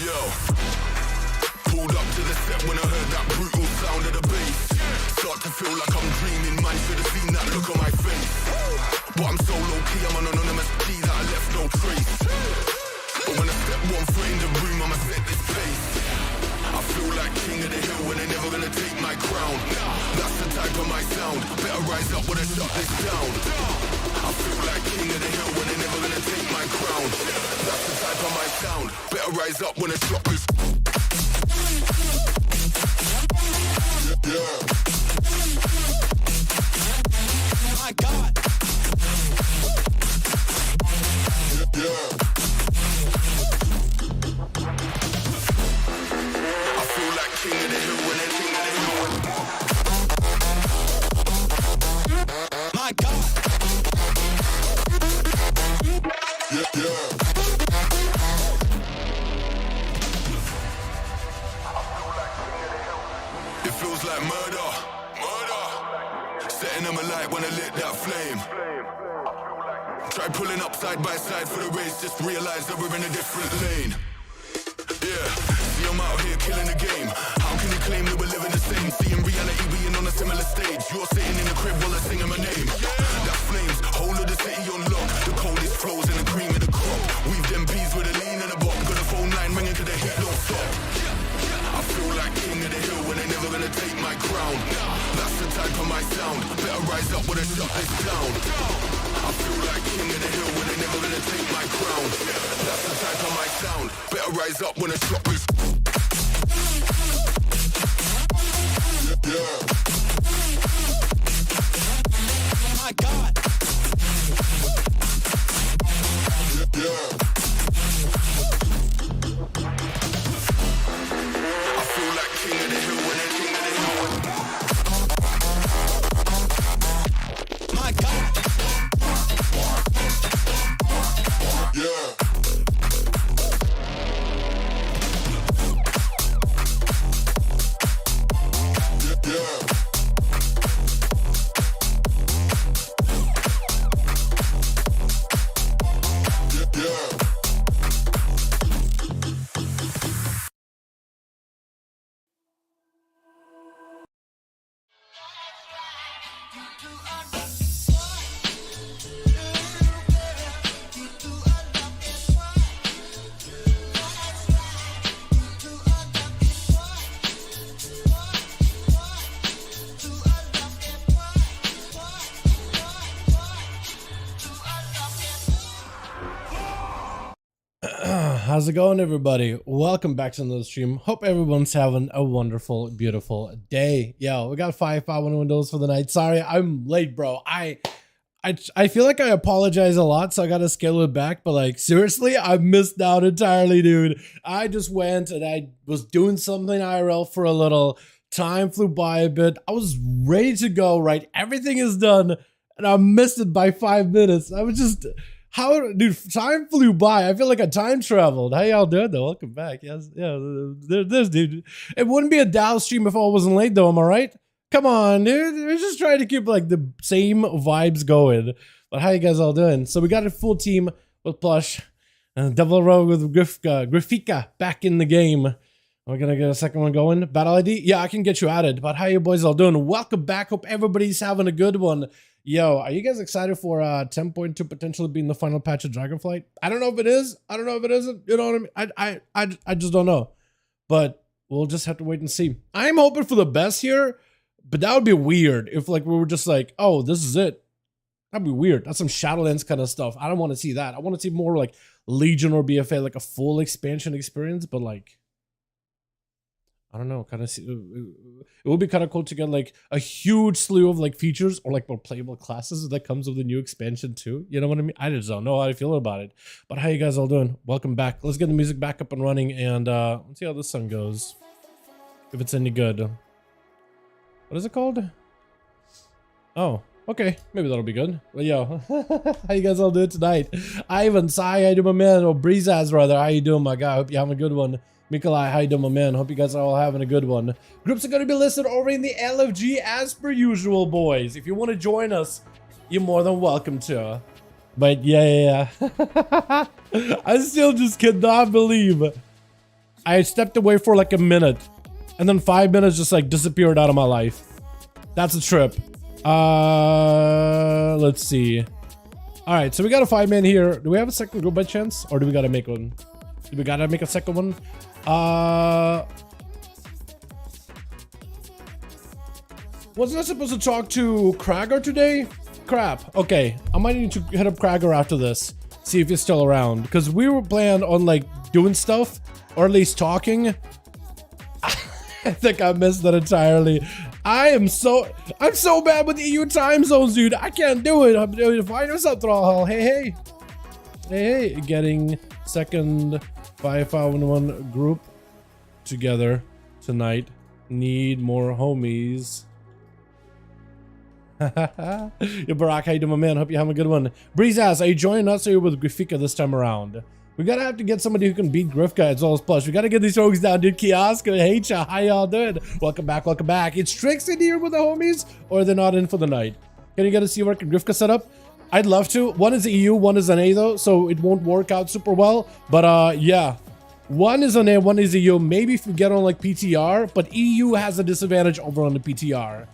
Yo, pulled up to the step when I heard that brutal sound of the bass. Start to feel like I'm dreaming, man, should have seen that look on my face. But I'm so low-key, I'm an anonymous G that I left no trace. But when I step 1 foot in the room, I'ma set this pace. I feel like king of the hill when they're never gonna take my crown. That's the type of my sound, better rise up when I shut this down. I feel like king of the hill when they're never gonna take my crown. That's the type of my sound, better rise up when I shut this. Yeah. My God. Yeah. I feel like king of the hill when they're king of the hill. My God. Yeah, yeah. It feels like murder. Setting them alight when I lit that flame. Try pulling up side by side for the race, just realize that we're in a different lane. Yeah, see I'm out here killing the game. How can you claim that we're living the same? See in reality being on a similar stage. You're sitting in the crib while I'm singing my name. That's flames, whole of the city on lock. The coldest flows and the cream of the crop. We've them bees with a lean and a bop. Got a phone line ringing to the heat don't stop. I feel like king of the hill when they're never gonna take my crown. That's the type of my sound, better rise up when I shut this down. I feel like king of the hill when they're never gonna take my crown. That's the type of my sound, better rise up when I shut this. Yeah. My God. Yeah. I feel like king of the hill when they're king of the hill. My God. Yeah. How's it going, everybody? Welcome back to another stream. Hope everyone's having a wonderful, beautiful day. Yo, we got 5V5 1V1 DUELS for the night. Sorry, I'm late, bro. I feel like I apologize a lot, so I gotta scale it back. But like, seriously, I missed out entirely, dude. I just went and I was doing something IRL for a little. Time flew by a bit. I was ready to go, right? Everything is done, and I missed it by 5 minutes. I was just... How, dude, time flew by. I feel like I time traveled. How y'all doing, though? Welcome back. Yes, yeah, there's dude. It wouldn't be a Dallas stream if I wasn't late, though, am I right? Come on, dude. We're just trying to keep, like, the same vibes going. But how you guys all doing? So we got a full team with Plush and Double Row with Grafika back in the game. We're gonna get a second one going. Battle ID? Yeah, I can get you added. But how you boys all doing? Welcome back. Hope everybody's having a good one. Yo, are you guys excited for 10.2 potentially being the final patch of Dragonflight? I don't know if it is. I don't know if it isn't. You know what I mean? I just don't know. But we'll just have to wait and see. I'm hoping for the best here, but that would be weird if like we were just like, oh, this is it. That'd be weird. That's some Shadowlands kind of stuff. I don't want to see that. I want to see more like Legion or BFA, like a full expansion experience, but like, I don't know, kind of see, it would be kind of cool to get like a huge slew of like features or like more playable classes that comes with the new expansion too. You know what I mean? I just don't know how I feel about it. But how you guys all doing? Welcome back. Let's get the music back up and running and let's see how this song goes. If it's any good. What is it called? Oh, okay. Maybe that'll be good. Well, yo, how you guys all doing tonight? Ivan, Sai, how you doing, my man? Or Breezaz, rather. How you doing, my guy? Hope you're having a good one. Mikolai, how you doing, my man? Hope you guys are all having a good one. Groups are going to be listed over in the LFG as per usual, boys. If you want to join us, you're more than welcome to. But yeah. I still just cannot believe I stepped away for like a minute, and then 5 minutes just like disappeared out of my life. That's a trip. Let's see. All right, so we got a 5-man here. Do we have a second group by chance, or do we gotta make one? Do we gotta make a second one? Wasn't I supposed to talk to Krager today? Crap. Okay, I might need to hit up Krager after this. See if he's still around, because we were planning on like doing stuff, or at least talking. I think I missed that entirely. I'm so bad with EU time zones, dude. I can't do it. I'm doing find yourself, Thrall. Hey. Getting second 5-5-1 group together tonight. Need more homies. Yo, Barack, how you doing, my man? Hope you have a good one. Breeze asks, are you joining us or are you with Grifika this time around? We gotta have to get somebody who can beat Grifka as well as Plush. We gotta get these rogues down, dude. Kiosk, hey, cha, how y'all doing? Welcome back, welcome back. It's Tricks in here with the homies, or they're not in for the night. Can you get a Seawork and Grifka setup? I'd love to. One is EU, one is NA though, so it won't work out super well. But yeah, one is NA, one is EU. Maybe if you get on like PTR, but EU has a disadvantage over on the PTR.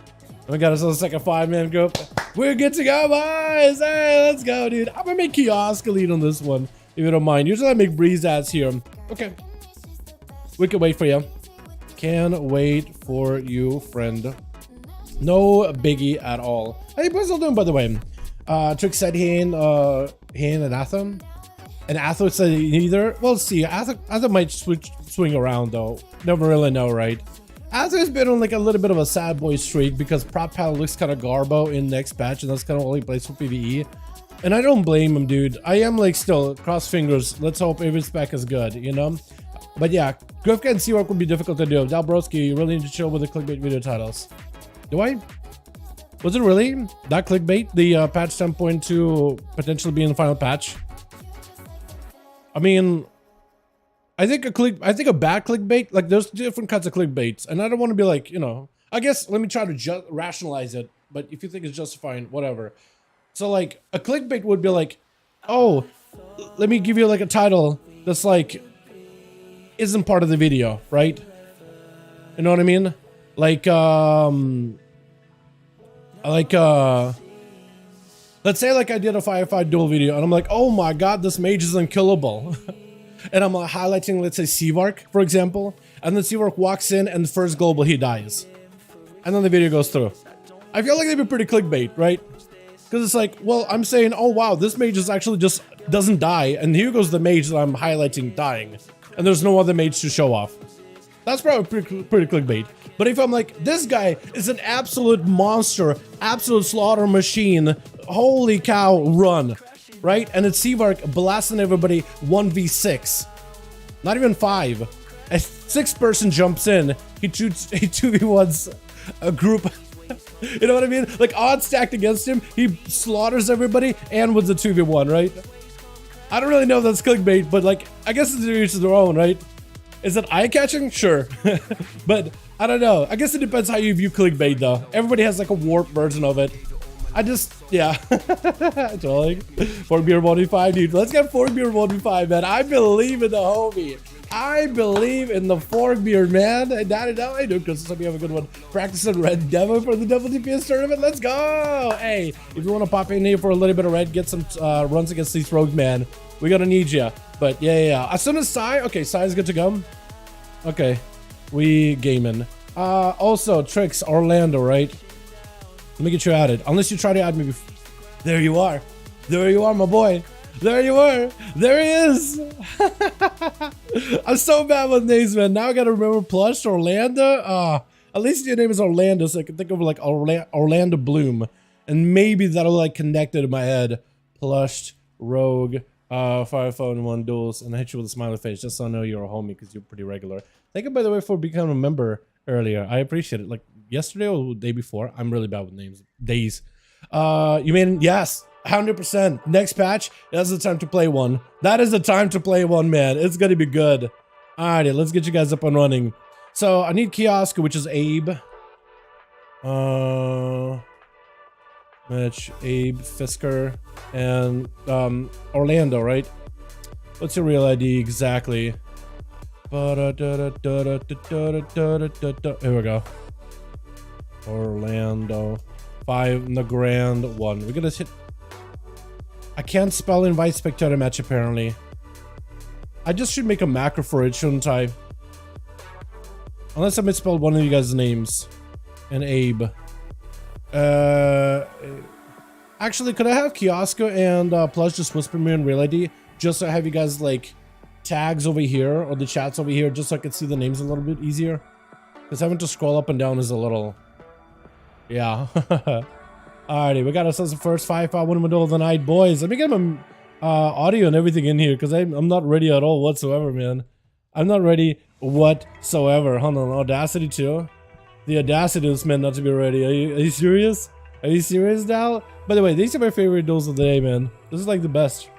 We got ourselves like a 5-man group. We're good to go, boys. Hey, let's go, dude. I'm gonna make Kiosk lead on this one, if you don't mind. Usually I make Breeze ads here. Okay. We can wait for you. Can wait for you, friend. No biggie at all. How you boys all doing, by the way? Trick said he and Atham. And Atham said neither. Well, see, Atham might swing around though. Never really know, right? Atham been on like a little bit of a sad boy streak because prop pal looks kind of garbo in next patch, and that's kind of all he plays for PvE. And I don't blame him, dude. I am like still cross fingers. Let's hope every spec is good, you know. But yeah, Grifka and Seawork would be difficult to do. Dalbrowski, you really need to chill with the clickbait video titles. Do I? Was it really that clickbait? The patch 10.2 potentially being the final patch. I mean, I think a bad clickbait. Like there's different kinds of clickbaits, and I don't want to be like, you know. I guess let me try to rationalize it. But if you think it's justifying, whatever. So like a clickbait would be like, oh, let me give you like a title that's like isn't part of the video, right? You know what I mean? Like let's say like I did a 5v5 duel video and I'm like, oh my god, this mage is unkillable. And I'm highlighting, let's say Seavark, for example, and then Seavark walks in and the first global he dies. And then the video goes through. I feel like they'd be pretty clickbait, right? Because it's like, well, I'm saying, oh wow, this mage is actually just doesn't die, and here goes the mage that I'm highlighting dying, and there's no other mage to show off. That's probably pretty clickbait. But if I'm like, this guy is an absolute monster, absolute slaughter machine, holy cow, run, right? And it's Seavark blasting everybody 1v6, not even 5. A 6-person jumps in, he 2v1s a group. You know what I mean? Like odds stacked against him, he slaughters everybody and wins a 2v1, right? I don't really know if that's clickbait, but like, I guess it's each to their own, right? Is it eye-catching? Sure. But I don't know. I guess it depends how you view clickbait though. Everybody has like a warped version of it. I just, yeah. Totally. 4-beer 1v5, dude. Let's get 4-beer 1v5, man. I believe in the homie. I believe in the 4-beer, man. I do, because hope you have a good one. Practicing red demo for the WTPS tournament. Let's go. Hey, if you want to pop in here for a little bit of red, get some runs against these rogues, man. We're gonna need you. But yeah. As soon as Sai, okay, Sai's good to go. Okay, we gaming. Also, Tricks, Orlando, right? Let me get you added. Unless you try to add me before. There you are. There you are, my boy. There you are. There he is. I'm so bad with names, man. Now I gotta remember Plush, Orlando. At least your name is Orlando, so I can think of like Orlando Bloom. And maybe that'll like connect it in my head. Plush, Rogue, 5-5-1 Duels, and I hit you with a smiley face just so I know you're a homie because you're pretty regular. Thank you, by the way, for becoming a member earlier. I appreciate it. Like yesterday or the day before. I'm really bad with names. Days. You mean yes, 100%. Next patch, that's the time to play one. That is the time to play one, man. It's gonna be good. Alrighty, let's get you guys up and running. So I need Kiosk, which is Abe. Mitch, Abe, Fisker, and Orlando, right? What's your real ID exactly? Here we go. Orlando 5 in the grand 1. We're gonna hit. I can't spell invite spectator match apparently. I just should make a macro for it, shouldn't I? Unless I misspelled one of you guys' names. And Abe. Actually, could I have Kiosko and Plus just whisper me in real ID? Just so I have you guys like tags over here or the chats over here, just so I can see the names a little bit easier. Because having to scroll up and down is a little. Yeah. Alrighty, we got ourselves the first 5v5 1 middle of the night, boys. Let me get my audio and everything in here because I'm not ready at all whatsoever, man. I'm not ready whatsoever. Hold on, Audacity too. The audacity is meant not to be ready. Are you serious? Are you serious, Dal? By the way, these are my favorite duels of the day, man. This is like the best.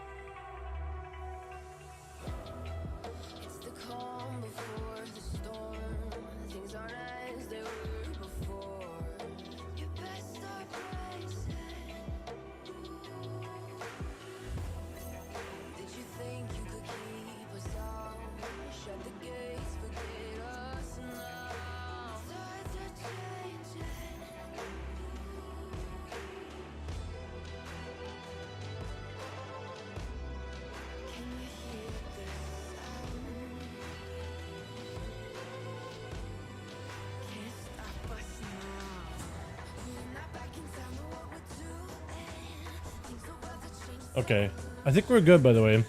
Okay, I think we're good, by the way.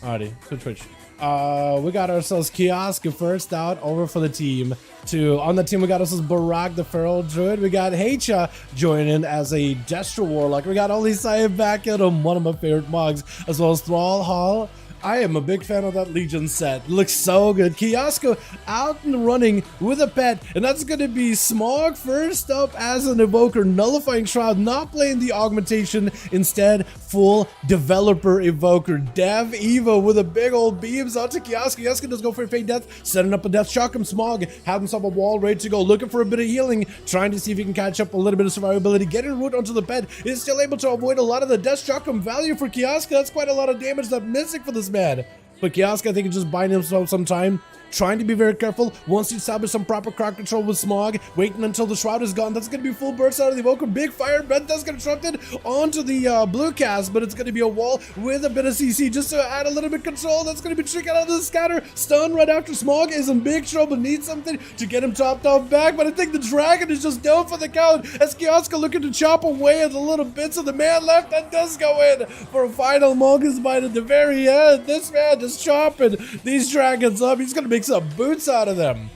Alrighty, switch. We got ourselves Kiosk first out over for the team. On the team, we got ourselves Barak the Feral Druid. We got Heicha joining as a Destro Warlock. We got Olisai back at him, one of my favorite mugs, as well as Thrall Hall. I am a big fan of that Legion set. Looks so good. Kiosko out and running with a pet, and that's going to be Smog first up as an Evoker, nullifying Shroud, not playing the augmentation, instead full developer Evoker. Dev Evo with a big old beams out to Kiosko. Kiosko does go for a fake death, setting up a death shock him. Smog have himself a wall ready to go, looking for a bit of healing, trying to see if he can catch up a little bit of survivability. Getting root onto the pet is still able to avoid a lot of the death shock him value for Kiosko. That's quite a lot of damage that's missing for this man. But Kiosk, I think, is just buying himself some time, trying to be very careful. Once he establishes some proper crowd control with Smog, waiting until the Shroud is gone. That's going to be full burst out of the Evoker. Big fire. Red does get disrupted onto the blue cast, but it's going to be a wall with a bit of CC just to add a little bit of control. That's going to be tricked out of the scatter. Stun right after Smog is in big trouble. Needs something to get him topped off back, but I think the Dragon is just down for the count as Kiosk looking to chop away at the little bits of the man left. That does go in for a final Mongoose bite at the very end. This man just chopping these dragons up. He's going to make some boots out of them.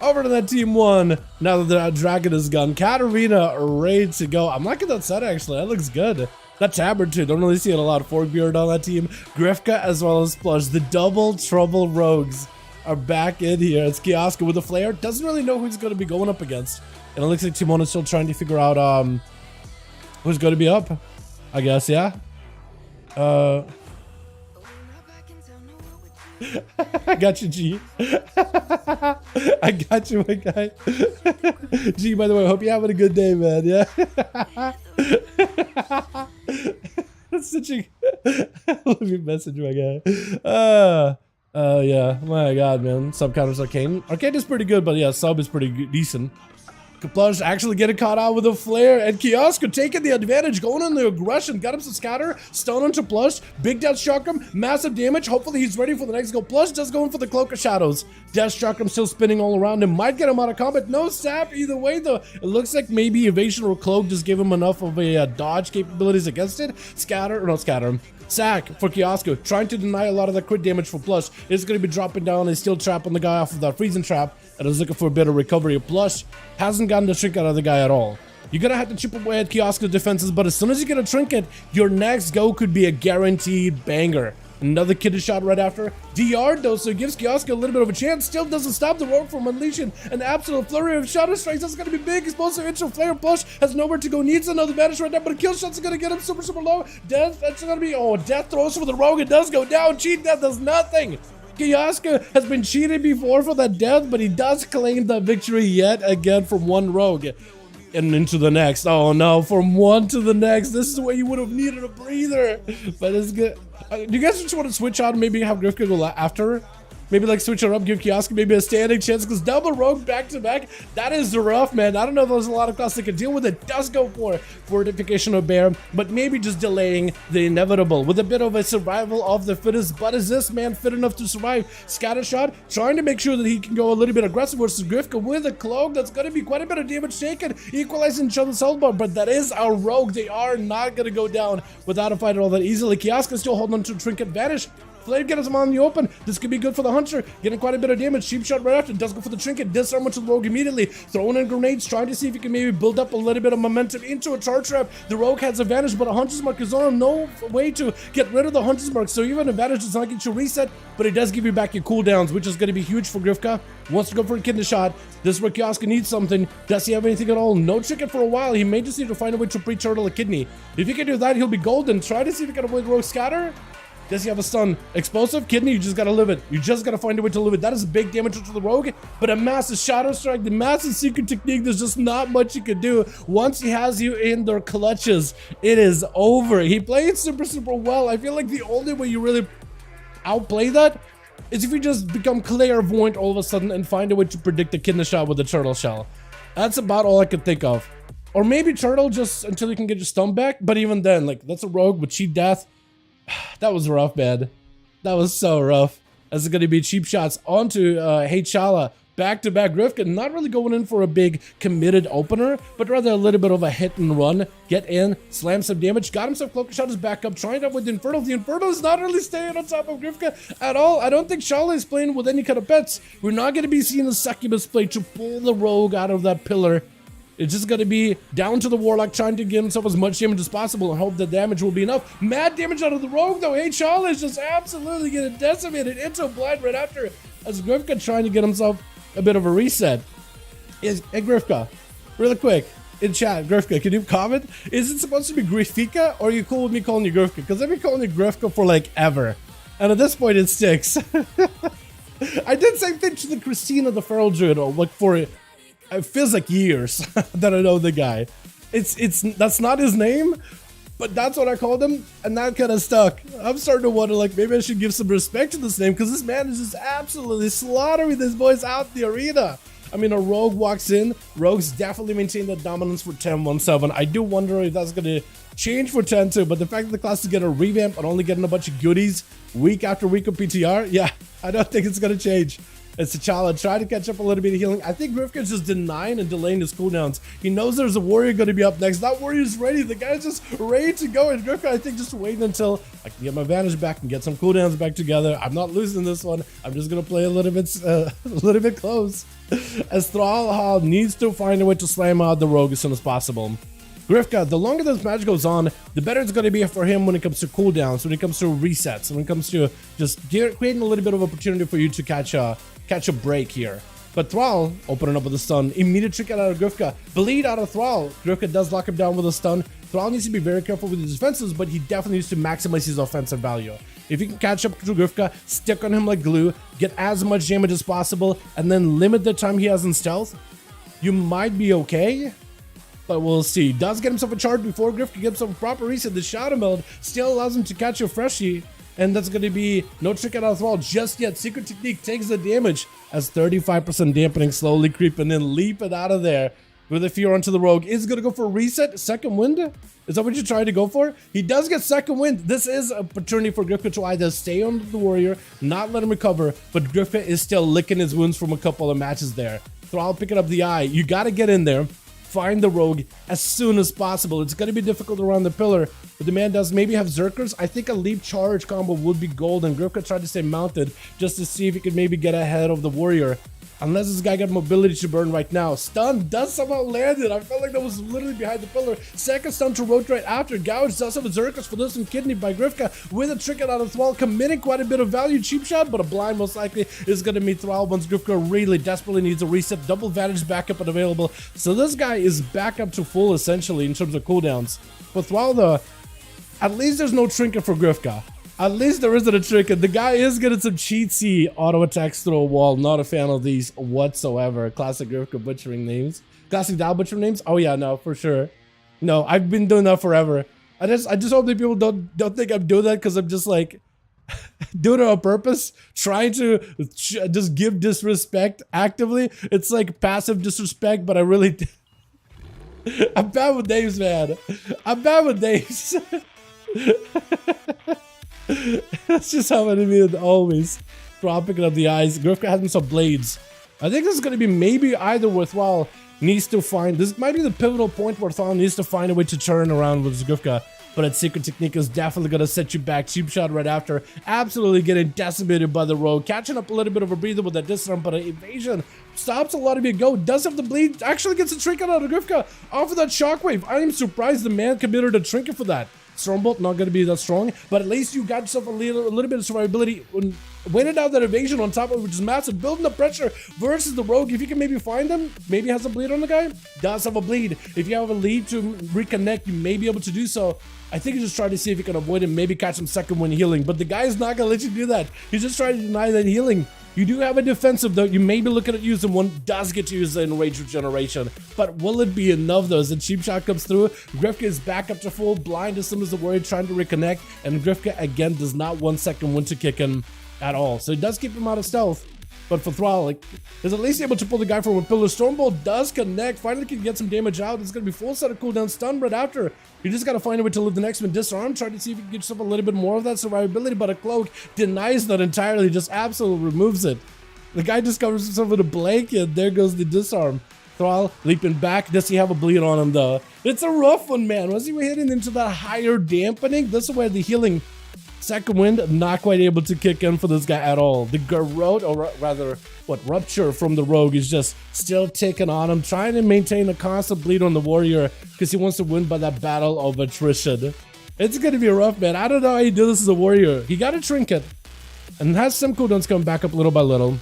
Over to that team 1. Now that the dragon is gone, Katarina ready to go. I'm liking that set actually. That looks good. That tabard too. Don't really see it a lot. Forkbeard on that team. Grifka as well as Plush. The double trouble rogues are back in here. It's Kiosk with a flare. Doesn't really know who he's going to be going up against. And it looks like Timon is still trying to figure out who's going to be up. I guess, yeah. I got you, G. I got you, my guy. G, by the way, I hope you're having a good day, man. Yeah. That's such a. Let me message my guy. Yeah. My God, man. Sub counters Arcane. Arcane is pretty good, but yeah, sub is pretty decent. Kaplush actually getting caught out with a flare, and Kiosko taking the advantage, going on the aggression, got him some scatter, stun onto Plush, big death shock him, massive damage. Hopefully he's ready for the next go. Plush just going for the Cloak of Shadows. Death shock him still spinning all around him, might get him out of combat. No sap either way though. It looks like maybe evasion or cloak just gave him enough of a dodge capabilities against it. Scatter, or not scatter him. Sack for Kiosko, trying to deny a lot of the crit damage for Plush. It's going to be dropping down a steel trap on the guy off of that freezing trap, and is looking for a bit of recovery. Plush hasn't gotten the shrink out of the guy at all. You're going to have to chip away at Kiosko's defenses, but as soon as you get a trinket, your next go could be a guaranteed banger. Another kidney shot right after. DR though, so it gives Kiosko a little bit of a chance. Still doesn't stop the rogue from unleashing an absolute flurry of shadow strikes. That's going to be big. Explosive intro flare. Plush has nowhere to go. Needs another vanish right now, but a kill shot's going to get him super low. Death, that's going to be, death throws for the rogue. It does go down. Cheat death does nothing. Kiosko has been cheated before for that death, but he does claim that victory yet again from one rogue. And into the next. Oh no, from one to the next. This is where you would have needed a breather. But it's good. Do you guys just want to switch out and maybe have Grifka go after? Maybe like switch her up, give Kiosk maybe a standing chance, because double rogue back to back, that is rough, man. I don't know if there's a lot of classes that can deal with it. Does go for fortification of bear, but maybe just delaying the inevitable with a bit of a survival of the fittest. But is this man fit enough to survive? Scatter shot, trying to make sure that he can go a little bit aggressive versus Grifka with a cloak. That's going to be quite a bit of damage taken, equalizing each other's health bar, but that is our rogue. They are not going to go down without a fight all that easily. Kiosk is still holding on to Trinket Vanish. Flame gets him on the open. This could be good for the Hunter. Getting quite a bit of damage. Cheap shot right after. Does go for the Trinket. Disarm to the Rogue immediately. Throwing in grenades. Trying to see if he can maybe build up a little bit of momentum into a charge trap. The Rogue has advantage, but a Hunter's Mark is on him. No way to get rid of the Hunter's Mark. So even advantage does not get you reset, but it does give you back your cooldowns, which is going to be huge for Grifka. Wants to go for a kidney shot. This is where Kiosk needs something. Does he have anything at all? No Trinket for a while. He may just need to find a way to pre-turtle a kidney. If he can do that, he'll be golden. Try to see if he can avoid Rogue Scatter. Does he have a stun? Explosive kidney, you just gotta live it. You just gotta find a way to live it. That is big damage to the rogue, but a massive shadow strike, the massive secret technique, there's just not much you can do. Once he has you in their clutches, it is over. He played super well. I feel like the only way you really outplay that is if you just become clairvoyant all of a sudden and find a way to predict the kidney shot with the turtle shell. That's about all I could think of. Or maybe turtle just until you can get your stun back, but even then, like, that's a rogue with cheat death. That was rough, man. That was so rough. As it's going to be cheap shots onto Hechala. Back-to-back Grifka. Not really going in for a big committed opener, but rather a little bit of a hit and run. Get in, slam some damage. Got himself Cloak Shot his back up. Trying out with the Inferno. The Inferno is not really staying on top of Grifka at all. I don't think Shala is playing with any kind of bets. We're not going to be seeing the Succubus play to pull the rogue out of that pillar. It's just going to be down to the Warlock trying to give himself as much damage as possible and hope the damage will be enough. Mad damage out of the Rogue, though. Hechala is just absolutely getting decimated into a blind right after, as Grifka trying to get himself a bit of a reset. Hey, Grifka, really quick, in chat, Grifka, can you comment? Is it supposed to be Grifika, or are you cool with me calling you Grifka? Because I've been calling you Grifka for, like, ever. And at this point, it sticks. I did the same thing to the Christina the Feral Druid, like, for it. It feels like years that I know the guy. That's not his name, but that's what I called him, and that kind of stuck. I'm starting to wonder, like, maybe I should give some respect to this name, because this man is just absolutely slaughtering these boys out the arena. I mean, a rogue walks in. Rogues definitely maintain the dominance for 10-1-7. I do wonder if that's going to change for 10-2, but the fact that the class is getting a revamp and only getting a bunch of goodies week after week of PTR, yeah, I don't think it's going to change. It's a challenge. Try to catch up a little bit of healing. I think Grifka's just denying and delaying his cooldowns. He knows there's a warrior going to be up next. That warrior's ready. The guy's just ready to go. And Grifka, I think, just waiting until I can get my advantage back and get some cooldowns back together. I'm not losing this one. I'm just going to play a little bit close. As Thrall needs to find a way to slam out the rogue as soon as possible. Grifka, the longer this match goes on, the better it's going to be for him when it comes to cooldowns, when it comes to resets, when it comes to just creating a little bit of opportunity for you to catch a break here. But Thrall opening up with a stun, immediate trick out of Grifka, bleed out of Thrall. Grifka does lock him down with a stun. Thrall needs to be very careful with his defenses, but he definitely needs to maximize his offensive value. If you can catch up to Grifka, stick on him like glue, get as much damage as possible, and then limit the time he has in stealth, you might be okay. But we'll see. Does get himself a charge before Grifka gets himself a proper reset. The Shadow Meld still allows him to catch a freshie. And that's going to be no trick out of Thrall just yet. Secret Technique takes the damage as 35% dampening slowly creeping in. Leap it out of there with a fear onto the rogue. Is going to go for a reset. Second wind? Is that what you're trying to go for? He does get second wind. This is an opportunity for Grifka to either stay on the warrior, not let him recover, but Grifka is still licking his wounds from a couple of matches there. Thrall picking up the eye. You got to get in there. Find the rogue as soon as possible. It's going to be difficult around the pillar, but the man does maybe have Zerkers. I think a leap charge combo would be golden. Grifka tried to stay mounted just to see if he could maybe get ahead of the warrior. Unless this guy got mobility to burn right now. Stun does somehow land it. I felt like that was literally behind the pillar. Second stun to rotate right after. Gouge does have a Zerkers for this and kidney by Grifka with a trick out of Thrall, committing quite a bit of value. Cheap shot, but a blind most likely is going to meet Thrall once Grifka really desperately needs a reset. Double advantage backup and available. So this guy is back up to full essentially in terms of cooldowns. But Thrall though, at least there's no trinket for Grifka. At least there isn't a trick, and the guy is getting some cheatsy auto attacks through a wall. Not a fan of these whatsoever. Classic Grifka butchering names. Classic Dal butchering names? Oh yeah, no, for sure. No, I've been doing that forever. I just hope that people don't think I'm doing that because I'm just like doing it on purpose, trying to just give disrespect actively. It's like passive disrespect, but I really... I'm bad with names, man. I'm bad with names. That's just how it is always. Picking up the eyes. Grifka has him some blades. I think this is going to be maybe either worthwhile. Needs to find... This might be the pivotal point where Thal needs to find a way to turn around with Grifka. But its secret technique is definitely going to set you back. Cheap shot right after. Absolutely getting decimated by the rogue. Catching up a little bit of a breather with that disarm, but an evasion stops a lot of you go. Does have the bleed. Actually gets a trinket out of Grifka off of that shockwave. I am surprised the man committed a trinket for that. Stormbolt not going to be that strong, but at least you got yourself a little bit of survivability. Waited out that evasion on top of it, which is massive. Building the pressure versus the rogue. If you can maybe find him, maybe has a bleed on the guy. Does have a bleed. If you have a lead to reconnect, you may be able to do so. I think you just try to see if you can avoid him, maybe catch him second when healing, but the guy is not going to let you do that. He's just trying to deny that healing. You do have a defensive though. You may be looking at using one. Does get to use the enrage regeneration, but will it be enough though? As the cheap shot comes through, Grifka is back up to full blind as soon as the warrior trying to reconnect, and Grifka again does not 1 second win to kick him at all. So it does keep him out of stealth. But for Thrall, like, is at least able to pull the guy from a pillar. Stormbolt does connect. Finally can get some damage out. It's going to be full set of cooldown. Stun right after. You just got to find a way to live the next one. Disarm. Try to see if you can get yourself a little bit more of that survivability. But a cloak denies that entirely. Just absolutely removes it. The guy discovers himself with a blanket. There goes the disarm. Thrall leaping back. Does he have a bleed on him though? It's a rough one, man. Once he was hitting into that higher dampening, this is where the healing... Second wind, not quite able to kick in for this guy at all. The garrote, or rather, rupture from the rogue is just still ticking on him, trying to maintain a constant bleed on the warrior because he wants to win by that battle of attrition. It's going to be rough, man. I don't know how you do this as a warrior. He got a trinket and has some cooldowns come back up little by little.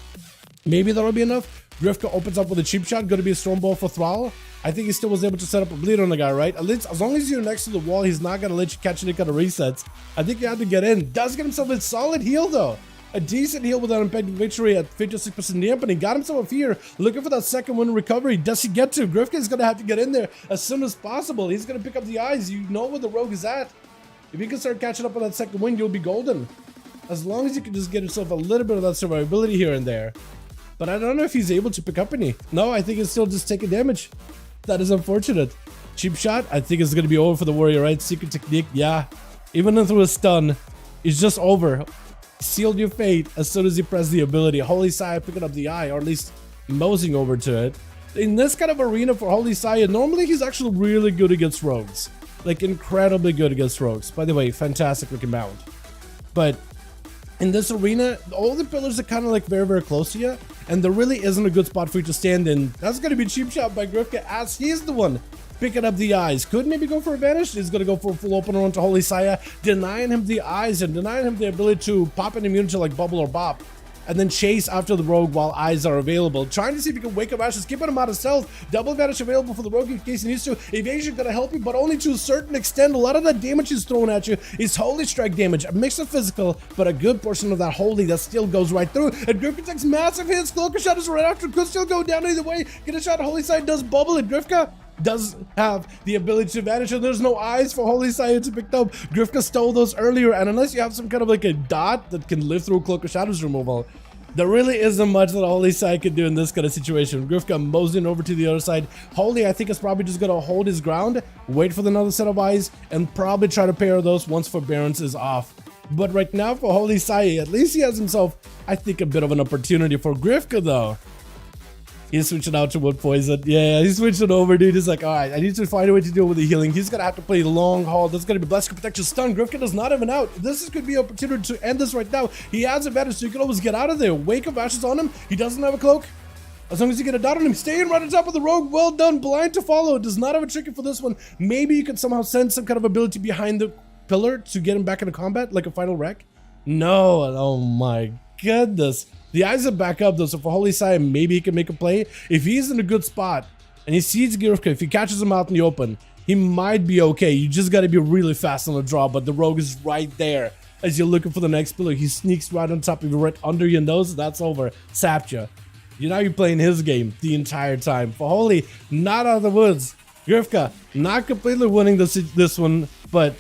Maybe that'll be enough. Grifka opens up with a cheap shot, going to be a Stormbolt for Thrall. I think he still was able to set up a bleed on the guy, right? At least, as long as you're next to the wall, he's not going to let you catch any kind of resets. I think you have to get in. Does get himself a solid heal, though. A decent heal with that impending victory at 56% dampening. Got himself a fear. Looking for that second win recovery. Does he get to? Grifka is going to have to get in there as soon as possible. He's going to pick up the eyes. You know where the rogue is at. If you can start catching up on that second win, you'll be golden. As long as you can just get yourself a little bit of that survivability here and there. But I don't know if he's able to pick up any. No, I think he's still just taking damage. That is unfortunate. Cheap shot, I think it's going to be over for the warrior, right? Secret technique, yeah. Even through a stun, it's just over. Sealed your fate as soon as you press the ability. Holy Sire picking up the eye, or at least moseying over to it. In this kind of arena for Holy Sire, normally he's actually really good against rogues. Like, incredibly good against rogues. By the way, fantastic looking mount. But in this arena, all the pillars are kind of like very, very close to you, and there really isn't a good spot for you to stand in. That's going to be cheap shot by Grifka as he's the one picking up the eyes. Could maybe go for a vanish. He's going to go for a full opener onto Holy Sire, denying him the eyes and denying him the ability to pop an immunity like Bubble or Bop, and then chase after the rogue while eyes are available. Trying to see if you can wake up Ashes, keeping him out of stealth. Double advantage available for the rogue in case he needs to. Evasion gonna help you, but only to a certain extent. A lot of that damage he's thrown at you is Holy Strike damage. A mix of physical, but a good portion of that Holy that still goes right through. And Grifka takes massive hits. Cloaker shot is right after. Could still go down either way. Get a shot. Holy Side does bubble, and Grifka does have the ability to vanish, and there's no eyes for Holy Sire to pick up. Grifka stole those earlier, and unless you have some kind of like a dot that can live through Cloak of Shadows removal, there really isn't much that Holy Side can do in this kind of situation. Grifka moseying over to the other side. Holy, I think, is probably just going to hold his ground, wait for another set of eyes, and probably try to pair those once Forbearance is off. But right now for Holy Side, at least he has himself, I think, a bit of an opportunity. For Grifka, though, he's switching out to Wood Poison. Yeah, he's switching over, dude. He's like, all right, I need to find a way to deal with the healing. He's going to have to play the long haul. That's going to be Blessed Protection Stun. Grifka does not have an out. This could be an opportunity to end this right now. He has advantage, so you can always get out of there. Wake of Ashes on him. He doesn't have a cloak. As long as you get a dot on him, staying right on top of the rogue. Well done. Blind to follow. Does not have a trinket for this one. Maybe you can somehow send some kind of ability behind the pillar to get him back into combat, like a final wreck. No. Oh my goodness. The eyes are back up though, so for Holy Sire, maybe he can make a play. If he's in a good spot and he sees Grifka, if he catches him out in the open, he might be okay. You just got to be really fast on the draw, but the rogue is right there as you're looking for the next pillar. He sneaks right on top of you, right under your nose. That's over. Sapped you. Now you're playing his game the entire time. For Holy, not out of the woods. Grifka, not completely winning this one, but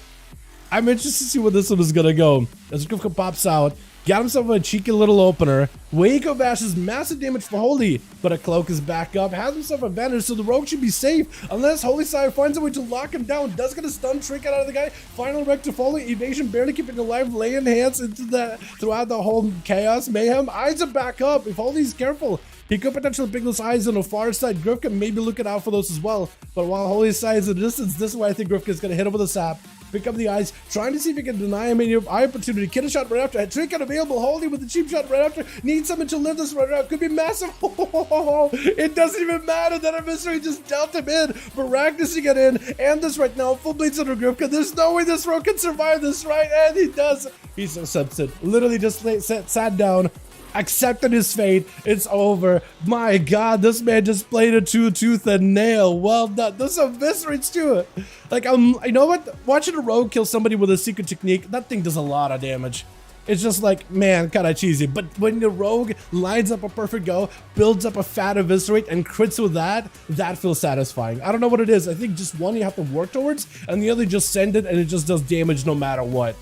I'm interested to see where this one is gonna go. As Grifka pops out, got himself a cheeky little opener. Waco bashes massive damage for Holy, but a cloak is back up. Has himself a banter, so the rogue should be safe. Unless Holy Sire finds a way to lock him down. Does get a stun trick out of the guy. Final wreck to Foley. Evasion barely keeping alive. Laying hands into that throughout the whole chaos. Mayhem. Eyes are back up. If Holy's careful, he could potentially pick those eyes on the far side. Grifka may be looking out for those as well. But while Holy's side is in the distance, this is why I think Grifka is going to hit him with a sap. Pick up the eyes, trying to see if he can deny him any eye opportunity. Get a shot right after. A trick unavailable. Holy with the cheap shot right after. Needs someone to live this right out. Could be massive. It doesn't even matter that Emissary just dealt him in. Barak to get in. And this right now. Full bleeds under Grifka. There's no way this rogue can survive this, right? And he does. He accepts it. Literally just sat down. Accepted his fate. It's over. My God, this man just played a tooth and nail. Well done. There's some eviscerates to it. Like, you know what? Watching a rogue kill somebody with a secret technique, that thing does a lot of damage. It's just like, man, kind of cheesy. But when the rogue lines up a perfect go, builds up a fat eviscerate, and crits with that, that feels satisfying. I don't know what it is. I think just one you have to work towards, and the other just send it, and it just does damage no matter what.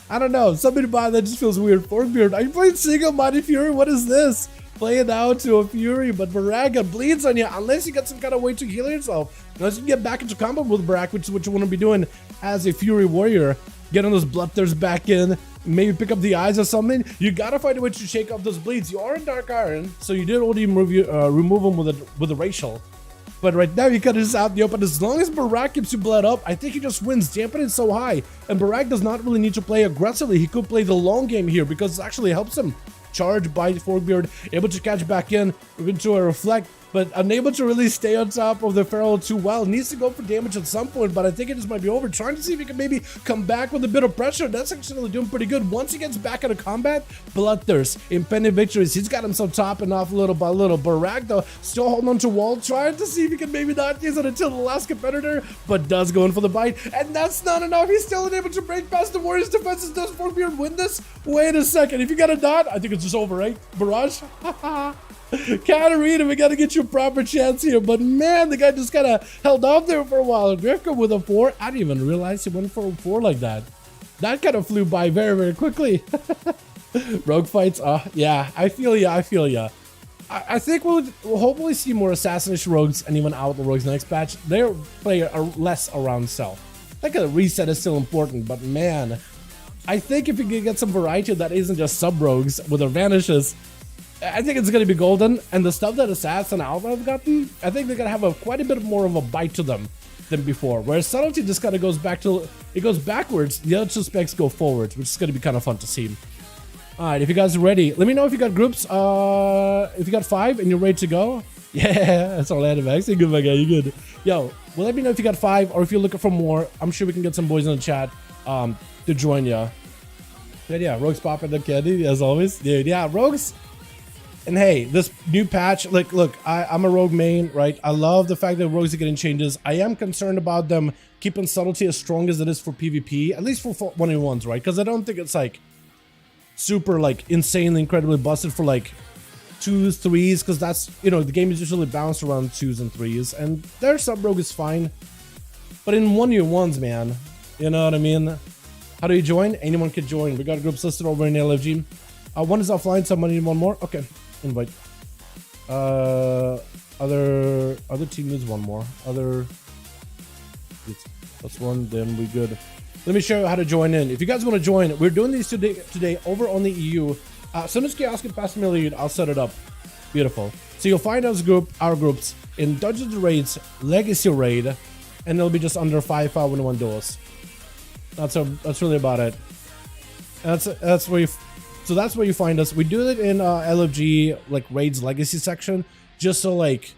I don't know, something about that just feels weird. Forkbeard, are you playing single Mighty Fury? What is this? Play it out to a Fury, but Baraga bleeds on you unless you got some kind of way to heal yourself. Unless you can get back into combat with Barak, which is what you want to be doing as a Fury Warrior. Getting those bloodthirsts back in, maybe pick up the eyes or something. You gotta find a way to shake off those bleeds. You are in Dark Iron, so you did already remove them with a racial. But right now, you cut this out in the open. As long as Barak keeps you bled up, I think he just wins. Dampen is so high. And Barak does not really need to play aggressively. He could play the long game here because it actually helps him. Charge by Forkbeard, able to catch back in into a reflect, but unable to really stay on top of the Feral too well. Needs to go for damage at some point, but I think it just might be over. Trying to see if he can maybe come back with a bit of pressure. That's actually doing pretty good. Once he gets back into combat, Bloodthirst, impending victories. He's got himself topping off little by little. Barak, though, still holding on to wall, trying to see if he can maybe not use it until the last competitor, but does go in for the bite. And that's not enough. He's still unable to break past the Warriors' defenses. Does Forkbeard win this? Wait a second. If you got a dot, I think it's just over, right? Barrage? Katarina, we gotta get you a proper chance here, but man, the guy just kind of held off there for a while. Grifka with a 4. I didn't even realize he went for a 4 like that. That kind of flew by very, very quickly. Rogue fights, yeah, I feel ya. I think we'll hopefully see more Assassination Rogues and even Outlaw Rogues next patch. Their player are less around self. Like a reset is still important, but man, I think if we can get some variety that isn't just sub-rogues with their vanishes, I think it's going to be golden. And the stuff that Assassin and Alpha have gotten, I think they're going to have quite a bit more of a bite to them than before. Whereas Subtlety just kind of goes back to, it goes backwards. The other two specs go forwards, which is going to be kind of fun to see. All right, if you guys are ready, let me know if you got groups. If you got 5 and you're ready to go. Yeah, that's all I had of Max. You're good, my guy. You're good. Yo, well, let me know if you got 5 or if you're looking for more. I'm sure we can get some boys in the chat to join you. But yeah, Rogues popping the candy as always. Dude, yeah, Rogues. And hey, this new patch, like, look, I'm a Rogue main, right? I love the fact that Rogues are getting changes. I am concerned about them keeping Subtlety as strong as it is for PvP, at least for 1v1s, right? Because I don't think it's like super like insanely incredibly busted for like 2s, 3s, because that's, you know, the game is usually balanced around 2s and 3s, and their sub-rogue is fine. But in 1v1s, man, you know what I mean? How do you join? Anyone can join. We got groups listed over in LFG. One is offline, so I'm gonna need one more. Okay, invite. Other team needs one more. That's one, then we good. Let me show you how to join in. If you guys want to join, we're doing these today over on the EU. As soon as Chaos can pass me a lead, I'll set it up. Beautiful. So you'll find our groups in Dungeons and Raids, Legacy Raid, and it'll be just under 5V5 1v1 Duels. That's really about it. That's where you find us. We do it in LFG like Raids Legacy section, just so like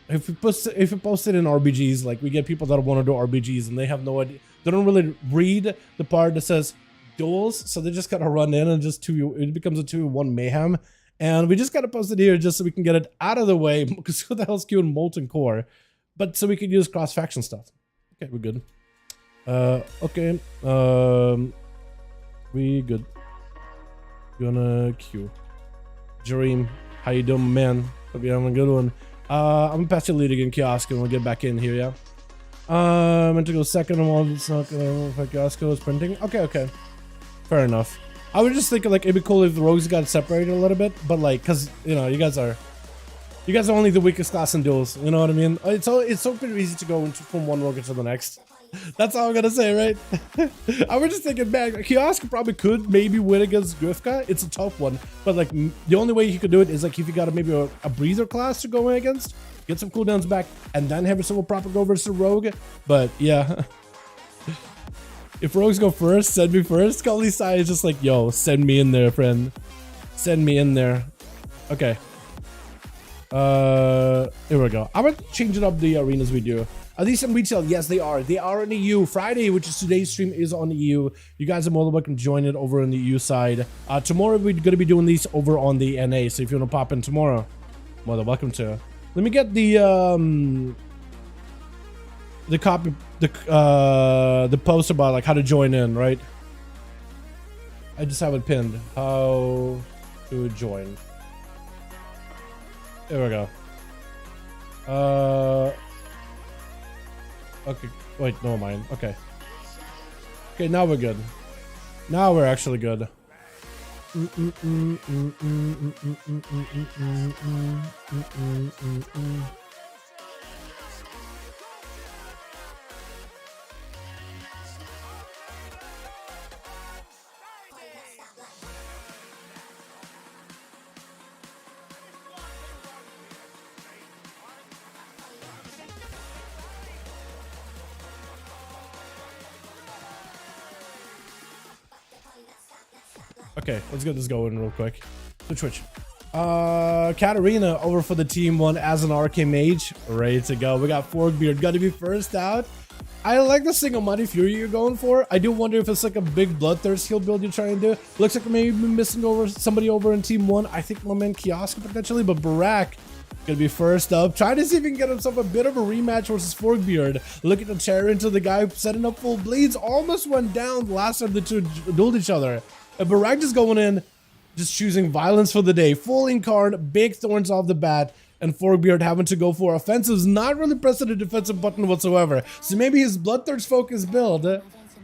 if we post it in RBGs, like we get people that want to do RBGs and they have no idea. They don't really read the part that says duels, so they just gotta run in and just it becomes a 2v1 mayhem. And we just gotta post it here just so we can get it out of the way, because who the hell's queuing Molten Core? But so we can use cross-faction stuff. Okay, we're good. Okay. We good. Gonna queue. Jareem, how you doing, man? Hope you're having a good one. I'm gonna pass you the lead again, Kiosk, and we'll get back in here, yeah? Meant to go second and one. It's not gonna affect Yasuko is printing. Okay. Fair enough. I was just thinking like it'd be cool if the rogues got separated a little bit, but like, cause you know, you guys are only the weakest class in duels. You know what I mean? It's so pretty easy to go from one rogue to the next. That's all I'm gonna say, right? I was just thinking, man, Kiosk probably could maybe win against Grifka. It's a tough one, but like the only way he could do it is like if you got maybe a breather class to go in against, get some cooldowns back, and then have yourself a proper go versus a rogue. But yeah, if rogues go first, send me first. Kali Sai is just like, yo, send me in there, friend. Send me in there. Okay. Here we go. I'm gonna change it up the arenas we do. Are these on retail? Yes, they are. They are on EU. Friday, which is today's stream, is on EU. You guys are more than welcome to join it over on the EU side. Tomorrow, we're going to be doing these over on the NA. So if you want to pop in tomorrow, more than welcome to. Let me get the copy, the post about like how to join in, right? I just have it pinned. How to join. There we go. Okay, wait, no mind. Okay. Okay, now we're good. Now we're actually good. Okay, let's get this going real quick. Switch. Katarina over for the team one as an RK mage. Ready to go. We got Forkbeard. Gotta be first out. I like the single Mighty Fury you're going for. I do wonder if it's like a big Bloodthirst heal build you're trying to do. Looks like maybe missing over somebody over in team one. I think my man Kiosk potentially, but Barak gonna be first up. Trying to see if he can get himself a bit of a rematch versus Forkbeard. Looking to tear into the guy setting up full bleeds. Almost went down the last time the two dueled each other. And Barak just going in, just choosing violence for the day. Full incarn, big thorns off the bat, and Forkbeard having to go for offensives, not really pressing the defensive button whatsoever. So maybe his Bloodthirst focus build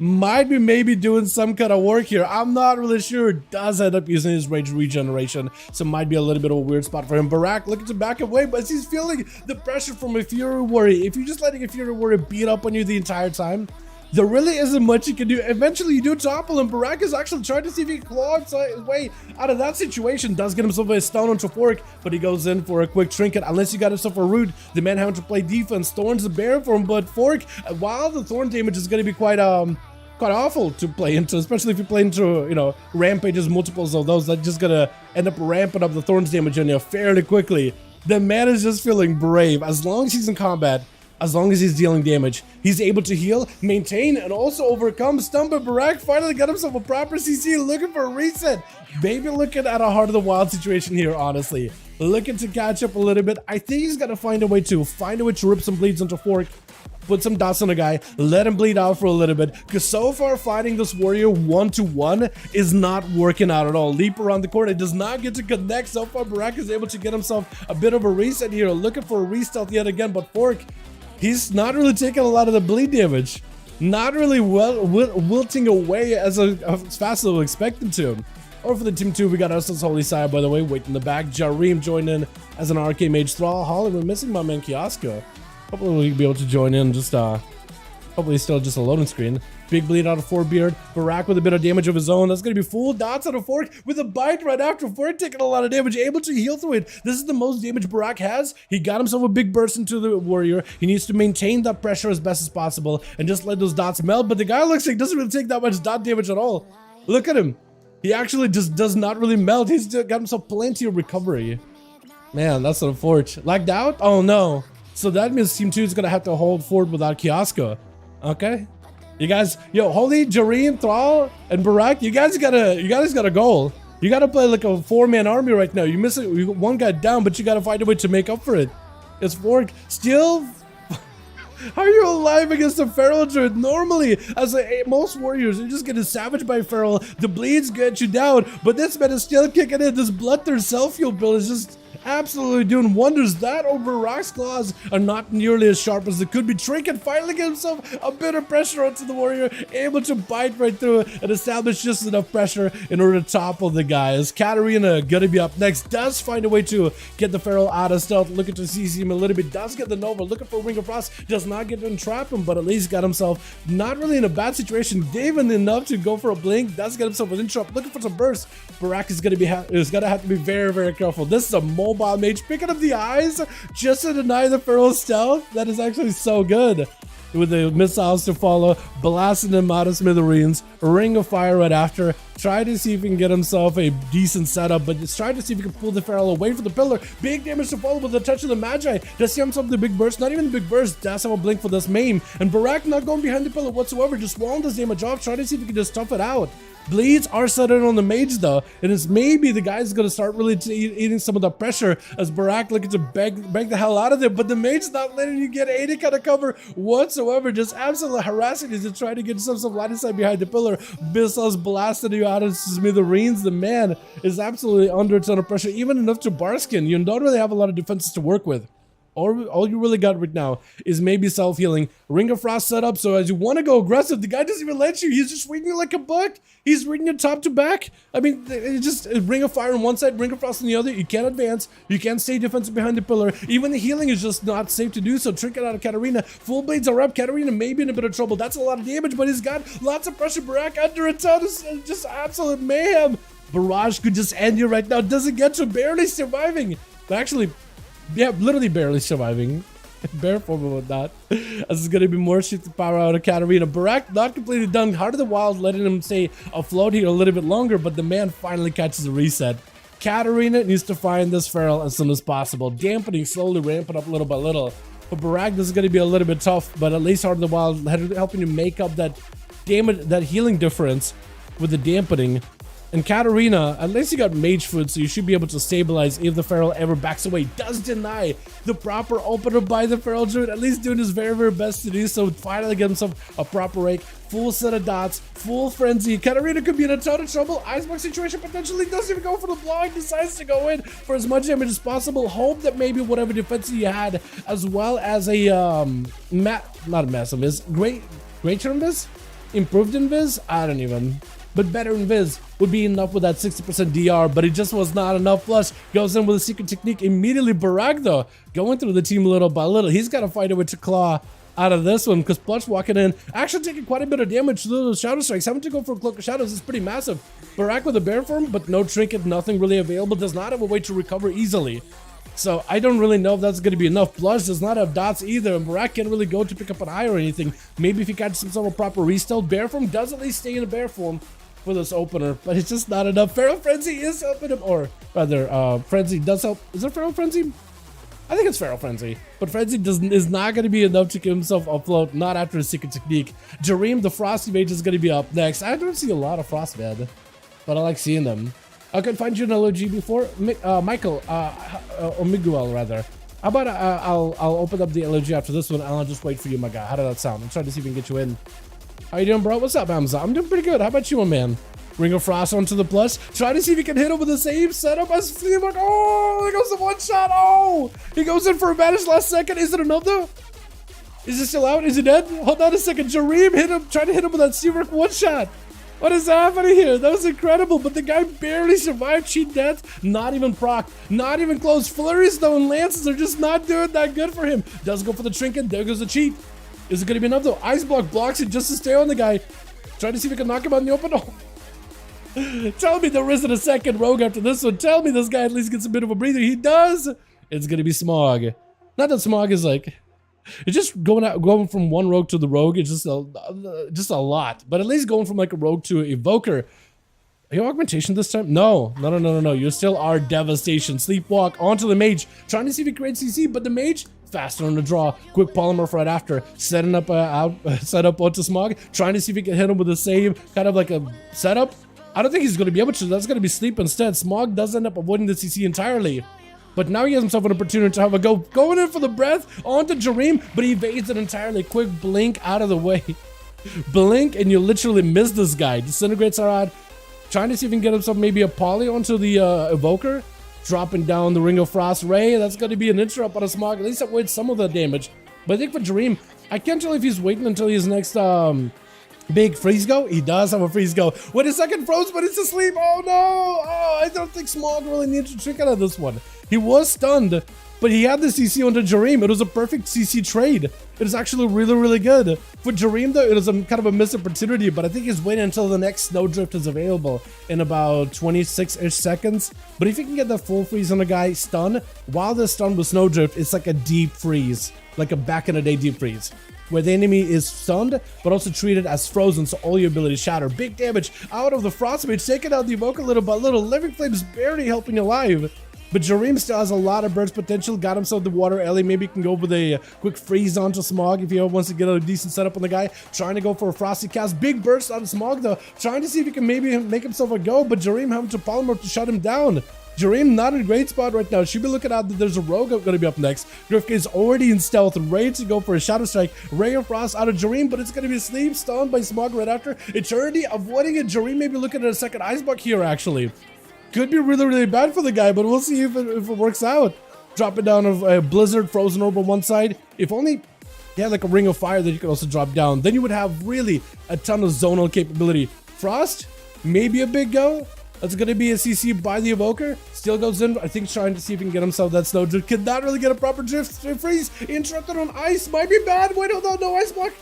might be maybe doing some kind of work here. I'm not really sure. Does end up using his rage regeneration, so might be a little bit of a weird spot for him. Barak looking to back away, but he's feeling the pressure from a Fury Warrior. If you're just letting a Fury Warrior beat up on you the entire time, there really isn't much you can do. Eventually, you do topple him. Barak is actually trying to see if he can claw his way out of that situation. Does get himself a stun onto Fork, but he goes in for a quick trinket. Unless you got himself a root, the man having to play defense. Thorn's the bear for him, but Fork, while the Thorn damage is going to be quite awful to play into, especially if you play into, you know, rampages, multiples of those, that's just gonna end up ramping up the Thorn's damage on you fairly quickly. The man is just feeling brave. As long as he's in combat, as long as he's dealing damage, he's able to heal, maintain, and also overcome. Stun, but Barak finally got himself a proper CC, looking for a reset. Maybe looking at a Heart of the Wild situation here, honestly. Looking to catch up a little bit. I think he's got to find a way to rip some bleeds into Fork, put some dots on the guy, let him bleed out for a little bit, because so far fighting this warrior one-to-one is not working out at all. Leap around the corner, does not get to connect. So far, Barak is able to get himself a bit of a reset here, looking for a re-stealth yet again, but Fork, he's not really taking a lot of the bleed damage. Not really wilting away as fast as I would expect him to. Or for the team 2, we got ASUS Holy Sire, by the way, waiting in the back. Jareem joined in as an RK Mage Thrall. Holly, we're missing my man Kiosko. Hopefully we'll be able to join in, just hopefully still just a loading screen. Big bleed out of Forkbeard. Barak with a bit of damage of his own. That's going to be full dots out of Fork with a bite right after. Fork taking a lot of damage, able to heal through it. This is the most damage Barak has. He got himself a big burst into the warrior. He needs to maintain that pressure as best as possible and just let those dots melt. But the guy looks like doesn't really take that much dot damage at all. Look at him. He actually just does not really melt. He's got himself plenty of recovery. Man, that's unfortunate. Lagged out? Oh no. So that means Team 2 is going to have to hold forward without Kiosko. Okay. You guys, yo, Holy, Jareem, Thrall, and Barak, you guys got a goal. You got to play like a 4-man army right now. You miss it, you got one guy down, but you got to find a way to make up for it. It's Fork still. How are you alive against a Feral Druid? Normally, as most warriors, you're just getting savaged by Feral. The bleeds get you down, but this man is still kicking in. This Bloodthirst self-heal build is just absolutely doing wonders. That over Rock's claws are not nearly as sharp as it could be. Trinket finally get himself a bit of pressure onto the warrior, able to bite right through it and establish just enough pressure in order to topple the guys. Katarina gonna be up next, does find a way to get the Feral out of stealth, looking to CC him a little bit, does get the Nova, looking for Ring of Frost, does not get to entrap him, but at least got himself not really in a bad situation, even enough to go for a blink, does get himself an interrupt, looking for some burst. Barak is gonna have to be very, very careful. This is a mobile mage picking up the eyes just to deny the Feral stealth. That is actually so good. With the missiles to follow, blasting him out of smithereens, Ring of Fire right after, try to see if he can get himself a decent setup, but just try to see if he can pull the Feral away from the pillar. Big damage to follow with the touch of the Magi. Does he have himself the big burst? Not even the big burst. Does have a blink for this maim, and Barak not going behind the pillar whatsoever, just swallowing this damage off, trying to see if he can just tough it out. Bleeds are setting on the mage though, and it's maybe the guy's gonna start really eating some of the pressure as Barak looking to beg the hell out of there, but the mage's not letting you get any kind of cover whatsoever, just absolutely harassing you to try to get some line of sight behind the pillar. Missiles blasting you out of smithereens. The man is absolutely under a ton of pressure, even enough to Barskin. You don't really have a lot of defenses to work with. All you really got right now is maybe self-healing. Ring of Frost set up, so as you want to go aggressive, the guy doesn't even let you. He's just reading you like a book. He's reading you top to back. I mean, it's just Ring of Fire on one side, Ring of Frost on the other. You can't advance. You can't stay defensive behind the pillar. Even the healing is just not safe to do so. Trinket out of Katarina. Full blades are up. Katarina may be in a bit of trouble. That's a lot of damage, but he's got lots of pressure. Barak under a ton of just absolute mayhem. Barrage could just end you right now. Doesn't get to, barely surviving. But actually, yeah, literally barely surviving. Bare form with that. This is going to be more shifted power out of Katarina. Barak not completely done. Heart of the Wild letting him stay afloat here a little bit longer, but the man finally catches a reset. Katarina needs to find this Feral as soon as possible. Dampening, slowly ramping up little by little. For Barak, this is going to be a little bit tough, but at least Heart of the Wild helping you make up that damage, that healing difference with the dampening. And Katarina, at least you got mage food, so you should be able to stabilize if the Feral ever backs away. Does deny the proper opener by the Feral Druid, at least doing his very, very best to do so. Finally get himself a proper rake, full set of dots, full frenzy. Katarina could be in a ton of trouble. Icebox situation potentially doesn't even go for the block, decides to go in for as much damage as possible. Hope that maybe whatever defense you had, as well as a not a massive invis, greater invis, improved invis, I don't even. But better invis would be enough with that 60% DR, but it just was not enough. Flush goes in with a secret technique immediately. Barak though, going through the team little by little. He's got to fight a way to claw out of this one, because Plush walking in, actually taking quite a bit of damage to those Shadow Strikes. Having to go for a Cloak of Shadows is pretty massive. Barak with a bear form, but no trinket, nothing really available. Does not have a way to recover easily. So I don't really know if that's going to be enough. Plush does not have dots either, and Barak can't really go to pick up an eye or anything. Maybe if he catches himself a proper restealth. Bear form does at least stay in a bear form for this opener, but it's just not enough. Feral Frenzy is helping him, or rather, Frenzy does help. Is it Feral Frenzy? I think it's Feral Frenzy, but Frenzy is not going to be enough to keep himself afloat, not after his secret technique. Jareem, the Frosty Mage, is going to be up next. I don't see a lot of Frostbed, but I like seeing them. I could find you an LOG before. Michael, or Miguel, rather. How about I'll open up the LOG after this one, and I'll just wait for you, my guy. How did that sound? I'm trying to see if we can get you in. How you doing, bro? What's up, Hamza? I'm doing pretty good. How about you, my man? Ring of Frost onto the plus. Try to see if he can hit him with the same setup as Fleabag. Oh, there goes the one shot. Oh, he goes in for a vanish last second. Is it enough though? Is it still out? Is he dead? Hold on a second. Jareem hit him. Try to hit him with that Seawork one shot. What is happening here? That was incredible, but the guy barely survived. Cheat death. Not even proc. Not even close. Flurries though and Lances are just not doing that good for him. Does go for the trinket. There goes the cheat. Is it going to be enough though? Ice Block blocks it just to stay on the guy. Try to see if we can knock him out in the open. Oh. Tell me there isn't a second rogue after this one. Tell me this guy at least gets a bit of a breather. He does. It's going to be Smog. Not that Smog is like... It's just going from one rogue to the rogue. It's just a lot. But at least going from like a rogue to Evoker. Are you augmentation this time? No. You still are Devastation. Sleepwalk onto the mage. Trying to see if he creates CC, but the mage... faster on the draw. Quick polymorph right after. Setting up set up onto Smog. Trying to see if he can hit him with the same kind of like a setup. I don't think he's going to be able to. That's going to be Sleep instead. Smog does end up avoiding the CC entirely. But now he has himself an opportunity to have a go. Going in for the breath onto Jareem, but he evades it entirely. Quick blink out of the way. Blink and you literally miss this guy. Disintegrates are out. Trying to see if he can get himself maybe a poly onto the Evoker. dropping down the Ring of Frost Ray. That's going to be an interrupt on a Smog. At least avoid some of the damage. But I think for Jareem, I can't tell if he's waiting until his next big freeze go. He does have a freeze go. Wait a second, froze, but it's asleep. Oh no! Oh, I don't think Smog really needs to trick out of this one. He was stunned, but he had the CC onto Jareem. It was a perfect CC trade. It was actually really, really good. For Jareem, though, it was a kind of a missed opportunity, but I think he's waiting until the next Snowdrift is available in about 26-ish seconds. But if you can get the full freeze on a guy stun, while the stun with Snowdrift, it's like a deep freeze, like a back-in-the-day deep freeze, where the enemy is stunned, but also treated as frozen, so all your abilities shatter. Big damage out of the Frostmage, taking out the Evoker little by little. Living Flames barely helping alive. But Jareem still has a lot of burst potential. Got himself the Water Ellie. Maybe he can go with a quick freeze onto Smog if he wants to get a decent setup on the guy. Trying to go for a Frosty cast. Big burst on Smog though. Trying to see if he can maybe make himself a go. But Jareem having to polymorph to shut him down. Jareem not in a great spot right now. Should be looking out that there's a Rogue going to be up next. Grifka is already in stealth, ready to go for a Shadow Strike. Ray of Frost out of Jareem, but it's going to be sleep stunned by Smog right after. Eternity avoiding it. Jareem maybe looking at a second Icebuck here actually. Could be really, really bad for the guy, but we'll see if it works out. Drop it down of a Blizzard, Frozen Orb on one side. If only you had like a Ring of Fire that you could also drop down, then you would have really a ton of zonal capability. Frost, maybe a big go. That's going to be a CC by the Evoker. Still goes in, I think, trying to see if he can get himself that Snowdrift. Could not really get a proper drift freeze. Interrupted on ice. Might be bad. Wait, hold on, no ice block.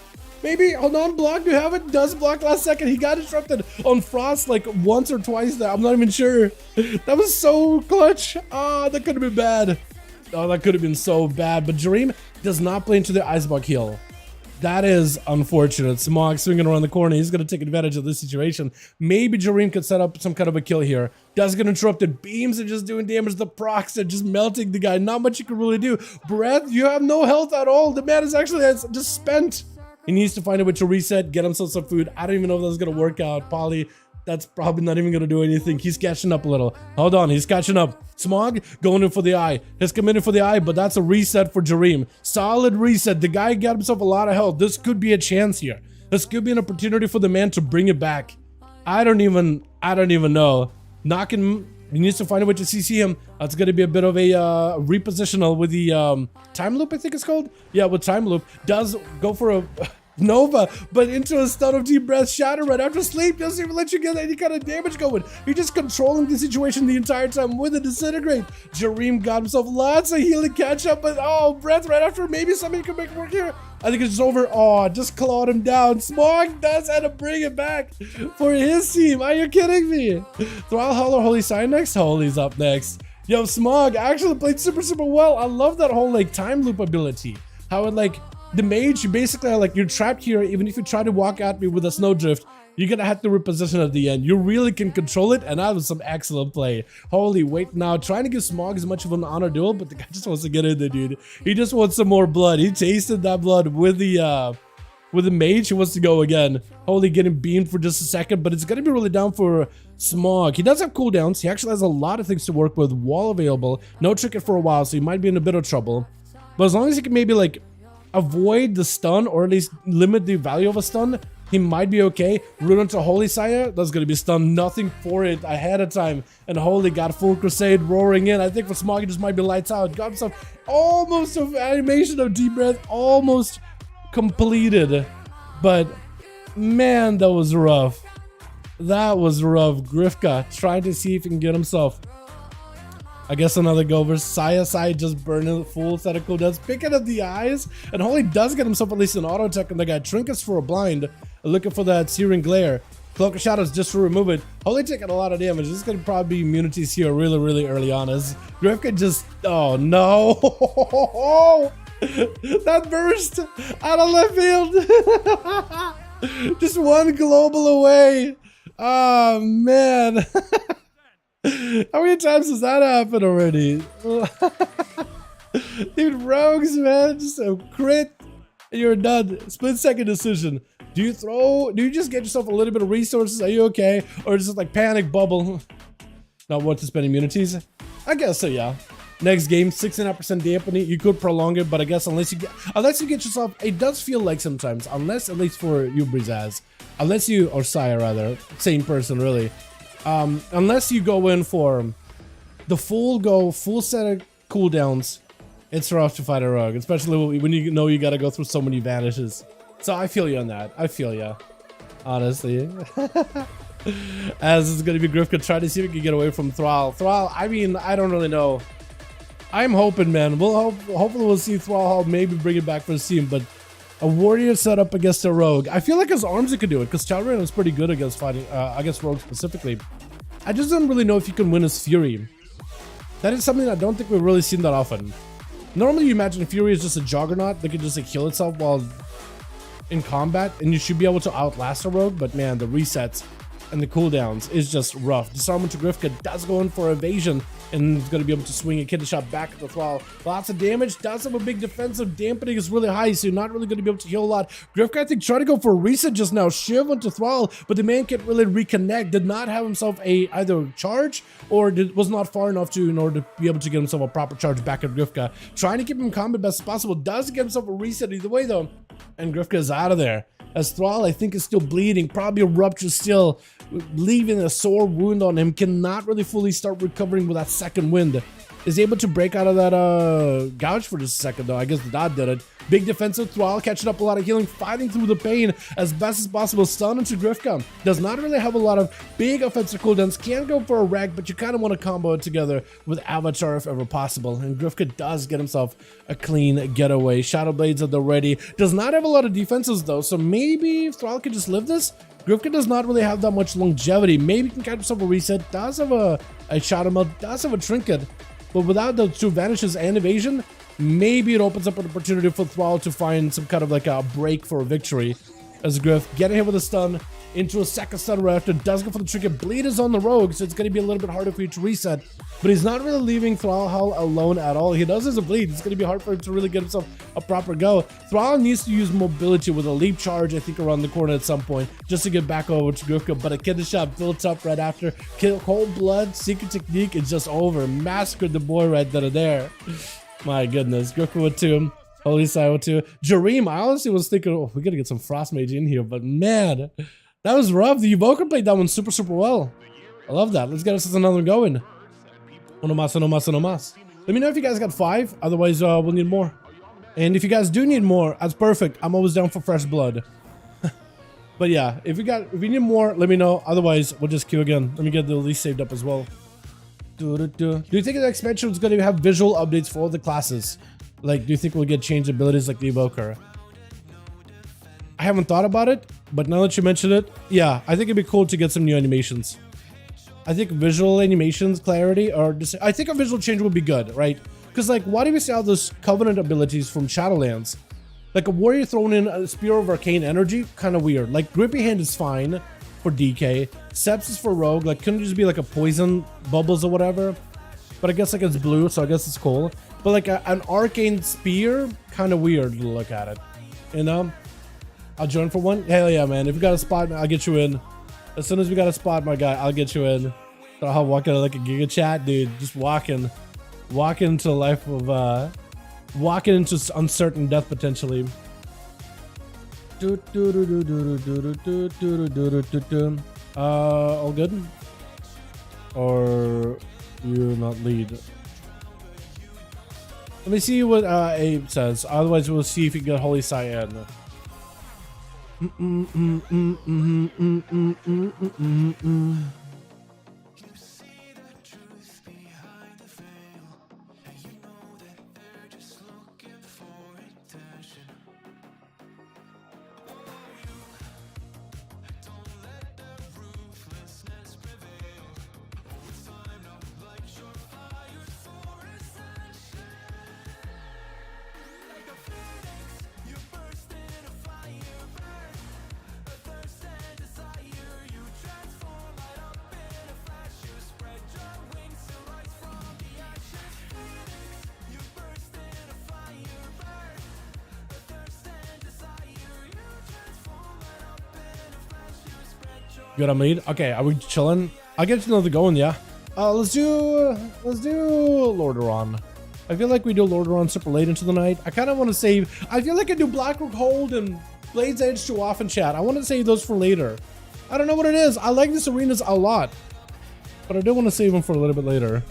Maybe, hold on, block, do you have it? Does block last second. He got interrupted on Frost like once or twice there. I'm not even sure. That was so clutch. Ah, that could have been bad. Oh, that could have been so bad. But Jareem does not play into the Icebug heal. That is unfortunate. Smog swinging around the corner. He's going to take advantage of this situation. Maybe Jareem could set up some kind of a kill here. Does get interrupted. Beams are just doing damage. The procs are just melting the guy. Not much you can really do. Breath, you have no health at all. The man is actually just spent. He needs to find a way to reset, get himself some food. I don't even know if that's going to work out. Polly, that's probably not even going to do anything. He's catching up a little. Hold on, he's catching up. Smog going in for the eye. He's committed for the eye, but that's a reset for Jareem. Solid reset. The guy got himself a lot of health. This could be a chance here. This could be an opportunity for the man to bring it back. I don't even know. Knocking... He needs to find a way to CC him. That's going to be a bit of a repositional with the time loop, I think it's called. Yeah, with time loop. Does go for a Nova, but into a stun of deep breath. Shatter right after sleep. Doesn't even let you get any kind of damage going. You're just controlling the situation the entire time with a disintegrate. Jareem got himself lots of healing catch up, but oh, breath right after. Maybe somebody can make it work here. I think it's over. Oh, just clawed him down. Smog does end up bringing it back for his team. Are you kidding me? Thrall, Holler, Holy Sign next. Holy's up next. Yo, Smog actually played super, super well. I love that whole like time loop ability. How it like the mage, you basically are like you're trapped here. Even if you try to walk at me with a Snowdrift, you're gonna have to reposition at the end. You really can control it, and that was some excellent play. Holy wait now, trying to give Smog as much of an honor duel, but the guy just wants to get in there, dude. He just wants some more blood. He tasted that blood with the mage. He wants to go again. Holy getting beamed for just a second, but it's gonna be really down for Smog. He does have cooldowns. He actually has a lot of things to work with. Wall available, no trinket for a while, so he might be in a bit of trouble. But as long as he can maybe like avoid the stun, or at least limit the value of a stun, he might be okay. Rune into Holy Sire, that's gonna be stunned. Nothing for it ahead of time. And Holy got full crusade roaring in. I think for Smog, it just might be lights out. Got himself almost an animation of deep breath, almost completed. But man, that was rough. That was rough. Grifka trying to see if he can get himself, I guess, another go versus Saya just burning full set of cooldowns, picking up the eyes, and Holy does get himself at least an auto attack on the guy. Trinkets for a blind, looking for that Searing Glare. Cloak of Shadows just to remove it. Holy taking a lot of damage. This is gonna probably be immunities here really, really early on. As Grifka just, oh no, that burst out of left field. Just one global away. Oh man. How many times has that happened already? Dude, rogues, man, just a crit and you're done. Split second decision. Do you throw? Do you just get yourself a little bit of resources? Are you okay? Or just like panic bubble? Not want to spend immunities? I guess so, yeah. Next game, 6.5% dampening. You could prolong it, but I guess unless you get yourself, it does feel like sometimes, unless at least for you, Brizaz, unless you, or Saya rather, same person really. Unless you go in for the full set of cooldowns, it's rough to fight a rogue, especially when you know you gotta go through so many vanishes. So I feel you on that. I feel you, honestly. As it's gonna be Grifka trying to see if we can get away from Thrall. Thrall, I mean, I don't really know. I'm hoping, man. Hopefully we'll see Thrall maybe bring it back for the team, but a warrior set up against a rogue. I feel like his arms could do it because Dalaran was pretty good against fighting, against rogues specifically. I just don't really know if you can win his Fury. That is something I don't think we've really seen that often. Normally, you imagine Fury is just a juggernaut that can just like heal itself while in combat, and you should be able to outlast a rogue. But man, the resets and the cooldowns is just rough. Disarmament to Grifka does go in for evasion, and he's going to be able to swing a kidney shot back at the Thrall. Lots of damage, does have a big defensive dampening is really high, so you're not really going to be able to heal a lot. Grifka, I think, tried to go for a reset just now, Shiv onto Thrall, but the man can't really reconnect, did not have himself a either charge, or was not far enough to in order to be able to get himself a proper charge back at Grifka. Trying to keep him in combat best as possible, does get himself a reset either way though, and Grifka is out of there. As Thrall, I think, is still bleeding, probably a rupture still, leaving a sore wound on him, cannot really fully start recovering with that second wind. Is able to break out of that gouge for just a second though. I guess the dot did it. Big defensive Thrall, catching up a lot of healing, fighting through the pain as best as possible. Stun into Grifka. Does not really have a lot of big offensive cooldowns. Can go for a rag, but you kind of want to combo it together with Avatar if ever possible. And Grifka does get himself a clean getaway. Shadow Blades at the ready. Does not have a lot of defenses though, so maybe if Thrall can just live this. Grifka does not really have that much longevity. Maybe he can catch himself a reset. Does have a Shadow Melt. Does have a trinket. But without those two vanishes and evasion, maybe it opens up an opportunity for Thrall to find some kind of like a break for a victory. As Griff getting hit with a stun into a second stun right after, does go for the trinket. Bleed is on the rogue, so it's going to be a little bit harder for you to reset. But he's not really leaving Thrall alone at all. He does has a bleed. It's going to be hard for him to really get himself a proper go. Thrall needs to use mobility with a leap charge, I think, around the corner at some point, just to get back over to Grifka. But a kidney shot built up right after. Cold blood, secret technique is just over. Massacred the boy right then and there. My goodness. Grifka with 2. Holy Sai with 2. Jareem, I honestly was thinking, oh, we got to get some Frost Mage in here. But man, that was rough. The Evoker played that one super, super well. I love that. Let's get us another one going. No mas. Let me know if you guys got 5. Otherwise, we'll need more. And if you guys do need more, that's perfect. I'm always down for fresh blood. But yeah, if you need more, let me know. Otherwise, we'll just queue again. Let me get the release saved up as well. Do you think the expansion is going to have visual updates for all the classes? Like, do you think we'll get changed abilities like the Evoker? I haven't thought about it, but now that you mention it, yeah, I think it'd be cool to get some new animations. I think visual animations, clarity, or just, I think a visual change would be good, right? Because, like, why do we see all those Covenant abilities from Shadowlands? Like, a warrior throwing in a Spear of Arcane Energy, kind of weird. Like, Grippy Hand is fine for DK. Sepsis for Rogue, like, couldn't it just be like a poison bubbles or whatever? But I guess, like, it's blue, so I guess it's cool. But, like, an Arcane Spear, kind of weird to look at it. You know? I'll join for one. Hell yeah, man. If you got a spot, I'll get you in. As soon as we got a spot, my guy, I'll get you in. So I'll walk in like a Giga Chat, dude. Just walking into a life of, walking into uncertain death potentially. All good? Or you not lead? Let me see what Abe says. Otherwise, we'll see if you can get Holy Cyan. Good, I'm lead. Okay, are we chilling? I'll get to know the going, yeah. Let's do Lordaeron. I feel like we do Lordaeron super late into the night. I kind of want to save. I feel like I do Blackrook Hold and Blade's Edge too often, chat. I want to save those for later. I don't know what it is. I like this arenas a lot, but I do want to save them for a little bit later.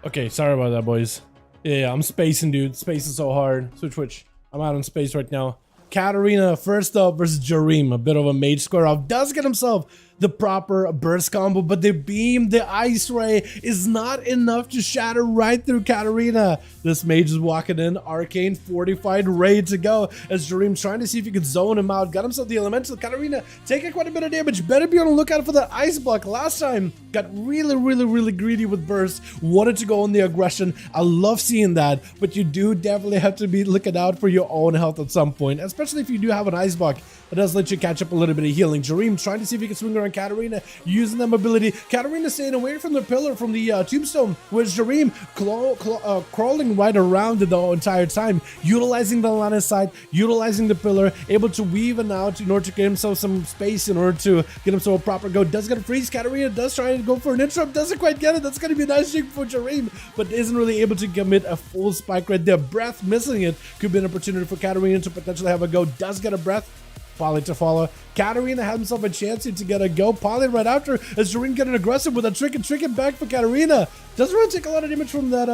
Okay, sorry about that, boys. Yeah, I'm spacing, dude. Space is so hard. Switch. I'm out in space right now. Katarina first up versus Jareem. A bit of a mage square off. Does get himself the proper burst combo, but the beam, the ice ray is not enough to shatter right through Katarina. This mage is walking in, arcane, fortified, ready to go as Jareem's trying to see if he can zone him out. Got himself the elemental. Katarina taking quite a bit of damage. Better be on the lookout for that ice block. Last time got really greedy with burst. Wanted to go on the aggression. I love seeing that, but you do definitely have to be looking out for your own health at some point, especially if you do have an ice block. It does let you catch up a little bit of healing. Jareem trying to see if he can swing around Katarina, using that mobility. Katarina staying away from the pillar, from the tombstone, with Jareem crawling right around it the entire time, utilizing the line of sight, utilizing the pillar, able to weave and out in order to get himself some space, in order to get himself a proper go. Does get a freeze. Katarina does try to go for an interrupt, doesn't quite get it. That's going to be a nice shake for Jareem, but isn't really able to commit a full spike right there. Breath missing it. Could be an opportunity for Katarina to potentially have a go. Does get a breath. Poly to follow. Katarina had himself a chance here to get a go. Poly right after as Jareem getting aggressive with a trick it back for Katarina. Doesn't really take a lot of damage from that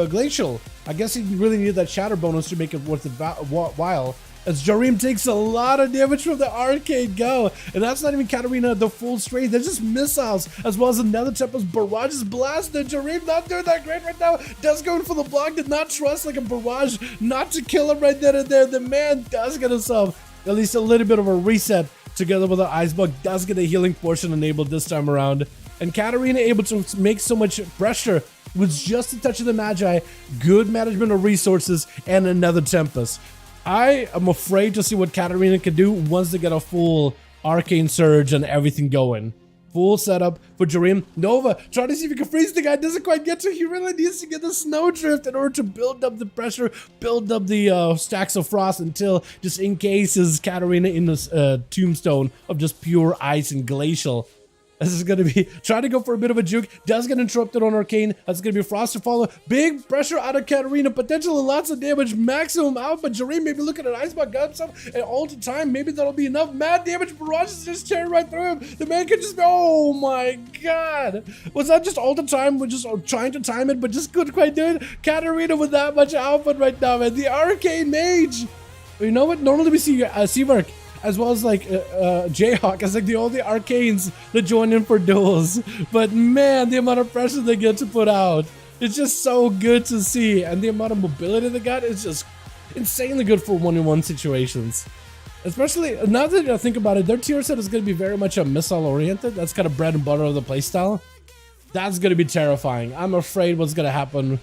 glacial. I guess he really needed that shatter bonus to make it worth it while. As Jareem takes a lot of damage from the arcade go. And that's not even Katarina the full strength. They're just missiles, as well as another Tempest barrage is blasted. Jareem not doing that great right now. Does go in for the block. Did not trust like a barrage not to kill him right then and there. The man does get himself at least a little bit of a reset together with the ice block. Does get a healing portion enabled this time around. And Katarina able to make so much pressure with just a touch of the Magi, good management of resources, and another Tempest. I am afraid to see what Katarina can do once they get a full arcane surge and everything going. Full setup for Jareem. Nova trying to see if he can freeze the guy. Doesn't quite get to. He really needs to get the snowdrift in order to build up the pressure, build up the stacks of frost until just encases Katarina in this tombstone of just pure ice and glacial. This is going to be trying to go for a bit of a juke. Does get interrupted on Arcane. That's going to be Frost to follow. Big pressure out of Katarina. Potentially lots of damage. Maximum out. But Jareem maybe looking at Iceblock. Got himself an ult time. Maybe that'll be enough. Mad damage. Barrage is just tearing right through him. The man could just be... Oh my god. Was that just ult time? We're just trying to time it, but just couldn't quite do it. Katarina with that much output right now, man. The Arcane Mage. You know what? Normally we see Seamark as well as like Jayhawk as like the only arcanes that join in for duels, but man, the amount of pressure they get to put out, it's just so good to see, and the amount of mobility they got is just insanely good for one-on-one situations. Especially now that I think about it, their tier set is going to be very much a missile oriented. That's kind of bread and butter of the playstyle. That's going to be terrifying. I'm afraid what's going to happen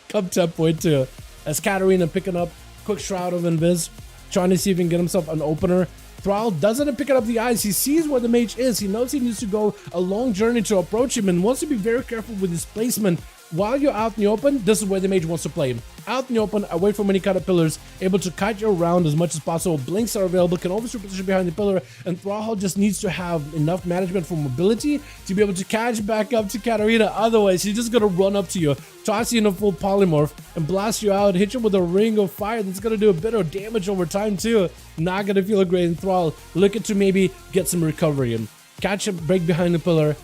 come 10.2 as Katarina picking up quick Shroud of Invis, trying to see if he can get himself an opener. Thrall doesn't pick it up the eyes. He sees where the mage is. He knows he needs to go a long journey to approach him and wants to be very careful with his placement. While you're out in the open, this is where the mage wants to play him. Out in the open, away from any kind of pillars, able to kite you around as much as possible. Blinks are available, can always position behind the pillar, and Thrall just needs to have enough management for mobility to be able to catch back up to Katarina. Otherwise, he's just gonna run up to you, toss you in a full polymorph, and blast you out, hit you with a ring of fire that's gonna do a bit of damage over time too. Not gonna feel great in Thrall. Looking to maybe get some recovery in. Catch a break behind the pillar,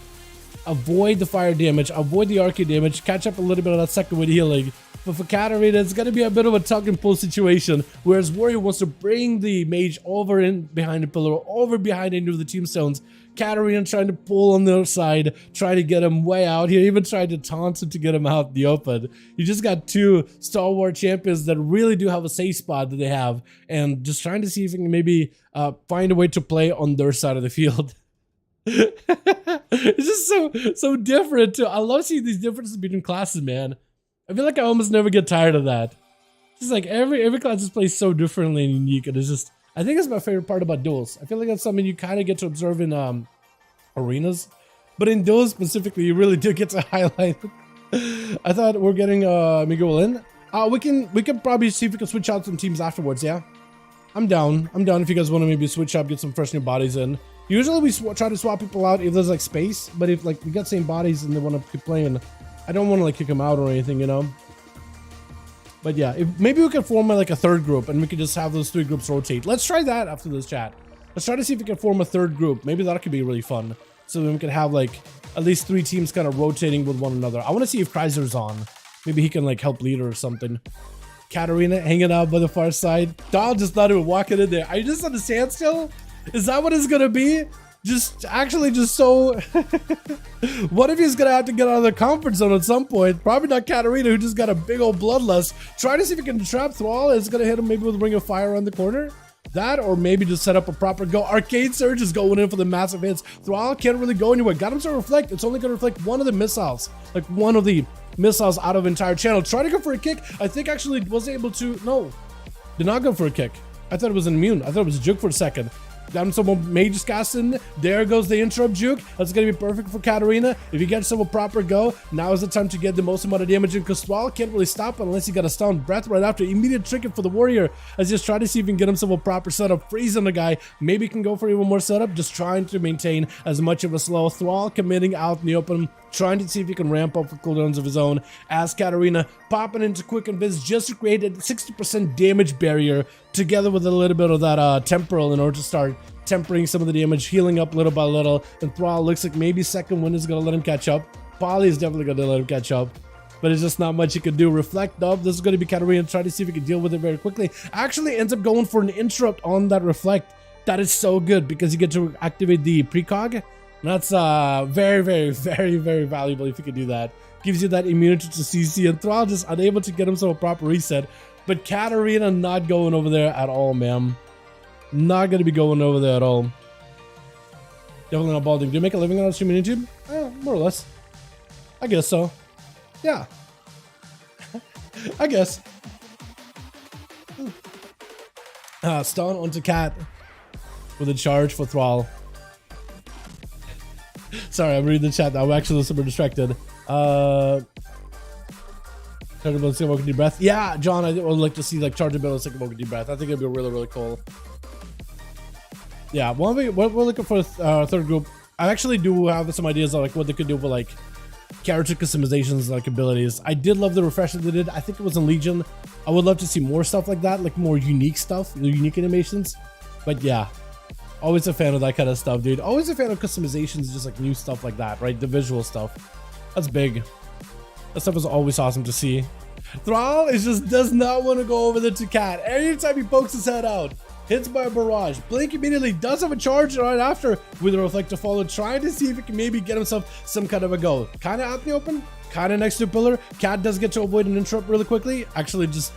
avoid the fire damage, avoid the arcade damage, catch up a little bit of that second with healing. But for Katarina, it's going to be a bit of a tug and pull situation, whereas Warrior wants to bring the mage over in behind the pillar, over behind into the tombstones. Katarina trying to pull on the other side, trying to get him way out here, even tried to taunt him to get him out in the open. You just got two stalwart champions that really do have a safe spot that they have, and just trying to see if he can maybe find a way to play on their side of the field. It's just so different too. I love seeing these differences between classes, man. I feel like I almost never get tired of that. It's like every class is played so differently and unique, and it's just, I think it's my favorite part about duels. I feel like that's something you kind of get to observe in arenas, but in duels specifically, you really do get to highlight. I thought we're getting Miguel in. We can probably see if we can switch out some teams afterwards. Yeah, I'm down. I'm down if you guys want to maybe switch up, get some fresh new bodies in. Usually we try to swap people out if there's like space, but if like we got same bodies and they want to keep playing, I don't want to like kick them out or anything, you know. But yeah, maybe we can form like a third group and we can just have those 3 groups rotate. Let's try that after this chat. Let's try to see if we can form a third group. Maybe that could be really fun. So then we can have like at least 3 teams kind of rotating with one another. I want to see if Kreiser's on. Maybe he can like help lead or something. Katarina hanging out by the far side. Don just thought he would walk in there. Are you just on a standstill? Is that what it's gonna be? Just actually just so what if he's gonna have to get out of the comfort zone at some point? Probably not Katarina, who just got a big old bloodlust. Try to see if he can trap Thrall. It's gonna hit him maybe with a ring of fire on the corner. That, or maybe just set up a proper go. Arcade Surge is going in for the massive hits. Thrall can't really go anywhere. Got him to reflect. It's only gonna reflect one of the missiles. Like one of the missiles out of entire channel. Try to go for a kick. I think actually was able to, no. Did not go for a kick. I thought it was immune. I thought it was a juke for a second. Got him some Mage Casting. There goes the interrupt juke. That's going to be perfect for Katarina. If you get some a proper go, now is the time to get the most amount of damage in, because Thrall can't really stop unless you got a stun breath right after. Immediate trinket for the warrior. Let's just try to see if we can get himself a proper setup. Freeze on the guy. Maybe he can go for even more setup. Just trying to maintain as much of a slow. Thrall committing out in the open. Trying to see if he can ramp up for cooldowns of his own, as Katarina popping into quick invis just to create a 60% damage barrier together with a little bit of that temporal in order to start tempering some of the damage, healing up little by little. And Thrall looks like maybe second wind is going to let him catch up. Polly is definitely going to let him catch up, but it's just not much he can do. Reflect up. This is going to be Katarina. Try to see if he can deal with it very quickly. Actually ends up going for an interrupt on that reflect. That is so good because you get to activate the precog. That's very, very, very, very valuable if you can do that. Gives you that immunity to CC, and Thrall just unable to get himself a proper reset. But Katarina not going over there at all, man. Not going to be going over there at all. Definitely not balding. Do you make a living on streaming YouTube? More or less. I guess so. Yeah. I guess. Stun onto Cat with a charge for Thrall. Sorry, I'm reading the chat now. I'm actually super distracted. Charge ability, second deep breath. Yeah, John, I would like to see like charge ability, second deep breath. I think it'd be really, really cool. Yeah, we're looking for a third group. I actually do have some ideas of like what they could do for like character customizations, like abilities. I did love the refresh that they did. I think it was in Legion. I would love to see more stuff like that, like more unique stuff, unique animations. But yeah. Always a fan of that kind of stuff, dude. Always a fan of customizations, just like new stuff like that, right? The visual stuff. That's big. That stuff is always awesome to see. Thrall is just does not want to go over there to Cat. Anytime he pokes his head out, hits by a barrage. Blink immediately does have a charge right after with a reflect to follow, trying to see if he can maybe get himself some kind of a go. Kind of out in the open, kind of next to a pillar. Cat does get to avoid an interrupt really quickly. Actually, just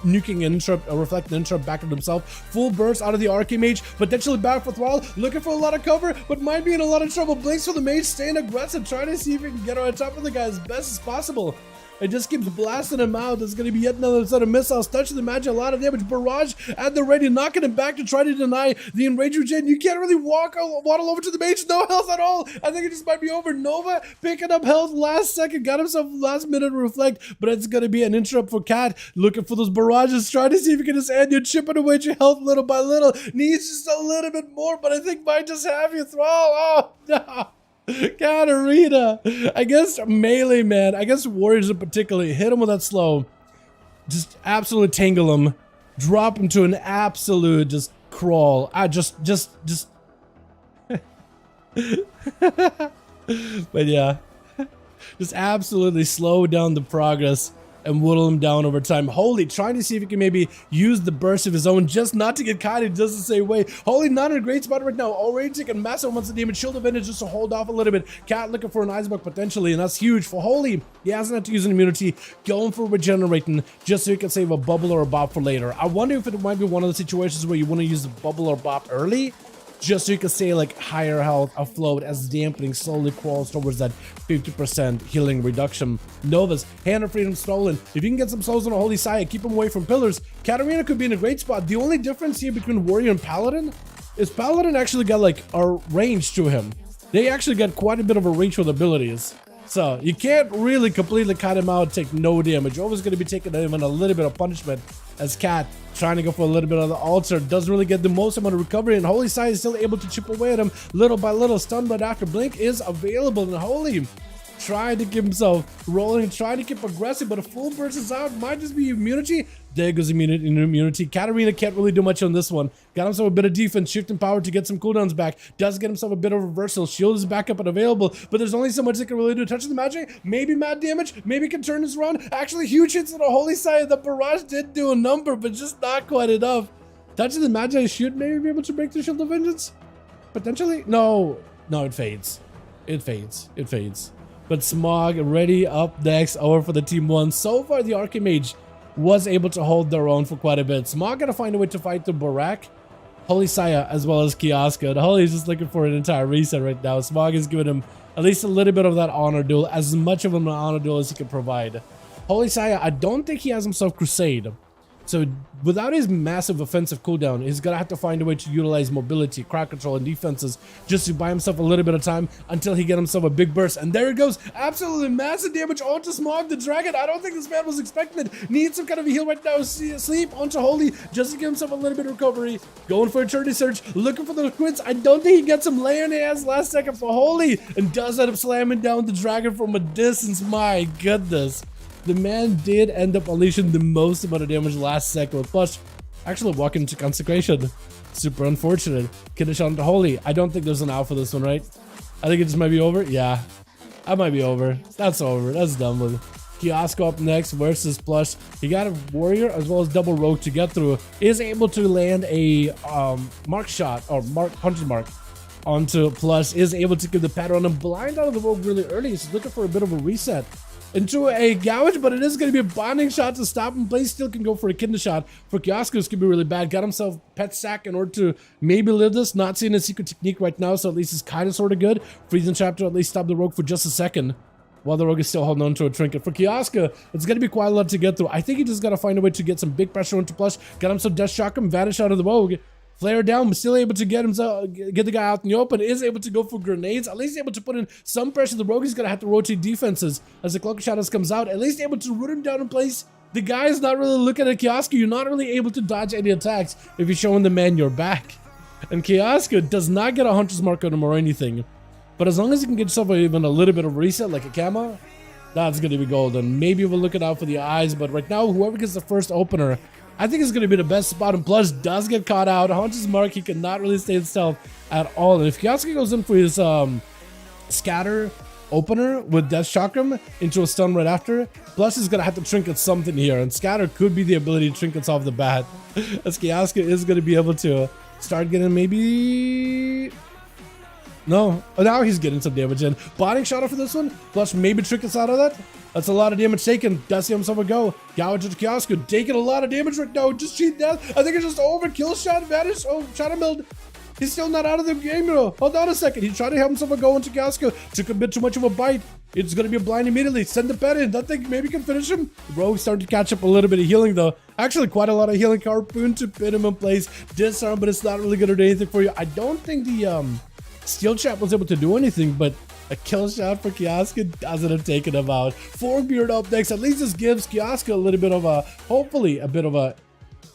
nuking an interrupt, reflect an interrupt back at himself. Full burst out of the Archmage, potentially back for Thrall, looking for a lot of cover, but might be in a lot of trouble. Blinks for the mage, staying aggressive, trying to see if he can get on top of the guy as best as possible. It just keeps blasting him out. There's going to be yet another set of missiles touching the magic, a lot of damage. Barrage at the ready, knocking him back to try to deny the enrage regen. You can't really waddle over to the mage. No health at all. I think it just might be over. Nova picking up health last second. Got himself last minute reflect, but it's going to be an interrupt for Cat. Looking for those barrages. Trying to see if you can just end you, chipping away at your health little by little. Needs just a little bit more, but I think might just have you, Thrall. Oh, no. Katarina. I guess melee, man. I guess warriors in particular. Hit him with that slow. Just absolutely tangle him. Drop him to an absolute just crawl. But yeah. Just absolutely slow down the progress and whittle him down over time. Holy, trying to see if he can maybe use the burst of his own just not to get caught. He does the same way. Holy, not in a great spot right now. Already taking massive amounts of damage. Shield advantage just to hold off a little bit. Cat looking for an iceberg potentially, and that's huge for Holy. He hasn't had to use an immunity. Going for regenerating just so he can save a bubble or a bop for later. I wonder if it might be one of the situations where you want to use the bubble or bop early just so you can stay like higher health afloat as dampening slowly crawls towards that 50% healing reduction. Novus, Hand of Freedom stolen. If you can get some souls on a Holy Saya, keep them away from pillars. Katarina could be in a great spot. The only difference here between Warrior and Paladin is Paladin actually got like a range to him. They actually got quite a bit of a reach with abilities. So you can't really completely cut him out, take no damage. You're always going to be taking even a little bit of punishment, as Cat trying to go for a little bit of the altar doesn't really get the most amount of recovery, and Holy Side is still able to chip away at him little by little. Stun but after Blink is available, and Holy trying to keep himself rolling, trying to keep aggressive, but a full burst is out. Might just be immunity. There goes immunity. Katarina can't really do much on this one. Got himself a bit of defense, shifting power to get some cooldowns back. Does get himself a bit of reversal. Shield is back up and available, but there's only so much they can really do. Touch of the magic, maybe mad damage, maybe can turn this around. Actually, huge hits on the Holy Side. The barrage did do a number, but just not quite enough. Touch of the magic should maybe be able to break the Shield of Vengeance. Potentially? No, it fades. It fades. But Smog ready up next over for the Team 1. So far, the Archimage was able to hold their own for quite a bit. Smog gotta find a way to fight the Barak, Holy Saya, as well as Kioska. And Holy is just looking for an entire reset right now. Smog is giving him at least a little bit of that honor duel, as much of an honor duel as he can provide. Holy Saya, I don't think he has himself Crusade. So without his massive offensive cooldown, he's gonna have to find a way to utilize mobility, crowd control, and defenses just to buy himself a little bit of time until he get himself a big burst. And there it goes, absolutely massive damage onto Smog the Dragon. I don't think this man was expecting it. Needs some kind of a heal right now. Sleep onto Holy just to give himself a little bit of recovery. Going for Eternity Surge, looking for the quits. I don't think he gets him laying in his last second for Holy, and does end up slamming down the Dragon from a distance. My goodness. The man did end up unleashing the most amount of damage last second, with Plush actually walking into Consecration. Super unfortunate. Kiddish on to Holy. I don't think there's an out for this one, right? I think it just might be over. Yeah, I might be over. That's over. That's done with. Kiosko up next versus Plush. He got a Warrior as well as double Rogue to get through. Is able to land a mark shot, or punching mark onto Plush. Is able to give the pattern on him. Blind out of the Rogue really early. He's looking for a bit of a reset into a gouge, but it is going to be a bonding shot to stop him. Blaze still can go for a kidney shot. For Kiosko, this could be really bad. Got himself pet sack in order to maybe live this. Not seeing a secret technique right now, so at least it's kind of sort of good. Freezing trap to at least stop the Rogue for just a second, while the Rogue is still holding on to a trinket. For Kioska, it's going to be quite a lot to get through. I think he just got to find a way to get some big pressure onto Plush. Got himself Death Shock him, vanish out of the Rogue. Flare down, but still able to get the guy out in the open. Is able to go for grenades. At least able to put in some pressure. The Rogue is going to have to rotate defenses as the Cloak of Shadows comes out. At least able to root him down in place. The guy is not really looking at Kioska. You're not really able to dodge any attacks if you're showing the man your back. And Kioska does not get a Hunter's Mark on him or anything. But as long as you can get yourself even a little bit of reset, like a camo, that's going to be golden. Maybe we'll look it out for the eyes. But right now, whoever gets the first opener, I think it's going to be the best spot, and Plush does get caught out. Hunter's Mark, he cannot really stay in stealth at all. And if Kioska goes in for his scatter opener with Death Chakram into a stun right after, Plush is going to have to trinket something here, and scatter could be the ability to trinkets off the bat. As Kioska is going to be able to start getting maybe... No, oh, now he's getting some damage in. Bonding shot for this one. Plush maybe trinkets out of that. That's a lot of damage taken. Does see himself a go. Gouge to Kioska, taking a lot of damage right now. Just cheat death. I think it's just over. Kill shot, vanish. Oh, shot him build. He's still not out of the game, though. Hold on a second. He's trying to have himself a go into Kioska. Took a bit too much of a bite. It's going to be a blind immediately. Send the pet in. That thing maybe can finish him. Rogue starting to catch up a little bit of healing, though. Actually, quite a lot of healing. Harpoon to pin him in place. Disarm, but it's not really going to do anything for you. I don't think the Steel Trap was able to do anything, but a kill shot for Kioska doesn't have taken him out. Forkbeard up next. At least this gives Kioska a little bit of a, hopefully, a bit of a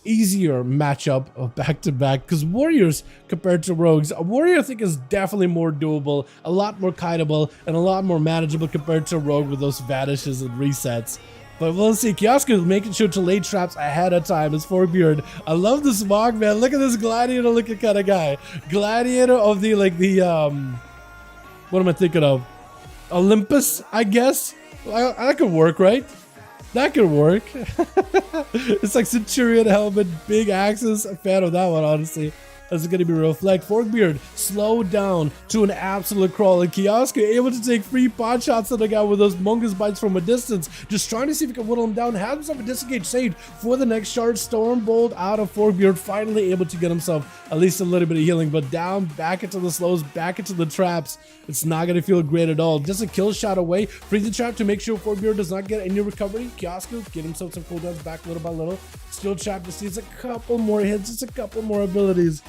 easier matchup of back-to-back, because Warriors compared to Rogues, a Warrior I think is definitely more doable, a lot more kiteable, and a lot more manageable compared to Rogue with those vanishes and resets. But we'll see. Kioska is making sure to lay traps ahead of time as Forkbeard. I love the Smog, man. Look at this Gladiator looking kind of guy. Gladiator of the, like, the, what am I thinking of? Olympus, I guess? That could work, right? That could work. It's like Centurion helmet, big axes. A fan of that one, honestly. That's gonna be real flag. Forkbeard slowed down to an absolute crawl, and Kiosk able to take free pot shots at the guy with those Mungus bites from a distance, just trying to see if he can whittle him down. Has himself a disengage saved for the next shard. Stormbolt out of Forkbeard, finally able to get himself at least a little bit of healing, but down back into the slows, back into the traps. It's not gonna feel great at all. Just a kill shot away. Freeze the trap to make sure Forkbeard does not get any recovery. Kiosk get himself some cooldowns back little by little. Still trapped to see it's a couple more hits, it's a couple more abilities.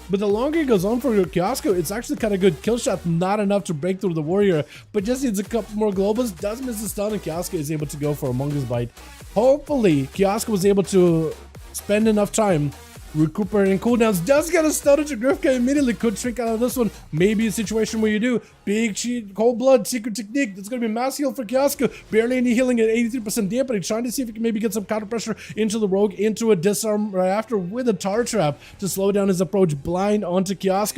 But the longer it goes on for Kiosk, it's actually kind of good kill shot, not enough to break through the warrior, but just needs a couple more globals. Does miss the stun, and Kiosk is able to go for a Mungus bite. Hopefully, Kiosk was able to spend enough time recuperating cooldowns. Does get a stun into Grifka immediately. Could shrink out of this one. Maybe a situation where you do. Big cheat, cold blood, secret technique. That's going to be mass heal for Kiosk. Barely any healing at 83% dampening. Trying to see if he can maybe get some counter pressure into the rogue, into a disarm right after with a tar trap to slow down his approach. Blind onto Kiosk.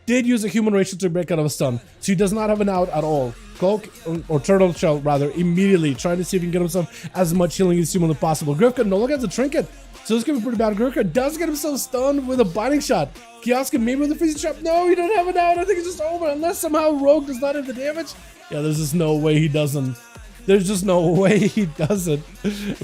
Did use a human racial to break out of a stun, so he does not have an out at all. Cloak, or turtle shell rather, immediately trying to see if he can get himself as much healing as humanly possible. Grifka no longer has a trinket, so this could be pretty bad. Grifka does get himself stunned with a biting shot. Kiosk maybe with a freezing trap. No, he doesn't have an out. I think it's just over unless somehow Rogue does not have the damage. Yeah, there's just no way he doesn't. There's just no way he doesn't.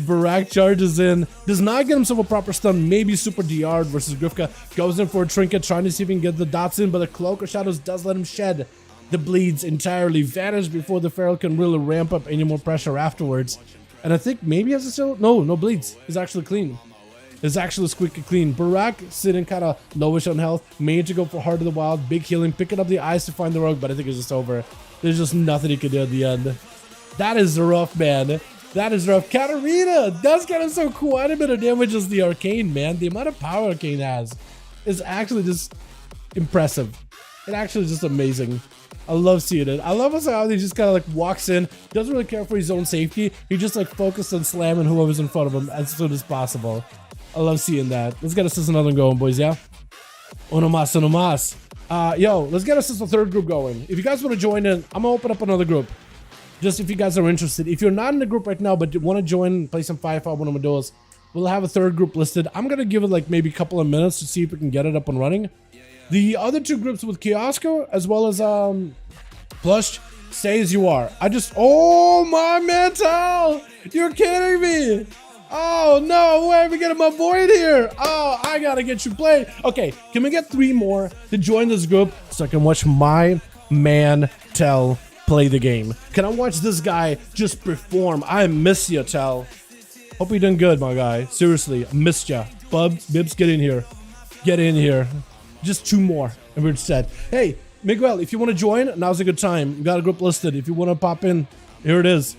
Barak charges in, does not get himself a proper stun, maybe super DR'd versus Grifka. Goes in for a trinket, trying to see if he can get the dots in, but the Cloak of Shadows does let him shed the bleeds entirely. Vanish before the Feral can really ramp up any more pressure afterwards. And I think maybe he has a still, no bleeds. He's actually clean. It's actually squeaky clean. Barak sitting kind of lowish on health, made to go for Heart of the Wild, big healing, picking up the eyes to find the Rogue, but I think it's just over. There's just nothing he could do at the end. That is rough, man. That is rough. Katarina does get himself quite a bit of damage as the Arcane, man. The amount of power Arcane has is actually just impressive. It actually is just amazing. I love seeing it. I love how he just kind of like walks in, doesn't really care for his own safety. He just like focused on slamming whoever's in front of him as soon as possible. I love seeing that. Let's get us just another one going, boys, yeah? Uno mas, uno mas. Yo, let's get us just a third group going. If you guys want to join in, I'm gonna open up another group. Just if you guys are interested. If you're not in the group right now, but you want to join, play some 5v5 1v1 duels, we'll have a third group listed. I'm going to give it like maybe a couple of minutes to see if we can get it up and running. The other two groups with Kiosk as well as Plush, stay as you are. Oh my mental! You're kidding me! Oh no, why are we getting my boy in here? Oh, I gotta get you played. Okay, can we get 3 more to join this group so I can watch my man Tell play the game? Can I watch this guy just perform? I miss ya, Tell. Hope you're doing good, my guy. Seriously, I missed ya. Bibs, get in here. Get in here. Just 2 more, and we're set. Hey, Miguel, if you want to join, now's a good time. We got a group listed. If you want to pop in, here it is.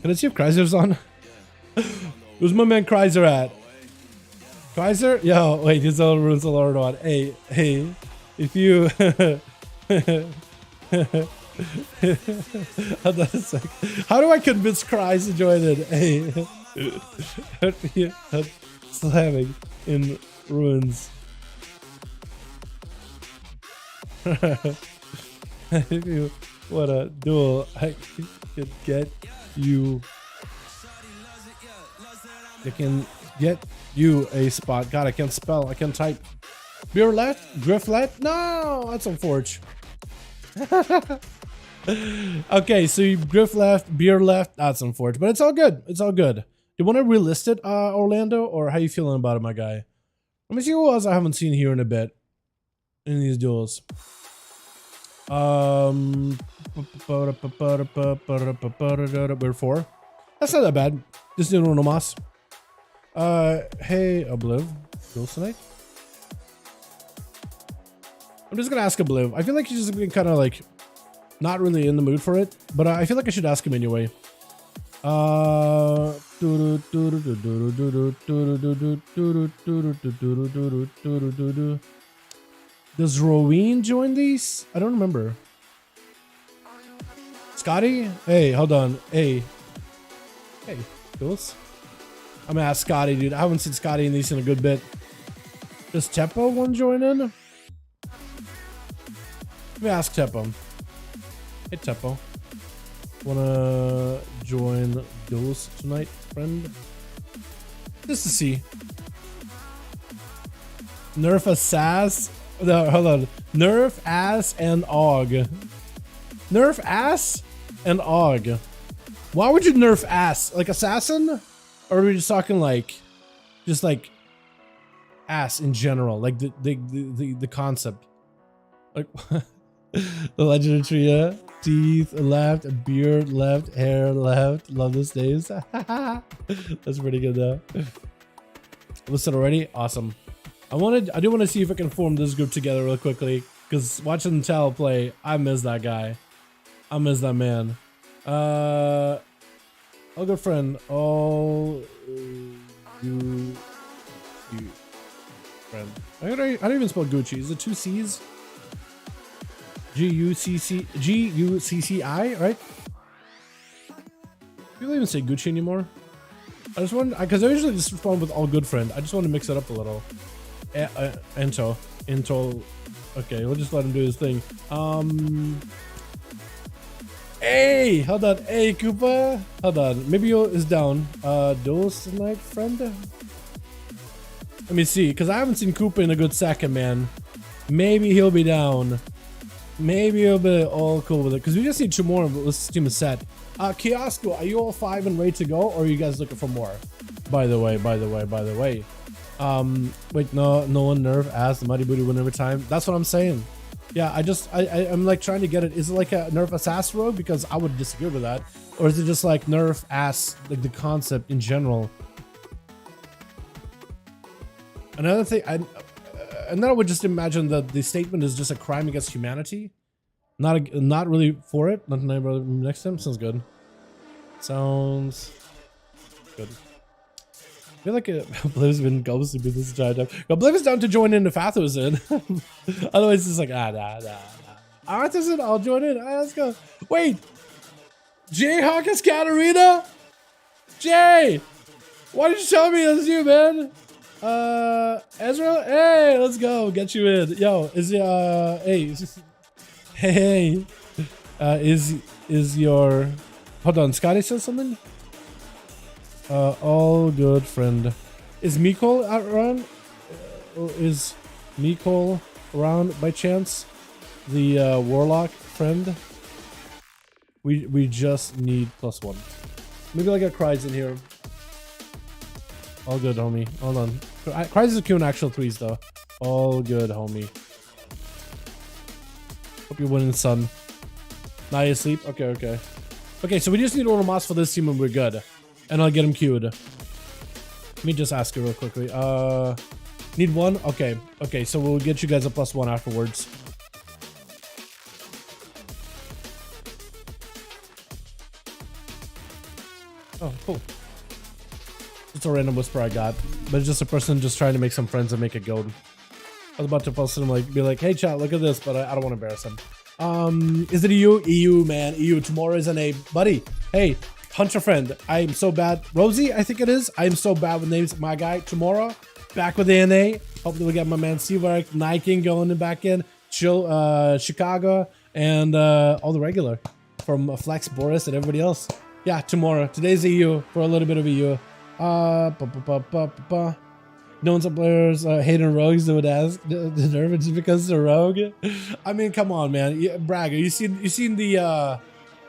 Can I see if Kreiser's on? Where's my man Kreiser at? Kreiser? Yo, wait, these all runes are on. Hey, if you... Hold on a sec. How do I convince Kreis to join in? Hey, slamming in ruins. If you want a duel, I can get you. I can get you a spot. God, I can't spell. I can't type. Beer left? Griff left? No, that's unfortunate. Okay, so you Griff left, beer left. That's unfortunate, but it's all good. It's all good. You want to relist it, Orlando, or how you feeling about it, my guy? Let me see who else I haven't seen here in a bit in these duels. We're 4. That's not that bad. Just doing Uno mas. Hey, Obliv, duels tonight? I'm just gonna ask Obliv. I feel like he's just been kind of like not really in the mood for it, but I feel like I should ask him anyway. Does Roween join these? I don't remember. Scotty? Hey, hold on. Hey, duels? I'm gonna ask Scotty, dude. I haven't seen Scotty in these in a good bit. Does Teppo want to join in? Let me ask Teppo. Hey, Teppo. Wanna join duels tonight, friend? Just to see. Nerf Assas. No, hold on. Nerf Ass and Og. Nerf Ass and Og. Why would you nerf ass? Like assassin? Or are we just talking like, just like ass in general? Like the concept. Like the legendary trio. Teeth left, beard left, hair left. Love this days. That's pretty good though. Listed already? Awesome. I do want to see if I can form this group together real quickly. Because watching Tal play, I miss that guy. I miss that man. Oh, good friend. Oh, you friend. I don't even spell Gucci. Is it 2 C's? G-U-C-C-I, right? People even say Gucci anymore. I just want, because I usually just respond with all good friend. I just want to mix it up a little. Into. Okay, we'll just let him do his thing. Hey, hold on. Hey, Koopa. Hold on. Maybe is down. Duels tonight, friend? Let me see, because I haven't seen Koopa in a good second, man. Maybe he'll be down. Maybe he'll be all cool with it, because we just need 2 more, but this team is set. Kiosco, are you all 5 and ready to go, or are you guys looking for more? By the way. Wait, no one nerf ass the Mighty Booty win every time. That's what I'm saying. Yeah, I'm like trying to get it. Is it like a nerf assassin rogue? Because I would disagree with that. Or is it just like nerf ass, like the concept in general? Another thing, and then I would just imagine that the statement is just a crime against humanity. Not really for it. Not next time. Sounds good. Sounds good. I feel like Obliv's been ghosted with this entire time. Obliv is down to join in if Athos in. Otherwise, it's like, nah. Arthur's in, I'll join in. Let's go. Wait. Jayhawk is Katarina? Jay! Why did you tell me it was you, man? Ezra? Hey, let's go. Get you in. Yo, is hey. Is your... Hold on, Scotty said something? All good, friend. Is Mikol around? Is Mikol around by chance? The warlock friend? We just need +1. Maybe I'll get Cries in here. All good, homie. Hold on. Cries is a Q in actual 3s though. All good, homie. Hope you're winning, son. Now you asleep? Okay. Okay, so we just need Order Moss for this team and we're good. And I'll get him queued. Let me just ask you real quickly. Need 1? Okay. Okay, so we'll get you guys a +1 afterwards. Oh, cool. It's a random whisper I got. But it's just a person just trying to make some friends and make a guild. I was about to post him, like, be like, hey chat, look at this, but I don't want to embarrass him. Is it EU? EU, man. EU. Tomorrow is NA. Buddy, hey. Hunter friend, I am so bad. Rosie, I think it is. I am so bad with names. My guy, tomorrow, back with the NA. Hopefully we get my man Seavark, Nike going and back in. Chill, Chicago, and all the regular from Flex, Boris, and everybody else. Yeah, tomorrow. Today's EU for a little bit of EU. No one's up players hating rogues that would ask the nerve just because it's a rogue. I mean, come on, man. Bragger, you seen the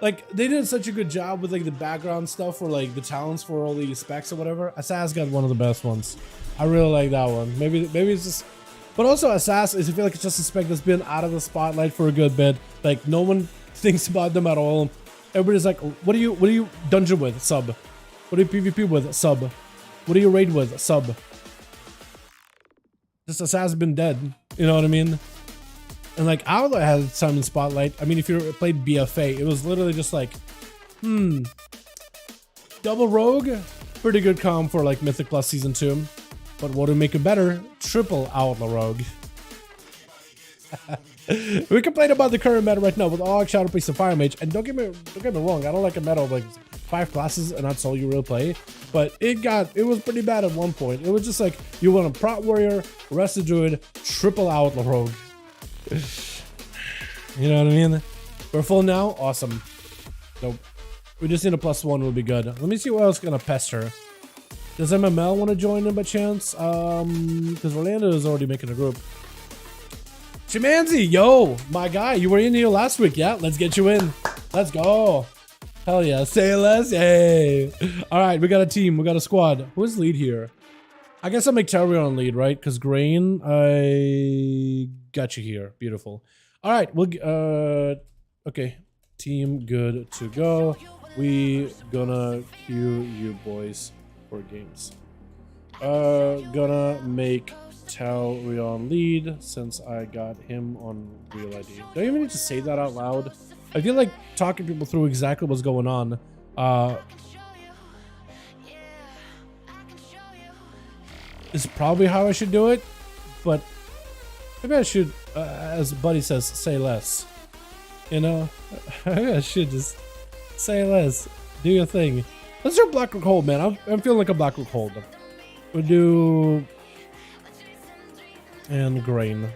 like they did such a good job with like the background stuff or like the talents for all the specs or whatever. Assas got one of the best ones. I really like that one. Maybe it's just, but also Assas is I feel like it's just a spec that's been out of the spotlight for a good bit. Like no one thinks about them at all. Everybody's like, what do you dungeon with? Sub. What do you PvP with? Sub. What do you raid with? Sub. Just Assas has been dead. You know what I mean? And like Outlaw had some in spotlight. I mean, if you played BFA, it was literally just like, double rogue, pretty good comp for like Mythic Plus Season 2. But what would make it better? Triple Outlaw Rogue. We complain about the current meta right now with all Shadow Priest and Fire Mage, and don't get me wrong, I don't like a meta of like 5 classes and that's all you really play. But it was pretty bad at one point. It was just like you want a Prot Warrior, Rested Druid, Triple Outlaw Rogue. You know what I mean? We're full now? Awesome. Nope. We just need a +1 would be good. Let me see what else gonna pester. Does MML want to join in by chance? Because Orlando is already making a group. Shimanzi, yo, my guy, you were in here last week. Yeah, let's get you in. Let's go. Hell yeah, say less. Hey. All right, we got a team. We got a squad. Who's lead here? I guess I'll make Tarion lead, right? Because Grain, I got you here. Beautiful. All right, we'll okay. Team good to go. We gonna queue you boys for games. Gonna make Tarion lead since I got him on real ID. Do I even need to say that out loud? I feel like talking people through exactly what's going on. Is probably how I should do it, but maybe I should, as Buddy says, say less. You know, maybe I should just say less. Do your thing. Let's do Blackrock Hold, man. I'm feeling like a Blackrock Hold. We'll do and Grain.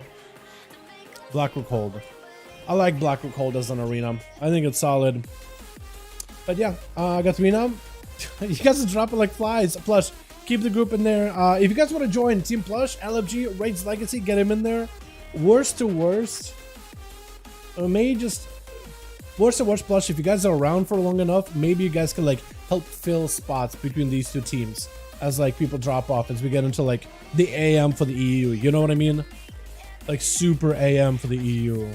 Blackrock Hold. I like Blackrock Hold as an arena. I think it's solid. But yeah, I got Rena. You guys are dropping like flies. Plush, keep the group in there. If you guys want to join Team Plush, LFG, Raids Legacy, get him in there. Worst to worst, maybe just worst to worst Plush. If you guys are around for long enough, maybe you guys can like help fill spots between these two teams as like people drop off as we get into like the AM for the EU. You know what I mean? Like super AM for the EU.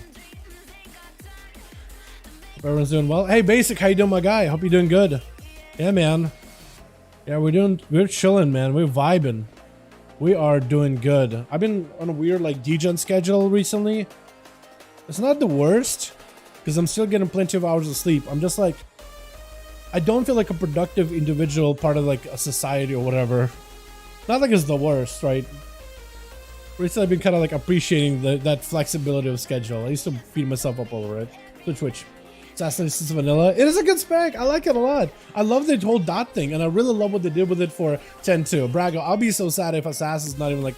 Everyone's doing well. Hey, Basic, how you doing, my guy? Hope you're doing good. Yeah, man. Yeah, we're chilling, man. We're vibing. We are doing good. I've been on a weird like degen schedule recently. It's not the worst because I'm still getting plenty of hours of sleep. I'm just like, I don't feel like a productive individual part of like a society or whatever. Not like it's the worst, right? Recently, I've been kind of like appreciating that flexibility of schedule. I used to beat myself up over it. Twitch. Assassinations Vanilla. It is a good spec. I like it a lot. I love the whole dot thing, and I really love what they did with it for 10-2. Brago, I'll be so sad if Assassin's not even like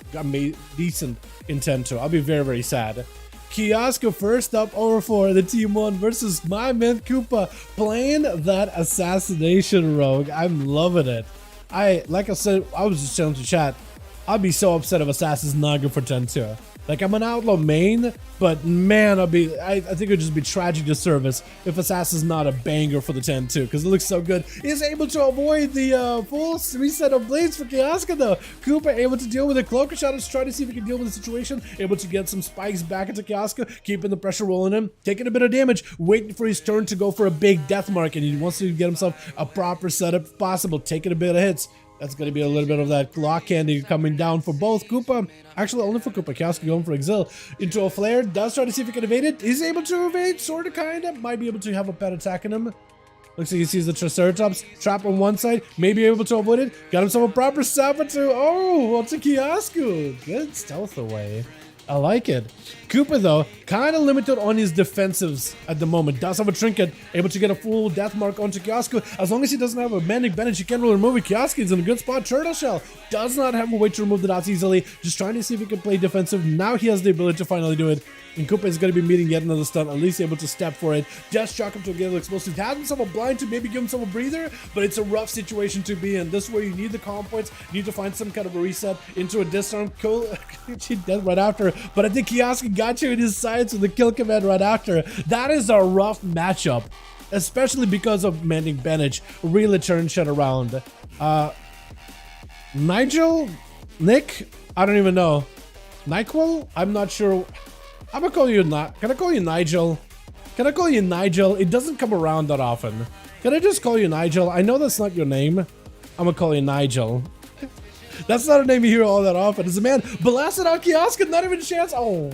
decent in 10-2. I'll be very, very sad. Kiosko first up over for the Team 1 versus my man Koopa playing that assassination rogue. I'm loving it. Like I said, I was just telling to chat, I'll be so upset if Assassin's not good for 10-2. Like, I'm an outlaw main, but man, I think it'd just be tragic disservice if Assassin's not a banger for the 10-2, because it looks so good. He's able to avoid the full reset of blades for Kioska, though. Cooper able to deal with a cloaker shot, try to see if he can deal with the situation, able to get some spikes back into Kioska, keeping the pressure rolling him, taking a bit of damage, waiting for his turn to go for a big death mark, and he wants to get himself a proper setup if possible, taking a bit of hits. That's going to be a little bit of that Glock candy coming down for both. Koopa, actually only for Koopa. Kioska going for Exil into a flare. Does try to see if he can evade it. He's able to evade, sort of, kind of. Might be able to have a pet attacking him. Looks like he sees the Triceratops trap on one side. Maybe able to avoid it. Got himself a proper Saboteur. Oh, what's a Kioska? Good stealth away. I like it. Koopa, though, kind of limited on his defensives at the moment. Does have a trinket, able to get a full death mark onto Kioska. As long as he doesn't have a Manic Bandage, he can't really remove it. Kioska is in a good spot. Turtle Shell does not have a way to remove the dots easily. Just trying to see if he can play defensive. Now he has the ability to finally do it. And Koopa is going to be meeting yet another stun, at least able to step for it. Just shock him to get the explosive. Has himself a blind to maybe give himself a breather, but it's a rough situation to be in. This is where you need the comp points. You need to find some kind of a reset into a disarm. Cool. She dead right after. But I think Kioska got you in his sights with the kill command right after. That is a rough matchup, especially because of Manic Bandage. Really turn shit around. Nigel? Nick? I don't even know. NyQuil? I'm not sure. I'm gonna call you can I call you Nigel? Can I call you Nigel? It doesn't come around that often. Can I just call you Nigel? I know that's not your name. I'm gonna call you Nigel. That's not a name you hear all that often. It's a man blasted out Kioska, not even a chance. Oh,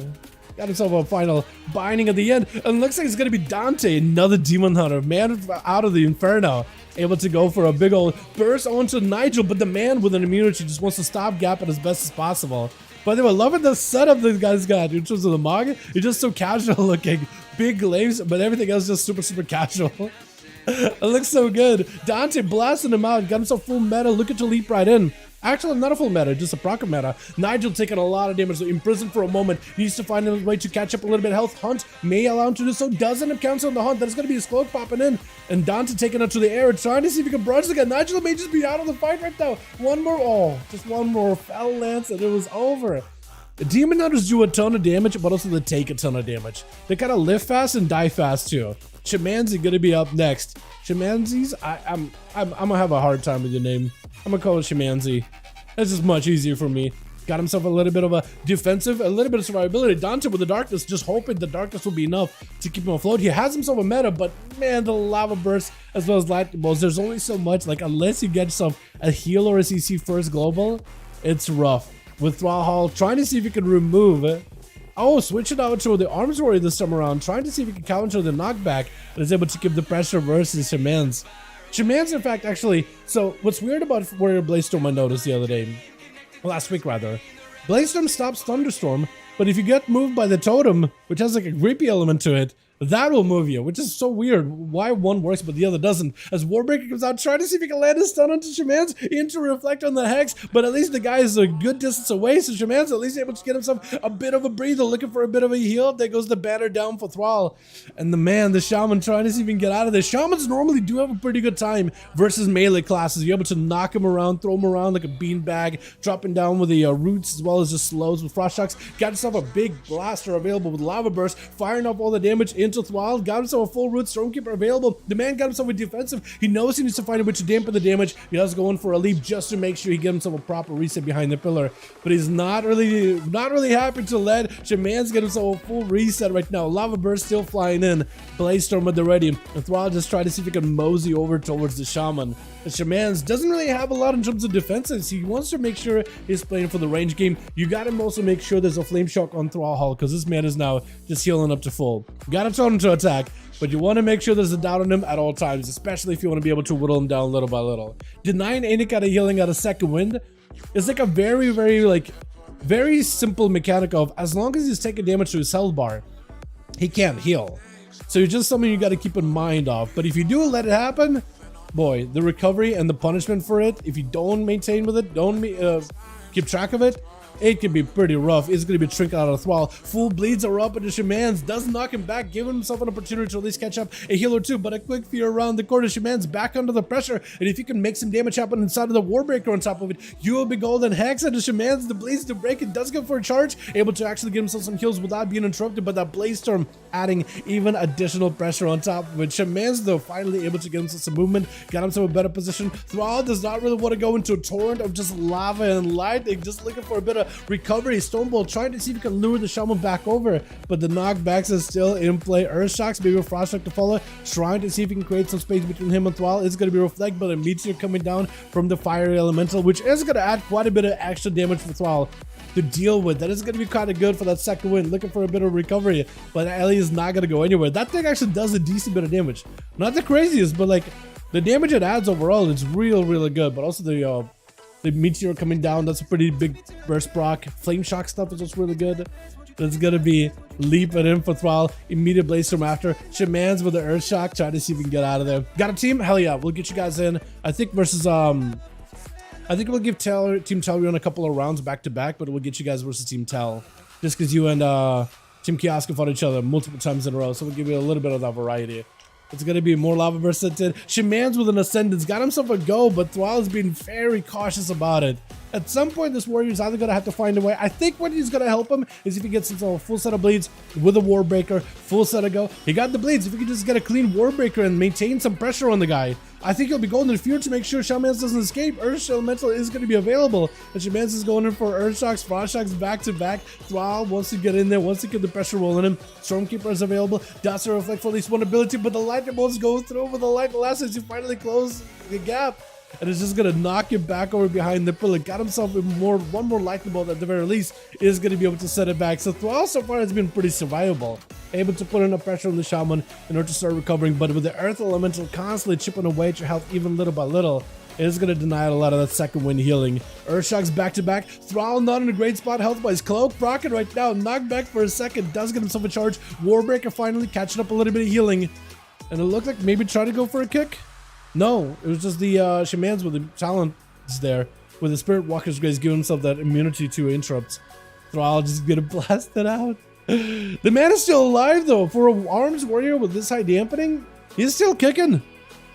got himself a final binding at the end. And looks like it's gonna be Dante, another Demon Hunter, man out of the Inferno. Able to go for a big old burst onto Nigel, but the man with an immunity just wants to stop gap it as best as possible. But they were loving the setup this guy's got in terms of the manga. It's just so casual looking. Big glaives, but everything else just super, super casual. It looks so good. Dante blasting him out, got himself full meta, looking to leap right in. Actually, not a full meta, just a proc meta. Nigel taking a lot of damage, so imprisoned for a moment. Needs to find a way to catch up a little bit of health. Hunt may allow him to do so. Doesn't have cancel on the Hunt. That's going to be his cloak popping in. And Dante taking it to the air, trying to see if he can barrage again. Nigel may just be out of the fight right now. One more. Oh, just one more fell lance and it was over. The Demon Hunters do a ton of damage, but also they take a ton of damage. They kind of live fast and die fast too. Shamanzi gonna be up next. Shamanzi's, I'm gonna have a hard time with your name. I'm gonna call it Shamanzi. That's just much easier for me. Got himself a little bit of a defensive, a little bit of survivability. Dante with the darkness, just hoping the darkness will be enough to keep him afloat. He has himself a meta, but man, the lava burst as well as lightning bolts, there's only so much. Like, unless you get yourself a heal or a CC first global, it's rough. With Thrall Hall, trying to see if you can remove it. Oh, switch it out to the Arms Warrior this time around, trying to see if he can counter the knockback and is able to keep the pressure versus Shaman's. Shaman's, in fact, actually, so what's weird about Warrior Blazestorm I noticed the other day, last week rather, Blazestorm stops Thunderstorm, but if you get moved by the totem, which has like a creepy element to it, that will move you, which is so weird. Why one works but the other doesn't? As Warbreaker comes out, trying to see if he can land a stun onto Shaman's into reflect on the Hex, but at least the guy is a good distance away, so Shaman's at least able to get himself a bit of a breather, looking for a bit of a heal. There goes the banner down for Thrall. And the Shaman trying to see if he can get out of this. Shamans normally do have a pretty good time versus melee classes. You're able to knock him around, throw him around like a beanbag, dropping down with the roots as well as just slows with Frost Shocks. Got himself a big blaster available with Lava Burst, firing up all the damage into Thrall. Got himself a full root Stormkeeper available. The man got himself a defensive. He knows he needs to find a way to dampen the damage. He does go in for a leap just to make sure he gets himself a proper reset behind the pillar. But he's not really happy to let Shaman's get himself a full reset right now. Lava Burst still flying in. Blazestorm at the ready. And Thrall just trying to see if he can mosey over towards the Shaman. The Shaman's doesn't really have a lot in terms of defenses. He wants to make sure he's playing for the range game. You gotta also make sure there's a Flame Shock on Thrall Hall, because this man is now just healing up to full. Gotta tell him to attack, but you want to make sure there's a doubt on him at all times, especially if you want to be able to whittle him down little by little. Denying any kind of healing at a second wind is like a very simple mechanic of, as long as he's taking damage to his health bar, he can't heal. So it's just something you got to keep in mind of. But if you do let it happen, boy, the recovery and the punishment for it, if you don't maintain with it, don't keep track of it, it can be pretty rough. It's going to be trinket out of Thrall. Full bleeds are up into Shaman's. Does knock him back, giving himself an opportunity to at least catch up a heal or two. But a quick fear around the corner. Shaman's back under the pressure. And if you can make some damage happen inside of the Warbreaker on top of it, you will be golden. Hex into Shaman's. The bleeds to break. It does go for a charge. Able to actually get himself some heals without being interrupted. But that Blazestorm adding even additional pressure on top of it. Shaman's, though, finally able to get himself some movement. Got himself a better position. Thrall does not really want to go into a torrent of just lava and lightning. Just looking for a bit of recovery. Stonebolt trying to see if he can lure the Shaman back over, but the knockbacks is still in play. Earth Shocks, maybe a Frost Shock to follow, trying to see if he can create some space between him and Thrall. It's going to be reflect, but a meteor coming down from the fiery elemental, which is going to add quite a bit of extra damage for Thrall to deal with. That is going to be kind of good for that second win. Looking for a bit of recovery, but Ellie is not going to go anywhere. That thing actually does a decent bit of damage. Not the craziest, but like the damage it adds overall, it's really good. But also the meteor coming down, that's a pretty big burst proc. Flame Shock stuff is just really good. That's gonna be leaping in for Thrall. Immediate Blazestorm after. Shaman's with the Earth Shock, trying to see if we can get out of there. Got a team? Hell yeah, we'll get you guys in. I think versus I think we'll give Team Telrion a couple of rounds back to back, but we'll get you guys versus Team Tel. Just because you and Team Kiosk have fought each other multiple times in a row, so we'll give you a little bit of that variety. It's going to be more Lava Burst than Shaman's with an Ascendance. Got himself a go, but Thrall has been very cautious about it. At some point, this warrior is either going to have to find a way. I think what he's going to help him is if he gets himself a full set of bleeds with a Warbreaker, full set of go. He got the bleeds. If he can just get a clean Warbreaker and maintain some pressure on the guy, I think he'll be golden in the future to make sure Shaman's doesn't escape. Earth Elemental is going to be available. And Shaman's is going in for Earth Shocks, Frost Shocks back to back. Thrall wants to get in there, wants to get the pressure rolling him. Stormkeeper is available. Does reflect for at least one ability, but the lightning bolts go through with the light last as you finally close the gap. And it's just gonna knock him back over behind the pillar. Got himself one more lightning bolt at the very least is gonna be able to set it back. So Thrall so far has been pretty survivable, able to put enough pressure on the Shaman in order to start recovering. But with the Earth Elemental constantly chipping away at your health even little by little, it is gonna deny a lot of that second wind healing. Earth Shocks back to back. Thrall not in a great spot health wise. Cloak proccing right now, knocked back for a second, does get himself a charge. Warbreaker finally catching up a little bit of healing. And it looked like maybe try to go for a kick. No, it was just the shamans with the talents there. With the Spirit Walker's Grace giving himself that immunity to interrupts. Thrall just gonna blast it out. The man is still alive though. For an arms warrior with this high dampening, he's still kicking.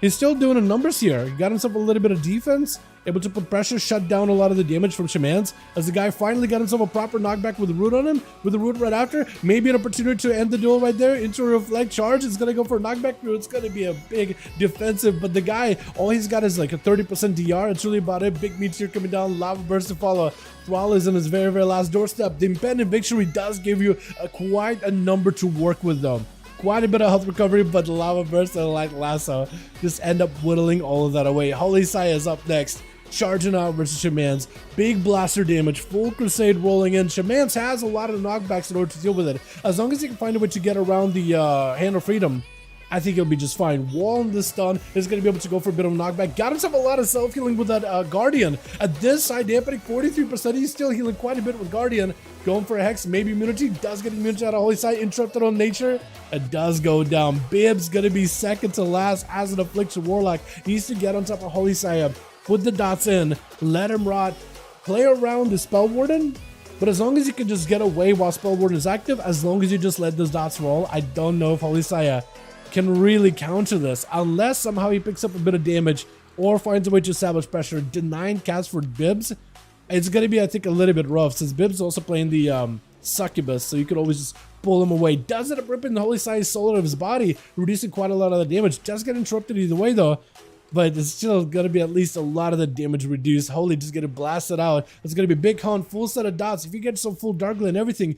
He's still doing the numbers here. He got himself a little bit of defense, able to put pressure, shut down a lot of the damage from shamans. As the guy finally got himself a proper knockback with the root on him, with the root right after, maybe an opportunity to end the duel right there. Into a reflect charge, it's gonna go for a knockback. It's gonna be a big defensive, but the guy, all he's got is like a 30% DR. It's really about it. Big meteor coming down, lava burst to follow. Thrall is in his very, very last doorstep. The impending victory does give you quite a number to work with though. Quite a bit of health recovery, but the lava burst and like lasso just end up whittling all of that away. Holy Saya is up next, charging out versus Shamans. Big blaster damage, full crusade rolling in. Shamans has a lot of knockbacks in order to deal with it. As long as he can find a way to get around the Hand of Freedom, I think he'll be just fine. Wall in the stun is going to be able to go for a bit of a knockback. Got himself a lot of self-healing with that Guardian. At this side dampening, 43%. He's still healing quite a bit with Guardian. Going for a Hex, maybe immunity. Does get immunity out of Holy Sight. Interrupted on nature. It does go down. Bib's going to be second to last as an Affliction Warlock. He needs to get on top of Holy Sight. Put the dots in. Let him rot. Play around the Spell Warden. But as long as you can just get away while Spell Warden is active, as long as you just let those dots roll, I don't know if Holy Sight can really counter this, unless somehow he picks up a bit of damage or finds a way to establish pressure. Denying cast for Bibs, it's going to be, I think, a little bit rough, since Bibs also playing the Succubus, so you could always just pull him away. Does end up ripping the Holy Sight soul out of his body, reducing quite a lot of the damage. Does get interrupted either way though, but it's still going to be at least a lot of the damage reduced. Holy just getting blasted out. It's going to be big con, full set of dots. If you get some full Darkling and everything,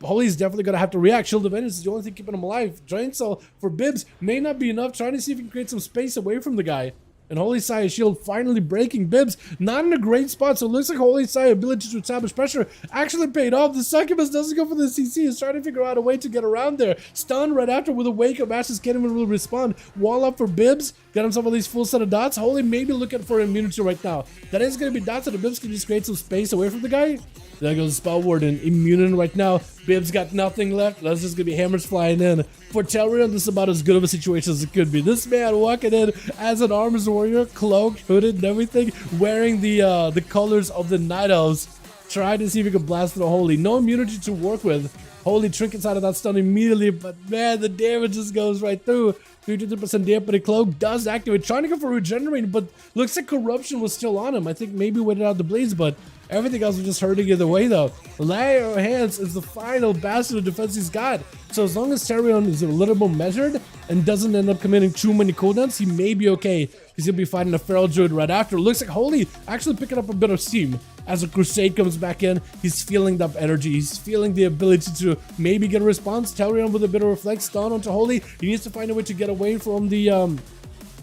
Holy's definitely going to have to react. Shield of Vengeance is the only thing keeping him alive. Drain Cell for Bibs may not be enough. Trying to see if he can create some space away from the guy. And Holy Sight shield finally breaking. Bibs not in a great spot, so it looks like Holy Sight ability to establish pressure actually paid off. The Succubus doesn't go for the CC. He's trying to figure out a way to get around there. Stun right after with a Wake of Ashes. Can't even really respond. Wall up for Bibs. Got himself at least full set of dots. Holy maybe looking for immunity right now. That is going to be dots, and the Bibs can just create some space away from the guy. There goes Spell Warden, immune right now. Bibs got nothing left. That's just gonna be hammers flying in. For Telrion, this is about as good of a situation as it could be. This man walking in as an arms warrior, cloaked, hooded, and everything, wearing the colors of the Night Elves. Trying to see if he can blast the Holy. No immunity to work with. Holy trinkets out of that stun immediately, but man, the damage just goes right through. 53% dampening cloak does activate. Trying to go for regenerating, but looks like corruption was still on him. I think maybe waited out the blaze, but everything else was just hurting either way though. Layer of Hands is the final bastion of defense he's got. So as long as Telrion is a little more measured and doesn't end up committing too many cooldowns, he may be okay. Because he'll be fighting a Feral Druid right after. Looks like Holy actually picking up a bit of steam. As a Crusade comes back in, he's feeling that energy. He's feeling the ability to maybe get a response. Telrion with a bit of reflect, stun onto Holy. He needs to find a way to get away from the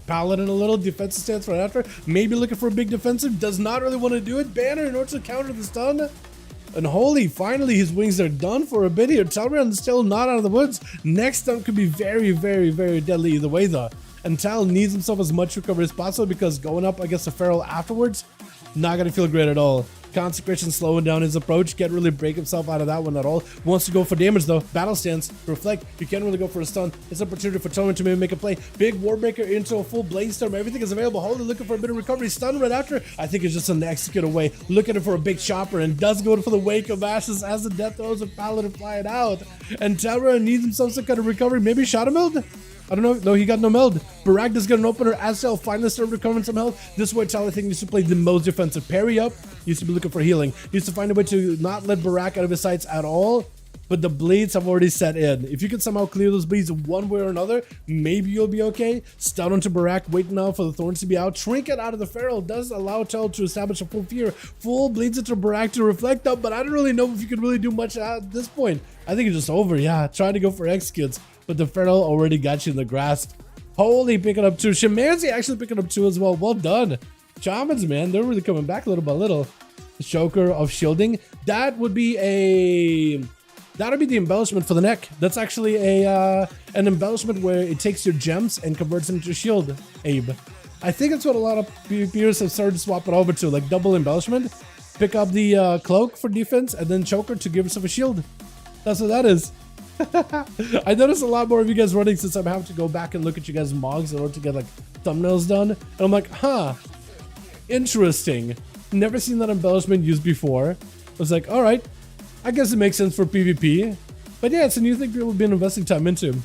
Paladin a little. Defensive stance right after. Maybe looking for a big defensive. Does not really want to do it. Banner in order to counter the stun. And Holy, finally his wings are done for a bit here. Telrion is still not out of the woods. Next stun could be very, very, very deadly either way though. And Tal needs himself as much recovery as possible, because going up against a Feral afterwards, not going to feel great at all. Consecration slowing down his approach. Can't really break himself out of that one at all. Wants to go for damage though. Battle stance, reflect. You can't really go for a stun. It's an opportunity for Telrion to maybe make a play. Big Warbreaker into a full Blaze Storm. Everything is available. Holy looking for a bit of recovery. Stun right after. I think it's just an execute away. Looking for a big chopper, and does go for the Wake of Ashes as the Death Throws of Paladin flying out. And Telrion needs himself some kind of recovery. Maybe Shadow Meld? I don't know. No, he got no meld. Barak does get an opener. Azrael finally started recovering some health. This way, Tal, I think, needs to play the most defensive. Parry up. Needs to be looking for healing. Needs to find a way to not let Barak out of his sights at all. But the bleeds have already set in. If you can somehow clear those bleeds one way or another, maybe you'll be okay. Stun onto Barak, waiting now for the thorns to be out. Trinket out of the Feral does allow Tal to establish a full fear. Full bleeds into Barak to reflect up, but I don't really know if you can really do much at this point. I think it's just over. Yeah, trying to go for executes, but the Feral already got you in the grasp. Holy, picking up 2. Shamanzi actually picking up 2 as well. Well done. Shamans, man, they're really coming back little by little. The Choker of Shielding. That would be a... That'll be the embellishment for the neck. That's actually a an embellishment where it takes your gems and converts them to shield, Abe. I think that's what a lot of peers have started to swap it over to, like double embellishment. Pick up the cloak for defense and then choker to give yourself a shield. That's what that is. I noticed a lot more of you guys running since I'm having to go back and look at you guys' mogs in order to get like thumbnails done. And I'm like, huh, interesting. Never seen that embellishment used before. I was like, all right, I guess it makes sense for PvP. But yeah, it's a new thing people have been investing time into.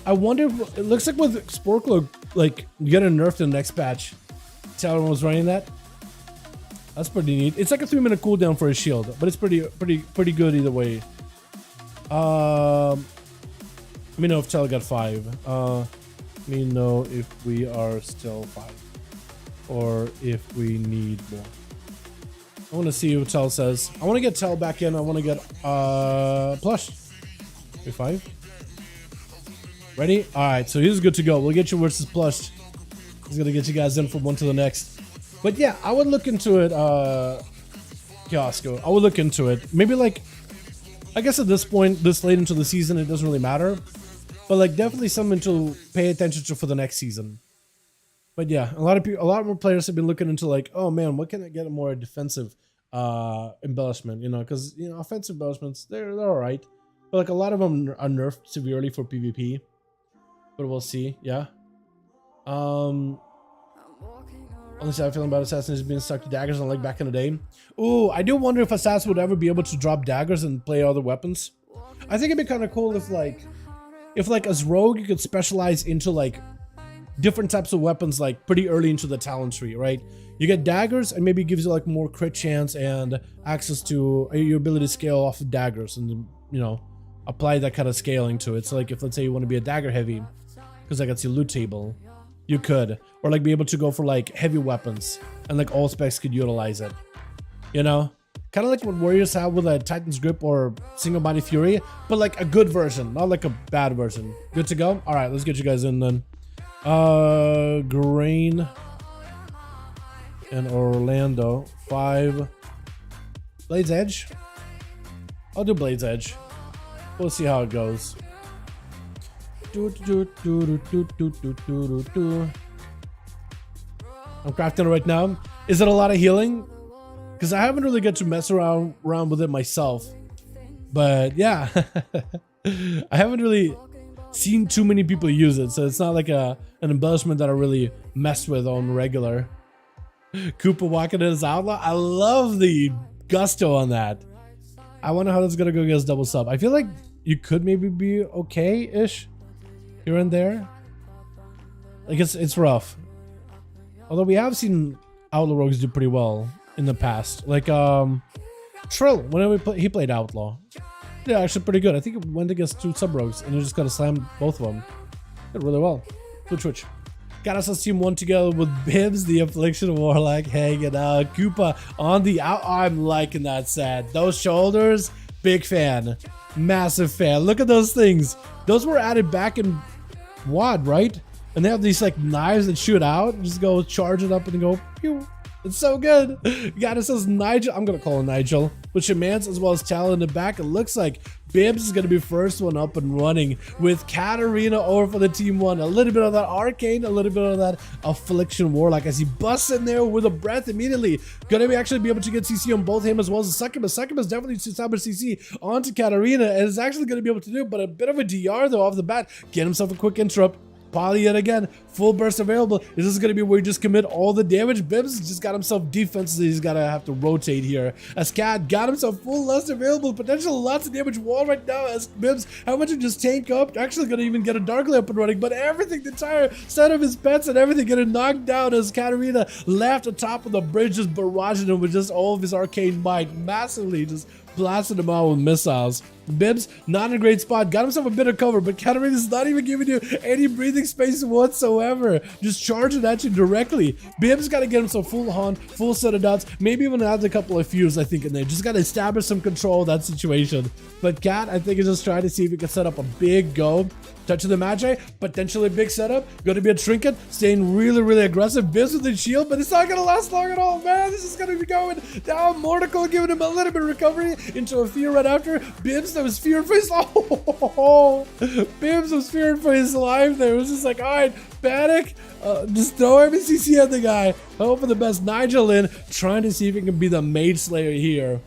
I wonder if, it looks like with Sporklow, like you get a nerf in the next patch. See how everyone was running that? That's pretty neat. It's like a 3-minute cooldown for a shield, but it's pretty good either way. Let me know if Tel got 5. Let me know if we are still 5. Or if we need more. I want to see what Tel says. I want to get Tel back in. I want to get plush. 5. Ready? Alright, so he's good to go. We'll get you versus plush. He's gonna get you guys in from one to the next. But yeah, I would look into it, Kiosco. I would look into it. Maybe like, I guess at this point, this late into the season, it doesn't really matter. But like, definitely something to pay attention to for the next season. But yeah, a lot more players have been looking into like, oh man, what can I get a more defensive embellishment? You know, because you know, offensive embellishments, they're all right. But like a lot of them are nerfed severely for PvP. But we'll see. Yeah. Honestly, I'm feeling about assassins being stuck to daggers unlike back in the day. Ooh, I do wonder if assassins would ever be able to drop daggers and play other weapons. I think it'd be kind of cool if like as rogue you could specialize into like different types of weapons like pretty early into the talent tree, right? You get daggers and maybe it gives you like more crit chance and access to your ability to scale off of daggers and, you know, apply that kind of scaling to it. So like if let's say you want to be a dagger heavy because like it's your loot table, you could, or like be able to go for like heavy weapons and like all specs could utilize it, you know, kind of like what warriors have with a Titan's Grip or Single Body Fury, but like a good version, not like a bad version. Good to go. All right, let's get you guys in then. Grain and Orlando 5 Blades Edge. I'll do Blades Edge. We'll see how it goes. I'm crafting it right now. Is it a lot of healing? Because I haven't really got to mess around with it myself. But yeah, I haven't really seen too many people use it, so it's not like an embellishment that I really mess with on regular. Koopa walking in his outlaw. I love the gusto on that. I wonder how that's gonna go against double sub. I feel like you could maybe be okay-ish here and there. Like it's rough. Although we have seen Outlaw Rogues do pretty well in the past. Like Trill, whenever he played Outlaw. Yeah, actually pretty good. I think it went against 2 sub rogues and you just gotta slam both of them. Did really well. Good Twitch. Got us on team 1 together with Bibs, the Affliction Warlock hanging out. Koopa on the out. I'm liking that set. Those shoulders, big fan. Massive fan. Look at those things. Those were added back in WoD, right? And they have these like knives that shoot out. Just go charge it up and go pew. It's so good. Got us as Nigel. I'm gonna call him Nigel. With Shamans as well as Tal in the back. It looks like Bibs is gonna be first one up and running with Katarina over for the team 1. A little bit of that Arcane, a little bit of that Affliction Warlock as he busts in there with a breath immediately. Gonna actually be able to get CC on both him as well as Succubus. Succubus definitely to establish CC onto Katarina and is actually gonna be able to do it, but a bit of a DR though off the bat. Get himself a quick interrupt. Poly yet again, full burst available. Is this going to be where you just commit all the damage? Bibs just got himself defenses. He's got to have to rotate here. As Cat got himself full lust available. Potential lots of damage wall right now as Bibs, how much to just tank up? Actually going to even get a Darkly up and running, but everything, the entire set of his pets and everything getting knocked down as Katarina left atop of the bridge, just barraging him with just all of his arcane might, massively just blasted him out with missiles. Bibs, not in a great spot. Got himself a bit of cover, but Katarina's not even giving you any breathing space whatsoever. Just charging at you directly. Bibs got to get himself full haunt, full set of dots, maybe even add a couple of fuse, I think, in there. Just got to establish some control of that situation. But Cat, I think, is just trying to see if he can set up a big go. Touch of the Magi, potentially a big setup. Going to be a Trinket, staying really, really aggressive. Bibs with the shield, but it's not going to last long at all, man. This is going to be going down. Mortical giving him a little bit of recovery into a fear right after. Bibs, that was feared for his life. Oh, Bibs was feared for his life there. It was just like, all right, panic. Just throw every CC at the guy. Hope for the best. Nigel in, trying to see if he can be the Mage Slayer here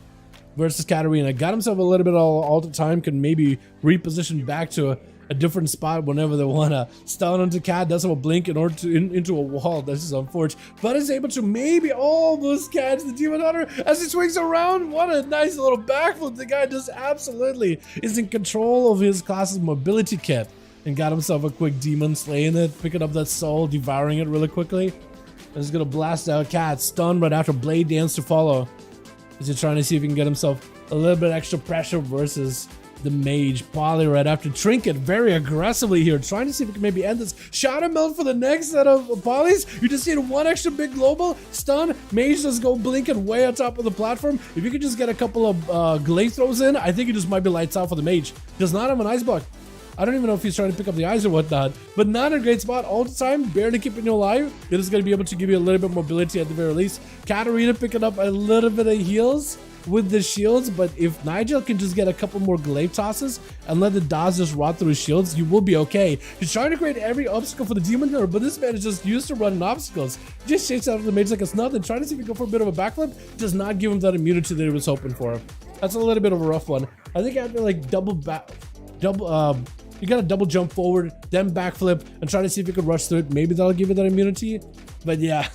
versus Katarina. Got himself a little bit all the time, can maybe reposition back to a different spot whenever they want to. Stun onto Cat, does have a blink in order to into a wall. This is unfortunate, but is able to maybe almost catch the Demon Hunter as he swings around. What a nice little backflip. The guy just absolutely is in control of his class's mobility kit and got himself a quick demon, slaying it, picking up that soul, devouring it really quickly. And he's gonna blast out Cat, stun right after Blade Dance to follow. Is he trying to see if he can get himself a little bit extra pressure versus the mage. Poly right after Trinket, very aggressively here, trying to see if we can maybe end this. Shadow Melt for the next set of polys. You just need one extra big global stun. Mage does go blinking way on top of the platform. If you could just get a couple of glaive throws in, I think it just might be lights out for the mage. Does not have an ice block. I don't even know if he's trying to pick up the eyes or whatnot, but not a great spot all the time, barely keeping you alive. It is going to be able to give you a little bit more mobility at the very least. Katarina picking up a little bit of heals with the shields, but if Nigel can just get a couple more glaive tosses and let the DOS just rot through his shields, you will be okay. He's trying to create every obstacle for the Demon Hunter, but this man is just used to running obstacles. Just shakes out of the mage like it's nothing, trying to see if he can go for a bit of a backflip, does not give him that immunity that he was hoping for. That's a little bit of a rough one. I think after like you gotta double jump forward, then backflip, and try to see if you can rush through it. Maybe that'll give you that immunity. But yeah.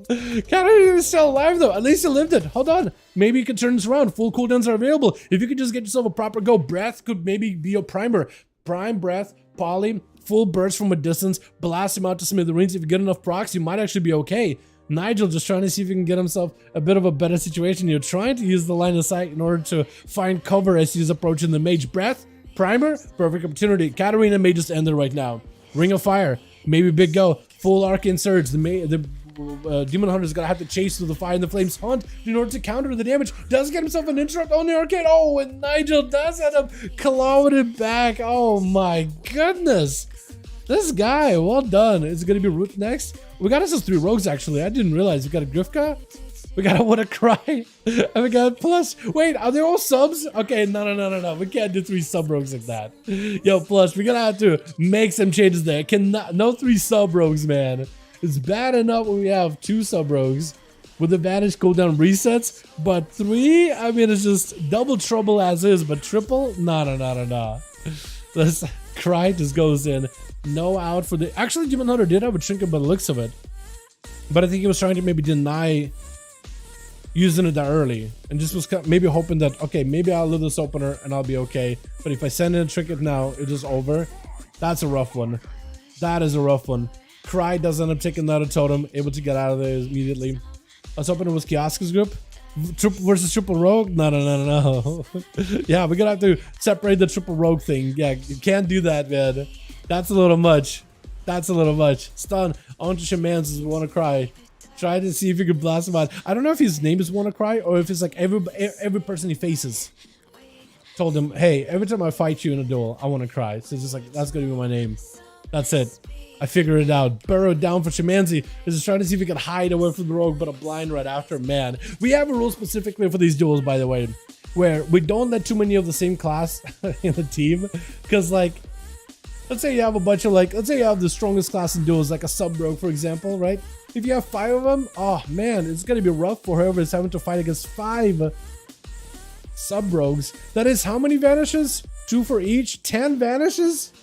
Katarina is still alive though. At least he lived it. Hold on. Maybe you can turn this around. Full cooldowns are available. If you could just get yourself a proper go, breath could maybe be your primer. Prime, breath, poly, full burst from a distance, blast him out to smithereens. If you get enough procs, you might actually be okay. Nigel just trying to see if he can get himself a bit of a better situation. You're trying to use the line of sight in order to find cover as he's approaching the mage. Breath, primer, perfect opportunity. Katarina may just end it right now. Ring of Fire, maybe big go. Full Arcane Surge. The Demon Hunter is gonna have to chase through the fire and the flames hunt in order to counter the damage. Does get himself an interrupt on the arcade. Oh, and Nigel does end up kilometer back. Oh my goodness. This guy, well done. Is it gonna be Root next? We got us those 3 rogues actually. I didn't realize we got a Grifka. We got a Wanna Cry. And we got Plush. Wait, are they all subs? Okay, no. We can't do 3 sub rogues like that. Yo, Plush, we're gonna have to make some changes there. No 3 sub rogues, man. It's bad enough when we have 2 sub rogues with advantage cooldown resets, but 3, I mean, it's just double trouble as is, but triple? No. This Cry just goes in. No out for the... Actually, Demon Hunter did have a trinket by the looks of it, but I think he was trying to maybe deny using it that early and just was maybe hoping that, okay, maybe I'll live this opener and I'll be okay, but if I send in a trinket now, it's just over. That's a rough one. That is a rough one. Cry does end up taking that a totem, able to get out of there immediately. I was hoping it was Kioska's group versus triple rogue. No. Yeah, we're gonna have to separate the triple rogue thing. Yeah, you can't do that, man. That's a little much. Stun onto Shaman's Wanna Cry. Try to see if you can blast him out. I don't know if his name is Wanna Cry or if it's like every person he faces told him, hey, every time I fight you in a duel, I wanna cry. So it's just like, that's gonna be my name. That's it. I figured it out. Burrowed down for Shamanzi. Is just trying to see if he can hide away from the rogue, but a blind right after. Man, we have a rule specifically for these duels, by the way, where we don't let too many of the same class in the team. Because, like, let's say you have a bunch of, like, let's say you have the strongest class in duels, like a sub rogue, for example, right? If you have 5 of them, oh man, it's gonna be rough for whoever is having to fight against 5 sub rogues. That is how many vanishes? 2 for each? 10 vanishes?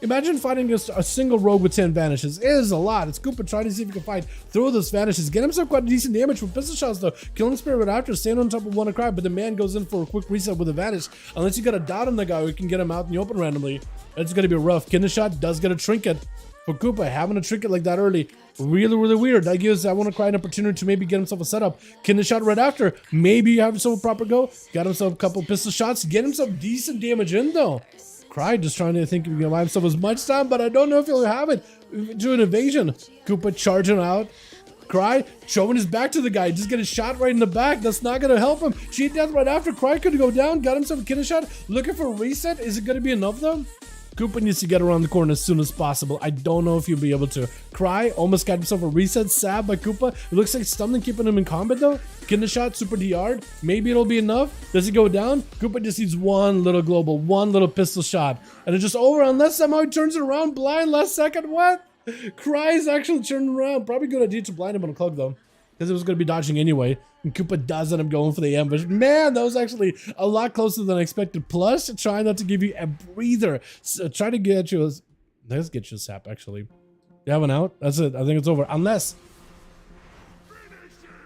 Imagine fighting against a single rogue with 10 vanishes. It is a lot. It's Koopa trying to see if he can fight through those vanishes. Get himself quite decent damage with pistol shots though. Killing Spirit after, staying on top of Wanna Cry, but the man goes in for a quick reset with a vanish. Unless you got a dot on the guy, we can get him out in the open randomly. It's gonna be rough. Kidney Shot does get a trinket. For Koopa, having a trinket like that early, really weird. That gives I Wanna Cry an opportunity to maybe get himself a setup. Kidney Shot right after. Maybe you have himself a proper go. Got himself a couple pistol shots. Get himself decent damage in though. Cry just trying to think if he can buy himself as much time, but I don't know if he'll have it. Do an evasion. Koopa charging out. Cry showing his back to the guy. Just getting shot right in the back. That's not going to help him. Cheat death right after. Cry could go down. Got himself a kidney shot. Looking for a reset. Is it going to be enough though? Koopa needs to get around the corner as soon as possible. I don't know if he'll be able to. Cry almost got himself a reset. Sab by Koopa. It looks like something keeping him in combat though. Kidney shot, super DR'd. Maybe it'll be enough. Does it go down? Koopa just needs one little global, one little pistol shot. And it's just over unless somehow he turns it around blind last second. What? Cry is actually turning around. Probably good idea to blind him on a cloak though. because it was going to be dodging anyway. And Koopa does end up going for the ambush. Man, that was actually a lot closer than I expected. Plus, trying not to give you a breather. So, try to get you. Let's get you a sap, actually. You have an out? That's it. I think it's over. Unless...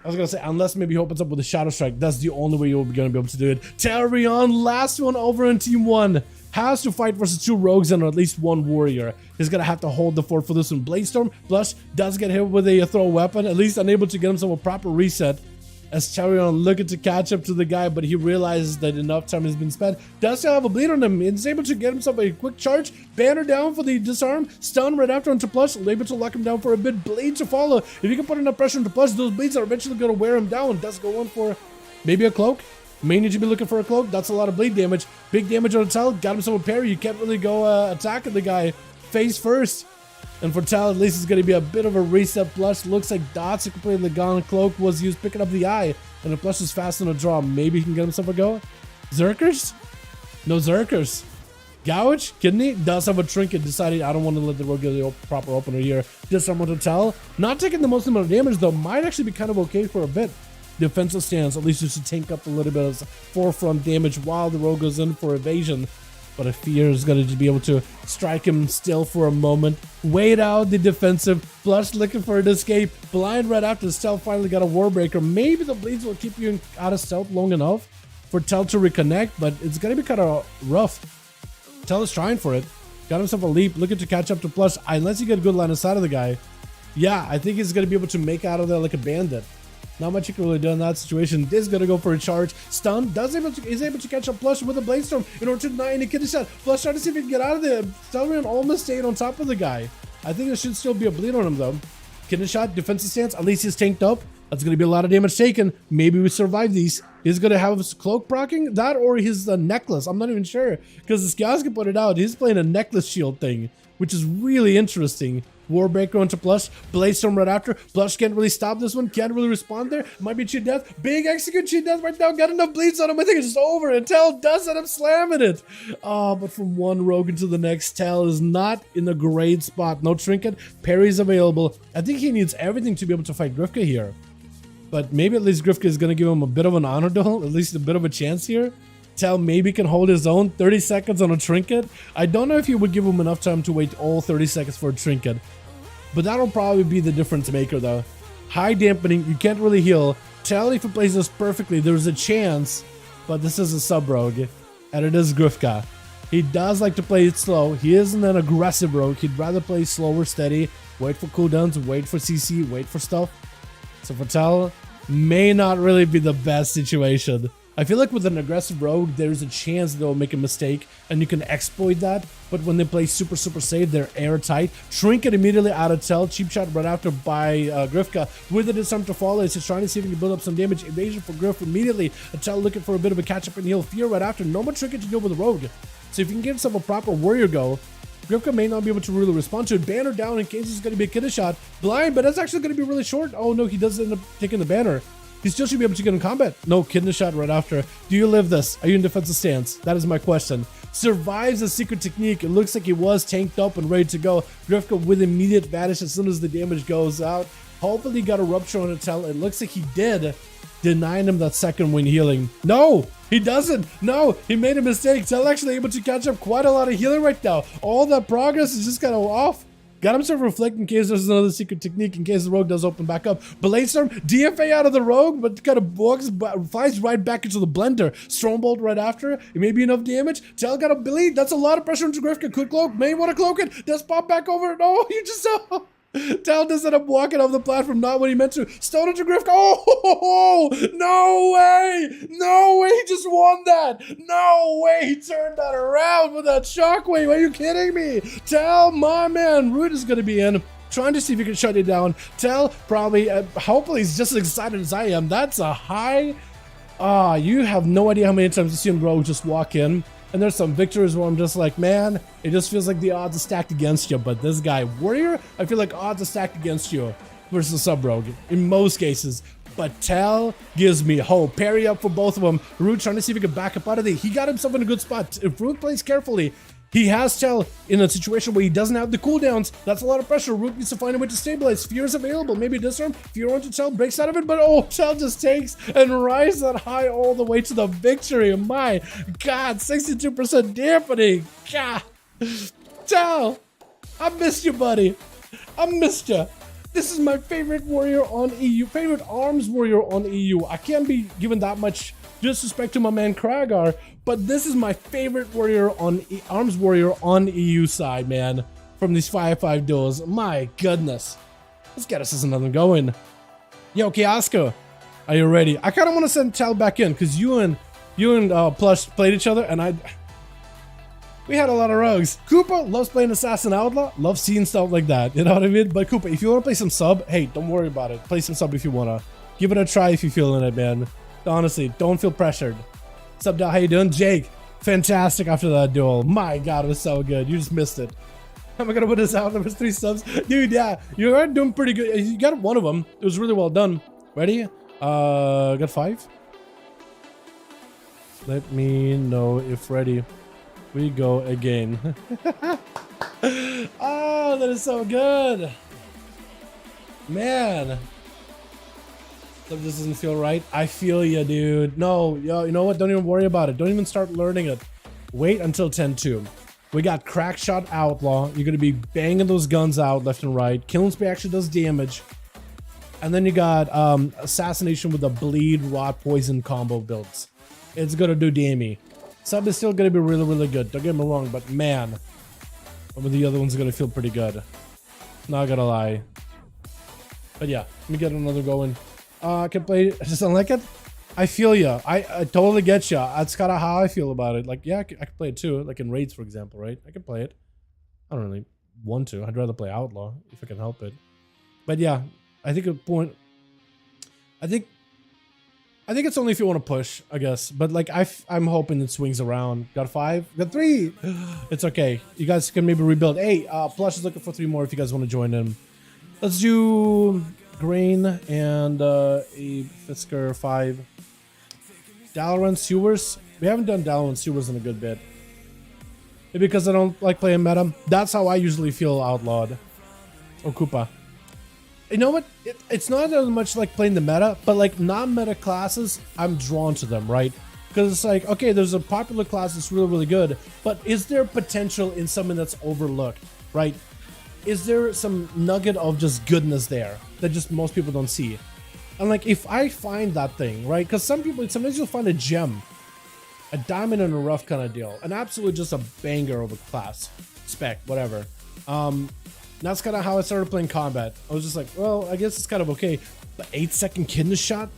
I was going to say, unless maybe he opens up with a Shadow Strike. That's the only way you're going to be able to do it. Tarion, last one over in Team 1. Has to fight versus 2 rogues and at least 1 warrior. He's going to have to hold the fort for this one. Bladestorm, Blush does get hit with a throw weapon. At least unable to get himself a proper reset. As Tarion looking to catch up to the guy, but he realizes that enough time has been spent. Does still have a bleed on him. He's able to get himself a quick charge. Banner down for the disarm. Stun right after onto Plush. Able to lock him down for a bit. Bleed to follow. If you can put enough pressure into Plush, those bleeds are eventually going to wear him down. Does go on for maybe a cloak. May need to be looking for a cloak. That's a lot of bleed damage. Big damage on Tal. Got himself a parry. You can't really go attacking the guy face first. And for Tal, at least it's going to be a bit of a reset. Plush looks like dots. He completely gone. Cloak was used picking up the eye. And if Plush is fast on a draw, maybe he can get himself a go. Zerkers? No Zerkers. Gouge? Kidney? Does have a trinket. Decided I don't want to let the rogue get the proper opener here. Disarm to Tal. Not taking the most amount of damage though. Might actually be kind of okay for a bit. Defensive stance, at least just to tank up a little bit of forefront damage while the rogue goes in for evasion. But a fear is going to be able to strike him still for a moment. Wait out the defensive. Blush looking for an escape. Blind right after Stealth finally got a Warbreaker. Maybe the bleeds will keep you out of stealth long enough for Tel to reconnect, but it's going to be kind of rough. Tel is trying for it. Got himself a leap, looking to catch up to Blush. Unless you get a good line of sight of the guy. Yeah, I think he's going to be able to make out of there like a bandit. Not much you can really do in that situation. This is going to go for a charge. Stun. Is able to catch up Plush with a Bladestorm in order to deny any kidney shot. Plush trying to see if he can get out of there. Dalaran almost stayed on top of the guy. I think there should still be a bleed on him though. Kidney shot, defensive stance. At least he's tanked up. That's going to be a lot of damage taken. Maybe we survive these. He's going to have his cloak proccing that or his necklace. I'm not even sure because this guy can put it out. He's playing a necklace shield thing, which is really interesting. Warbreaker onto Plush. Bladestorm right after. Plush can't really stop this one. Can't really respond there. Might be cheat death. Big execute cheat death right now. Got enough bleeds on him. I think it's just over. And Tal does end up slamming it. But from one rogue into the next, Tal is not in a great spot. No trinket. Parry's available. I think he needs everything to be able to fight Grifka here. But maybe at least Grifka is going to give him a bit of an honor duel. At least a bit of a chance here. Tal maybe can hold his own. 30 seconds on a trinket. I don't know if he would give him enough time to wait all 30 seconds for a trinket. But that'll probably be the difference maker though. High dampening, you can't really heal. Tal, if he plays this perfectly, there's a chance. But this is a sub-rogue. And it is Grifka. He does like to play it slow. He isn't an aggressive rogue. He'd rather play slower, steady. Wait for cooldowns, wait for CC, wait for stuff. So for Tal, may not really be the best situation. I feel like with an aggressive rogue, there's a chance they'll make a mistake and you can exploit that. But when they play super safe, they're airtight. Trinket immediately out of Tel. Cheap shot right after by Grifka. With the disarm to follow, he's just trying to see if he can build up some damage. Evasion for Griff immediately. Tel looking for a bit of a catch up and heal. Fear right after. No more Trinket to deal with the rogue. So if you can get yourself a proper warrior go, Grifka may not be able to really respond to it. Banner down in case it's going to be a kidney shot. Blind, but that's actually going to be really short. Oh no, he does end up taking the banner. He still should be able to get in combat. No, kidney shot right after. Do you live this? Are you in defensive stance? That is my question. Survives a secret technique. It looks like he was tanked up and ready to go. Grifka with immediate vanish as soon as the damage goes out. Hopefully he got a rupture on a Tal. It looks like he did. Denying him that second win healing. No, he doesn't. No, he made a mistake. Tal actually able to catch up quite a lot of healing right now. All that progress is just kind of off. Got himself reflect in case there's another secret technique, in case the rogue does open back up. Bladestorm, DFA out of the rogue, but kind of flies right back into the blender. Strongbolt right after. It may be enough damage. Tal got a bleed. That's a lot of pressure into Grifka. Could cloak. May want to cloak it. Does pop back over. No, you just saw. Tal does end up walking off the platform, not what he meant to. Stone into Grifka. Oh, no way. No way. He just won that. No way. He turned that around with that shockwave. Are you kidding me? Tal, my man. Root is going to be in. Trying to see if he can shut it down. Tal probably, hopefully he's just as excited as I am. That's a high. You have no idea how many times you've seen Rogue just walk in. And there's some victories where I'm just like, man, it just feels like the odds are stacked against you. But this guy, Warrior, I feel like odds are stacked against you versus Sub-Rogue in most cases. But Tal gives me hope. Parry up for both of them. Root trying to see if he can back up out of there. He got himself in a good spot. If Root plays carefully, He has Tell in a situation where he doesn't have the cooldowns. That's a lot of pressure. Root needs to find a way to stabilize. Fear is available. Maybe disarm. Fear onto Tell, breaks out of it, but oh, Tell just takes and rises that high all the way to the victory. My God, 62% dampening. God. Tell, I missed you, buddy. I missed you. This is my favorite warrior on EU, favorite arms warrior on EU. I can't be given that much disrespect to my man Kragar, but this is my favorite warrior on arms warrior on EU side, man. From these 5v5 duels, my goodness. Let's get us another going. Yo, Kiasko, are you ready? I kind of want to send Tal back in because you and Plush played each other, and we had a lot of rogues. Koopa loves playing Assassin Outlaw, loves seeing stuff like that. You know what I mean? But Koopa, if you want to play some sub, hey, don't worry about it. Play some sub if you wanna. Give it a try if you're feeling it, man. Honestly, don't feel pressured. What's up, Dal? How you doing? Jake, fantastic after that duel. My God, it was so good. You just missed it. Am I gonna put this out? There was 3 subs. Dude, yeah, you are doing pretty good. You got one of them. It was really well done. Ready? Got 5? Let me know if ready. We go again. Oh, that is so good. Man. If this doesn't feel right, I feel you, dude. No, yo, you know what? Don't even worry about it. Don't even start learning it. Wait until 10-2. We got Crackshot Outlaw. You're going to be banging those guns out left and right. Killing Spree actually does damage. And then you got Assassination with the Bleed, Rot, Poison combo builds. It's going to do damage. Sub is still going to be really, really good. Don't get me wrong, but man, some of the other ones are going to feel pretty good. Not going to lie. But yeah, let me get another going. I can play. I just don't like it. I feel ya. I totally get ya. That's kind of how I feel about it. Like, yeah, I can play it too. Like in raids, for example, right? I can play it. I don't really want to. I'd rather play Outlaw if I can help it. But yeah, I think a point. I think it's only if you want to push, I guess. But like, I'm hoping it swings around. Got 5, got 3. It's okay. You guys can maybe rebuild. Hey, Plush is looking for 3 more if you guys want to join in. Let's do Grain and a Fisker 5. Dalaran Sewers. We haven't done Dalaran Sewers in a good bit. Maybe because I don't like playing meta. That's how I usually feel outlawed. Or Koopa. You know what? It's not as much like playing the meta, but like non-meta classes, I'm drawn to them, right? Because it's like, okay, there's a popular class that's really, really good, but is there potential in something that's overlooked, right? Is there some nugget of just goodness there that just most people don't see? And like, if I find that thing, right? Because sometimes you'll find a gem, a diamond in a rough kind of deal, an absolute just a banger of a class, spec, whatever. That's kind of how I started playing combat. I was just like, well, I guess it's kind of okay. The 8-second kidney shot,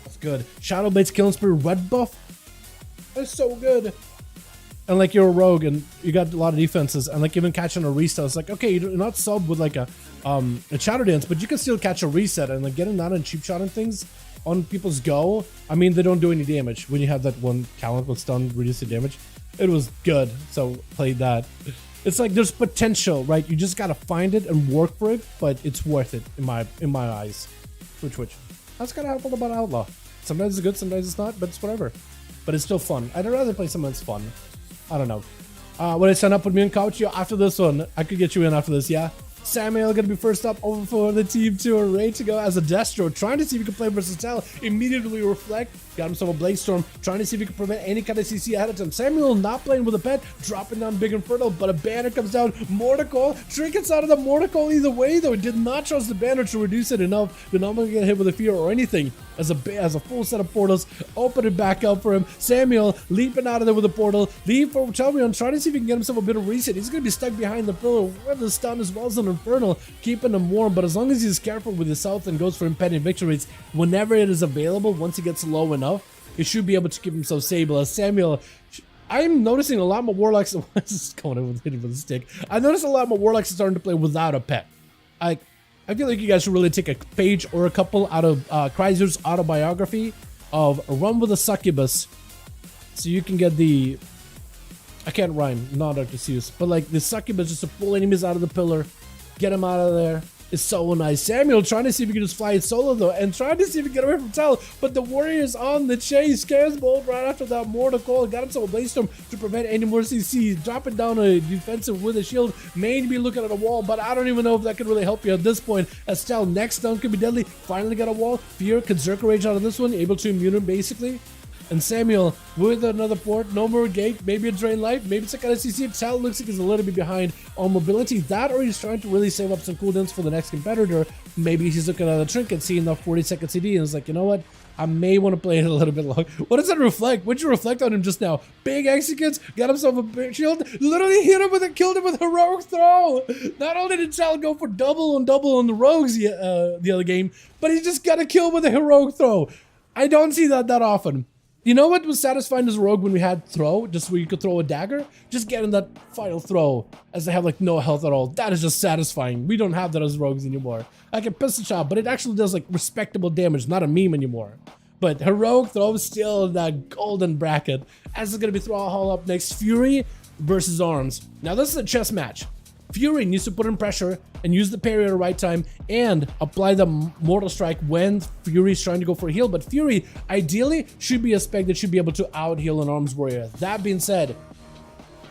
that's good. Shadowblade's killing spree red buff, that's so good. And like, you're a rogue and you got a lot of defenses, and like even catching a reset, it's like, okay, you're not sub with like a shadow dance, but you can still catch a reset, and like getting that and cheap shotting things on people's go. I mean, they don't do any damage when you have that one talent with stun reducing damage. It was good, so played that. It's like there's potential, right? You just gotta find it and work for it, but it's worth it in my eyes. Which. That's kind of how I feel about Outlaw. Sometimes it's good, sometimes it's not, but it's whatever. But it's still fun. I'd rather play something that's fun. I don't know. When I sign up with me and couch you after this one, I could get you in after this, yeah? Samuel gonna be first up over for the team 2, ready to go as a Destro, trying to see if he can play versus Tal. Immediately reflect, got himself a Blade Storm, trying to see if he can prevent any kind of CC ahead of time. Samuel not playing with a pet, dropping down Big Inferno, but a banner comes down. Mortical, trinkets out of the Mortical either way, though. He did not trust the banner to reduce it enough to not get hit with a fear or anything. As a full set of portals, open it back up for him. Samuel leaping out of there with a portal, leave for Chelmion, trying to see if he can get himself a bit of reset. He's gonna be stuck behind the pillar with the stun as well as an Infernal, keeping him warm, but as long as he's careful with his health and goes for impending victories whenever it is available, once he gets low enough, he should be able to keep himself stable. As Samuel, I'm noticing a lot more Warlocks. What's this going on with a stick? I noticed a lot more Warlocks starting to play without a pet. I feel like you guys should really take a page or a couple out of Chrysler's autobiography of Run with a Succubus, so you can get the, I can't rhyme, not Dr. Seuss, but like the Succubus just to pull enemies out of the pillar, get them out of there, is so nice. Samuel trying to see if he can just fly it solo though, and trying to see if he can get away from Tell, but the warrior is on the chase. Cares bolt right after that mortal coil, got himself a Bladestorm to prevent any more CC, dropping down a defensive with a shield, maybe looking at a wall, but I don't even know if that could really help you at this point, as Tell next stun could be deadly. Finally got a wall, Fear could Berserker Rage out of this one, able to immune him basically. And Samuel with another port, no more gate, maybe a drain life, maybe it's a kind of CC. Tal looks like he's a little bit behind on mobility. That, or he's trying to really save up some cooldowns for the next competitor. Maybe he's looking at a trinket, seeing the 40-second CD, and is like, you know what? I may want to play it a little bit long. What does that reflect? What'd you reflect on him just now? Big executes, got himself a big shield, literally hit him with it, killed him with heroic throw. Not only did Tal go for double on the rogues the other game, but he just got a kill with a heroic throw. I don't see that often. You know what was satisfying as a rogue when we had throw, just where you could throw a dagger? Just getting that final throw as they have like no health at all. That is just satisfying. We don't have that as rogues anymore. I can pistol shot, but it actually does like respectable damage, not a meme anymore. But heroic throw is still in that golden bracket. As it's going to be Thrall Hall up next, Fury versus Arms. Now this is a chess match. Fury needs to put in pressure and use the parry at the right time and apply the Mortal Strike when Fury is trying to go for a heal. But Fury, ideally, should be a spec that should be able to out-heal an Arms Warrior. That being said,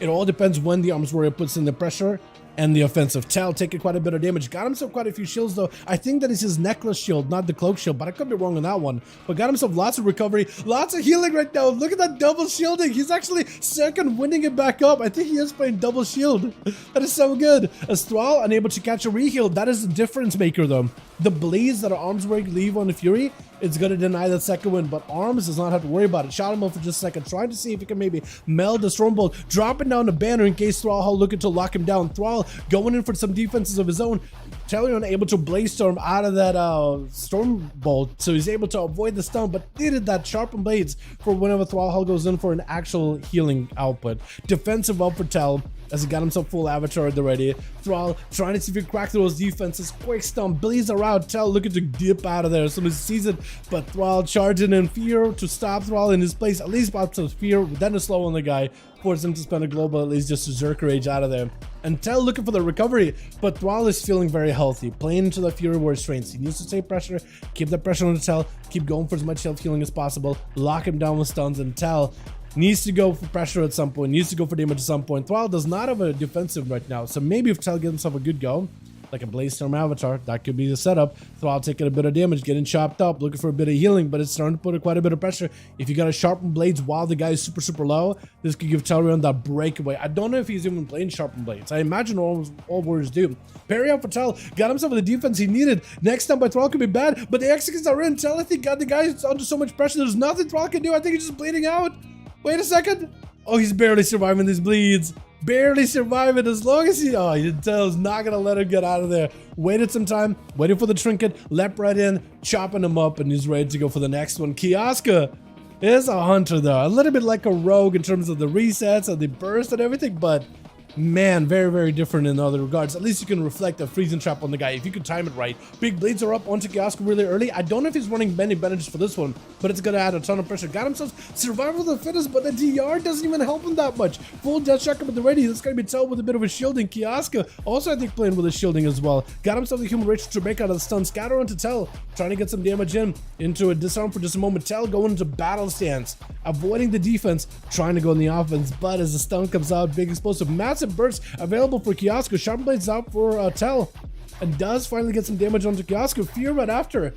it all depends when the Arms Warrior puts in the pressure and the offensive. Tal taking quite a bit of damage. Got himself quite a few shields though. I think that is his necklace shield, not the cloak shield, but I could be wrong on that one. But got himself lots of recovery, lots of healing right now. Look at that double shielding. He's actually second winning it back up. I think he is playing double shield. That is so good. As Thrall unable to catch a reheal, that is the difference maker though. The bleeds that our Arms Warrior leave on the Fury, it's going to deny that second win, but Arms does not have to worry about it. Shot him up for just a second, trying to see if he can maybe meld the Stormbolt, dropping down the banner in case Thrall Hall looking to lock him down. Thrall going in for some defenses of his own. Talion able to Blaze Storm out of that Stormbolt, so he's able to avoid the stun, but needed that sharpened blades for whenever Thrall Hall goes in for an actual healing output. Defensive up for Tal, as he got himself full avatar at the ready. Thrall trying to see if he can crack through those defenses. Quick stun, bleeds around. Tal looking to dip out of there. Somebody sees it, but Thrall charging in Fear to stop Thrall in his place. At least about some Fear, then a slow on the guy. Force him to spend a global, at least just Berserker Rage out of there. And Tal looking for the recovery, but Thrall is feeling very healthy, playing into the Fury War strengths. He needs to stay pressure, keep that pressure on the Tal, keep going for as much health healing as possible, lock him down with stuns, and Tal needs to go for pressure at some point, needs to go for damage at some point. Thrall does not have a defensive right now, so maybe if Tal gives himself a good go, like a Blaze Storm avatar, that could be the setup. Thrall taking a bit of damage, getting chopped up, looking for a bit of healing, but it's starting to put quite a bit of pressure. If you got to sharpen blades while the guy is super low, this could give Talion that breakaway. I don't know if he's even playing sharpen blades. I imagine all warriors do. Parry out for Tal, got himself the defense he needed. Next time by Thrall could be bad, but the executes are in. Tal, I think, got the guy under so much pressure, there's nothing Thrall can do. I think he's just bleeding out. Wait a second. Oh, he's barely surviving these bleeds. Barely surviving as long as he... Oh, Tal's not going to let him get out of there. Waited some time, waited for the trinket, leapt right in, chopping him up, and he's ready to go for the next one. Kiosca is a hunter, though. A little bit like a rogue in terms of the resets and the burst and everything, but... man, very different in other regards. At least you can reflect a freezing trap on the guy if you can time it right. Big blades are up onto Kiosca really early. I don't know if he's running many bandages for this one, but it's gonna add a ton of pressure. Got himself survival of the fittest, but the DR doesn't even help him that much. Full death shock up at the ready. That's gonna be Tal with a bit of a shielding. Kiosca also, I think, playing with a shielding as well.Got himself the human rage to break out of the stun. Scatter onto Tal, trying to get some damage into a disarm for just a moment. Tal going into battle stance, avoiding the defense, trying to go in the offense, but as the stun comes out, big explosive, massive burst available for Kiosca. Sharp blades out for Tal, and does finally get some damage onto Kiosca. Fear right after,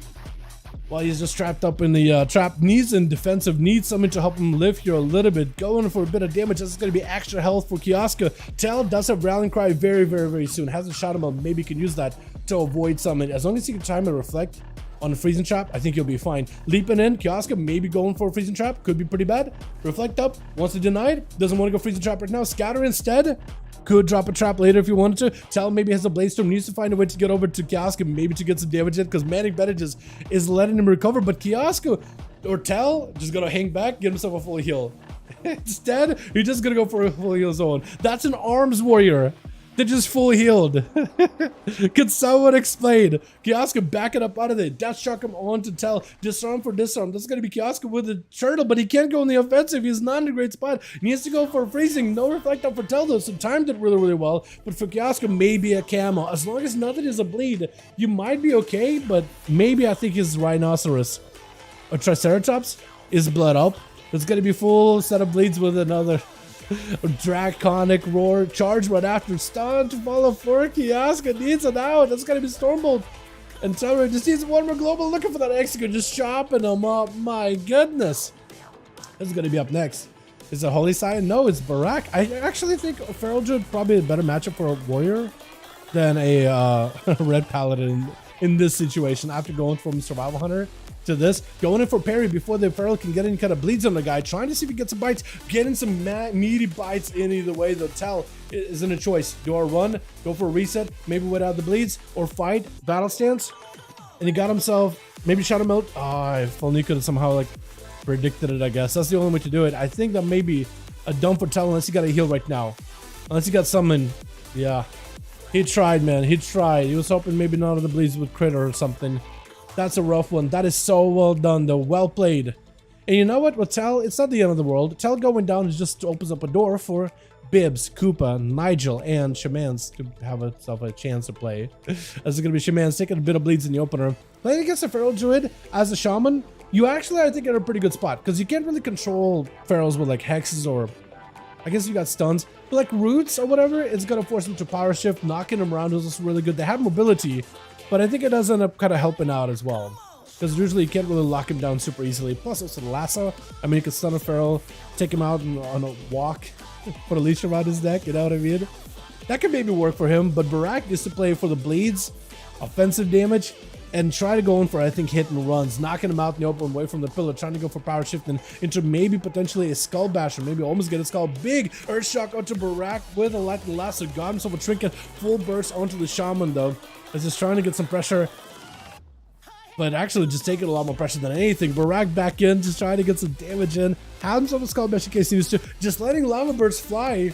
while he's just trapped up in the trap. Needs and defensive, needs something to help him live here a little bit. Going for a bit of damage. This is going to be extra health for Kiosca. Tal does have Rallying Cry very soon. Hasn't shot him up. Maybe can use that to avoid something. As long as he can time and reflect on a freezing trap, I think he'll be fine. Leaping in, Kiosca maybe going for a freezing trap. Could be pretty bad. Reflect up, wants to deny it. Doesn't want to go freezing trap right now. Scatter instead. Could drop a trap later if you wanted to. Tal maybe has a Blaze Storm, needs to find a way to get over to Kiosca, maybe to get some damage in, because Manning Bandages is letting him recover, but Kiosca or Tal just gonna hang back, get himself a full heal. Instead, he's just gonna go for a full heal zone. That's an Arms Warrior. They're just full healed. Could someone explain? Kioska backing up out of there. Death shock him on to tell. Disarm for disarm. That's going to be Kioska with a turtle, but he can't go in the offensive. He's not in a great spot. He needs to go for freezing. No reflect on for tell though, so timed it really, really well. But for Kioska, maybe a camo. As long as nothing is a bleed, you might be okay, but maybe I think his rhinoceros or triceratops is bled up. It's going to be full set of bleeds with another draconic roar. Charge right after. Stun to follow for Kioska. Needs it out. That's going to be Stormbolt. And Terror just needs one more global. Looking for that execute. Just chopping him up. My goodness. This is going to be up next. Is it Holy Sign? No, it's Barak. I actually think Feral Druid probably a better matchup for a warrior than a red paladin in this situation after going from Survival Hunter to this, going in for parry before the Feral can get any kind of bleeds on the guy, trying to see if he gets some bites, getting some meaty bites in either way. The tell isn't a choice. Do I run, go for a reset, maybe wait out the bleeds, or fight, battle stance? And he got himself, maybe shot him out. Oh, if only he could have somehow like predicted it, I guess. That's the only way to do it. I think that may be a dumb for tell unless he got a heal right now. Unless he got summoned. Yeah. He tried, man. He tried. He was hoping maybe none of the bleeds would crit or something. That's a rough one. That is so well done, though. Well played. And you know what? With Tell, it's not the end of the world. Tell going down just opens up a door for Bibs, Koopa, Nigel, and Shamans to have a chance to play. As it's going to be Shamans taking a bit of bleeds in the opener. Playing against a Feral Druid as a Shaman, you actually, I think, are in a pretty good spot. Because you can't really control Ferals with, like, hexes or... I guess you got stuns. But, like, roots or whatever, it's going to force them to power shift. Knocking them around is also really good. They have mobility. But I think it does end up kind of helping out as well. Because usually you can't really lock him down super easily. Plus also the lasso. I mean, you can stun a Feral, take him out on a walk, put a leash around his neck, you know what I mean? That could maybe work for him, but Barak used to play for the bleeds, offensive damage, and try to go in for, I think, hit and runs, knocking him out in the open away from the pillar, trying to go for power shift and into maybe potentially a skull basher, maybe almost get a skull. Big earth shock onto Barak with a lightning lasso, got himself a trinket, full burst onto the Shaman though. Is just trying to get some pressure, but actually just taking a lot more pressure than anything. Barak back in, just trying to get some damage in. Had himself a skull bash in case he used to. Just letting lava bursts fly.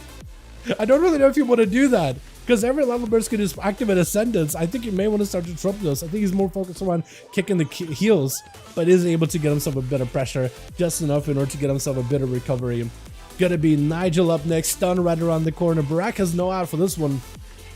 I don't really know if you want to do that, because every lava burst can just activate Ascendance. I think you may want to start to trump those. I think he's more focused on kicking the heels, but is able to get himself a bit of pressure, just enough in order to get himself a bit of recovery. Gonna be Nigel up next, stun right around the corner. Barak has no out for this one.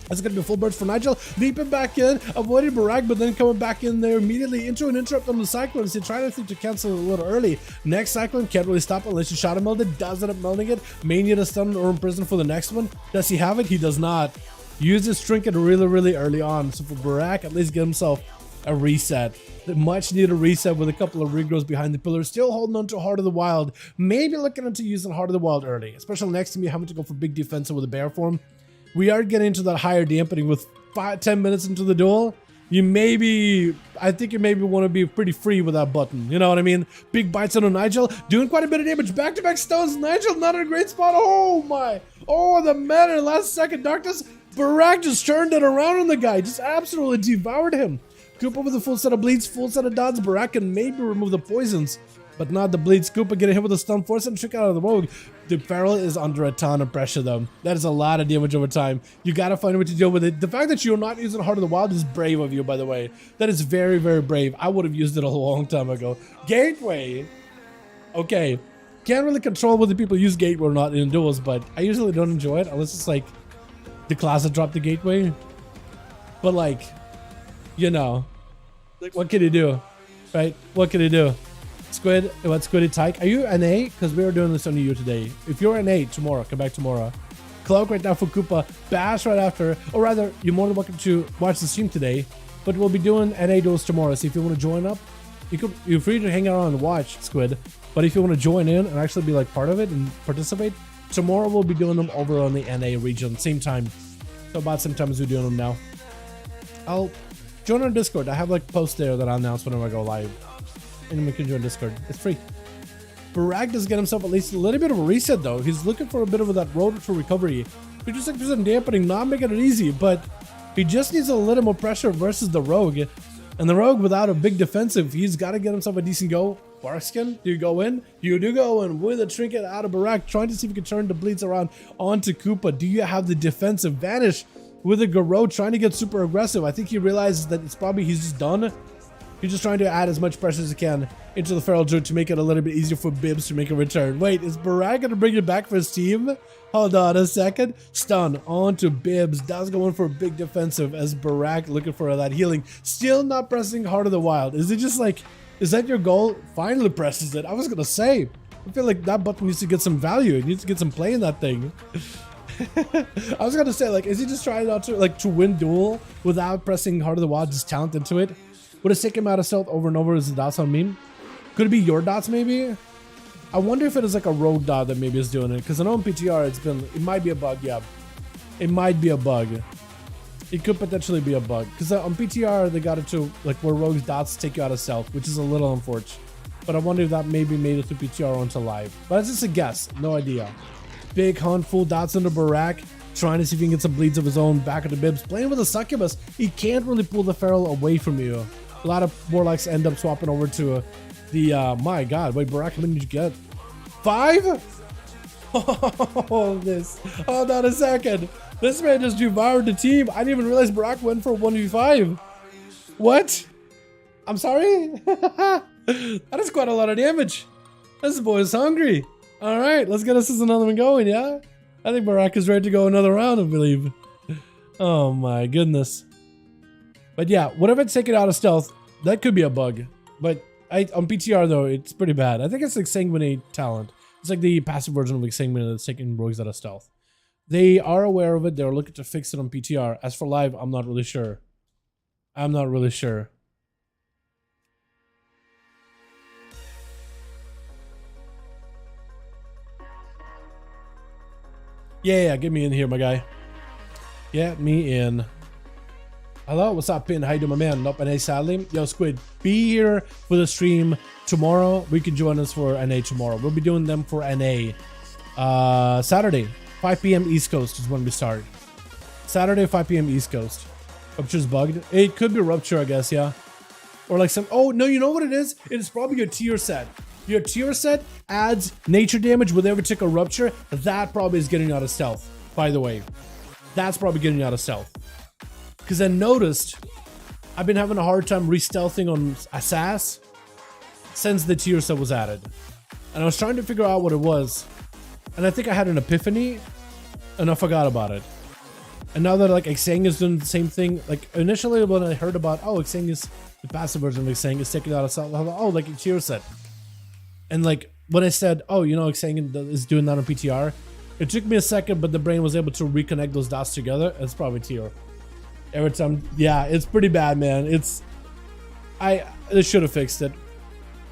It's going to be a full burst for Nigel, leaping back in, avoiding Barak, but then coming back in there immediately into an interrupt on the Cyclone. He's trying to cancel a little early. Next Cyclone can't really stop unless you shot him melted, does end up melting it. May need a stun or imprison for the next one. Does he have it? He does not. Use his trinket really, really early on. So for Barak, at least get himself a reset. The much needed reset with a couple of regrows behind the pillar. Still holding on to Heart of the Wild. Maybe looking into using Heart of the Wild early, especially next to me having to go for big defensive with a bear form. We are getting into that higher dampening with 10 minutes into the duel. I think you maybe want to be pretty free with that button. You know what I mean? Big bites on Nigel, doing quite a bit of damage. Back-to-back stones. Nigel not in a great spot. Oh my. Oh, the man in the last second. Darkness. Barak just turned it around on the guy. Just absolutely devoured him. Koopa with a full set of bleeds, full set of dodge. Barak can maybe remove the poisons, but not the bleeds. Koopa getting hit with a stun, forcing a trick out of the rogue. The Feral is under a ton of pressure though. That is a lot of damage over time. You gotta find a way to deal with it. The fact that you're not using Heart of the Wild is brave of you, by the way. That is very, very brave. I would have used it a long time ago. Gateway. Okay. Can't really control whether people use Gateway or not in duels, but I usually don't enjoy it unless it's like the class that dropped the Gateway. But like, you know, like what can you do? Right? What can you do? Squid, what Squiddy Tyke? Are you NA? Because we are doing this on you today. If you're NA tomorrow, come back tomorrow. Cloak right now for Koopa. Bash right after. Or rather, you're more than welcome to watch the stream today. But we'll be doing NA duels tomorrow. So if you want to join up, you're free to hang around and watch, Squid. But if you want to join in and actually be like part of it and participate, tomorrow we'll be doing them over on the NA region. Same time. So about same time as we're doing them now. I'll join our Discord. I have like posts there that I'll announce whenever I go live. And we can join Discord. It's free. Barak does get himself at least a little bit of a reset though. He's looking for a bit of that road to recovery. 56% dampening, not making it easy, but he just needs a little more pressure versus the rogue. And the rogue without a big defensive, he's got to get himself a decent go. Barkskin, do you go in? You do go in with a trinket out of Barak, trying to see if you can turn the bleeds around onto Koopa. Do you have the defensive vanish? with a Garou trying to get super aggressive. I think he realizes that it's probably he's just done. He's just trying to add as much pressure as he can into the Feral Druid to make it a little bit easier for Bibs to make a return. Wait, is Barak going to bring it back for his team? Hold on a second. Stun onto Bibs. That's going for a big defensive as Barak looking for that healing. Still not pressing Heart of the Wild. Is it just like, is that your goal? Finally presses it. I was going to say, I feel like that button needs to get some value. It needs to get some play in that thing. I was going to say, like, is he just trying not to, like, to win duel without pressing Heart of the Wild, just talent into it? Would it take him out of stealth over and over as the dots on meme? Could it be your dots maybe? I wonder if it is like a rogue dot that maybe is doing it. Because I know in PTR it might be a bug, yeah. It might be a bug. It could potentially be a bug. Because on PTR they got it to like where rogue's dots take you out of stealth, which is a little unfortunate. But I wonder if that maybe made it to PTR onto live. But it's just a guess, no idea. Big hunt, full dots into Barak. Trying to see if he can get some bleeds of his own back at the Bibs. Playing with a Succubus, he can't really pull the Feral away from you. A lot of Warlocks end up swapping over to the, my god, wait, Barak, how many did you get? 5? Oh, this. Hold on a second. This man just devoured the team. I didn't even realize Barak went for 1v5. What? I'm sorry? That is quite a lot of damage. This boy is hungry. All right, let's get us another one going, yeah? I think Barak is ready to go another round, I believe. Oh my goodness. But yeah, whatever it's taken out of stealth, that could be a bug. But on PTR though, it's pretty bad. I think it's like Sanguinate talent. It's like the passive version of like Sanguinate that's taking rogues out of stealth. They are aware of it. They're looking to fix it on PTR. As for live, I'm not really sure. I'm not really sure. Yeah, get me in here, my guy. Get me in. Hello, what's up, Pin? How you doing, my man? Not NA, sadly. Yo, Squid, be here for the stream tomorrow. We can join us for NA tomorrow. We'll be doing them for NA. Saturday, 5 p.m. East Coast is when we start. Saturday, 5 p.m. East Coast. Rupture's bugged. It could be Rupture, I guess, yeah. Or like some... Oh, no, you know what it is? It is probably your tier set. Your tier set adds nature damage with every tick of Rupture. That probably is getting out of stealth, by the way. That's probably getting out of stealth. Because I noticed I've been having a hard time re-stealthing on ASUS since the tier set was added. And I was trying to figure out what it was. And I think I had an epiphany and I forgot about it. And now that like Xang is doing the same thing, like initially when I heard about, oh, Xang is the passive version of Xang is taking out of stealth, I thought, oh, like a tier set. And like when I said, oh, you know, Xang is doing that on PTR, it took me a second, but the brain was able to reconnect those dots together. It's probably tier. Every time, yeah, it's pretty bad, man. It's, they should have fixed it.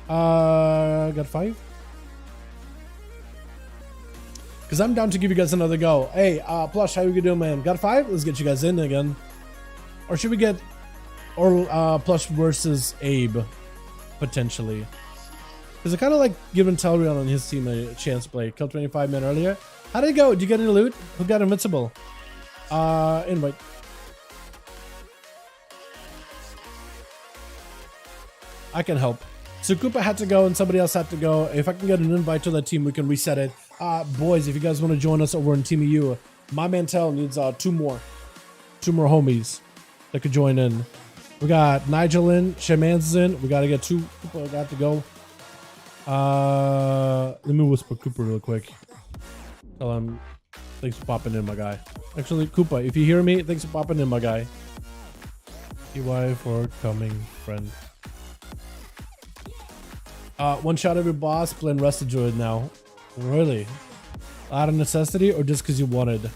Got 5? Because I'm down to give you guys another go. Hey, Plush, how you doing, man? Got 5? Let's get you guys in again. Or should we get, or Plush versus Abe, potentially? Because I kind of like giving Talrion on his team a chance to play. Killed 25 men earlier. How did it go? Did you get any loot? Who got invincible? Invite. I can help. So Koopa had to go and somebody else had to go. If I can get an invite to that team, we can reset it. Boys, if you guys want to join us over in Team EU, my man Tel needs two more homies that could join in. We got Nigel in, Shaman's in. We got to get 2 people got to go. Let me whisper Cooper real quick. Tell him thanks for popping in, my guy. Actually, Koopa, if you hear me, thanks for popping in, my guy. EY for coming, friend. One shot every boss, playing Rusted Druid now. Really? Out of necessity or just because you wanted?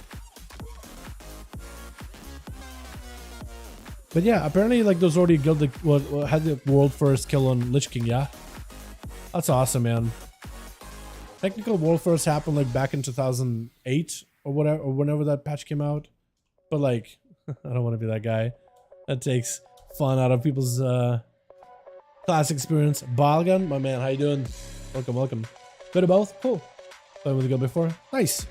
But yeah, apparently like those already guilded had the world first kill on Lich King, yeah? That's awesome, man. Technical world first happened like back in 2008 or whatever, or whenever that patch came out. But like, I don't want to be that guy. That takes fun out of people's class experience. Balgan, my man, how you doing? Welcome, welcome. Bit of both? Cool. Played with the guild before? Nice.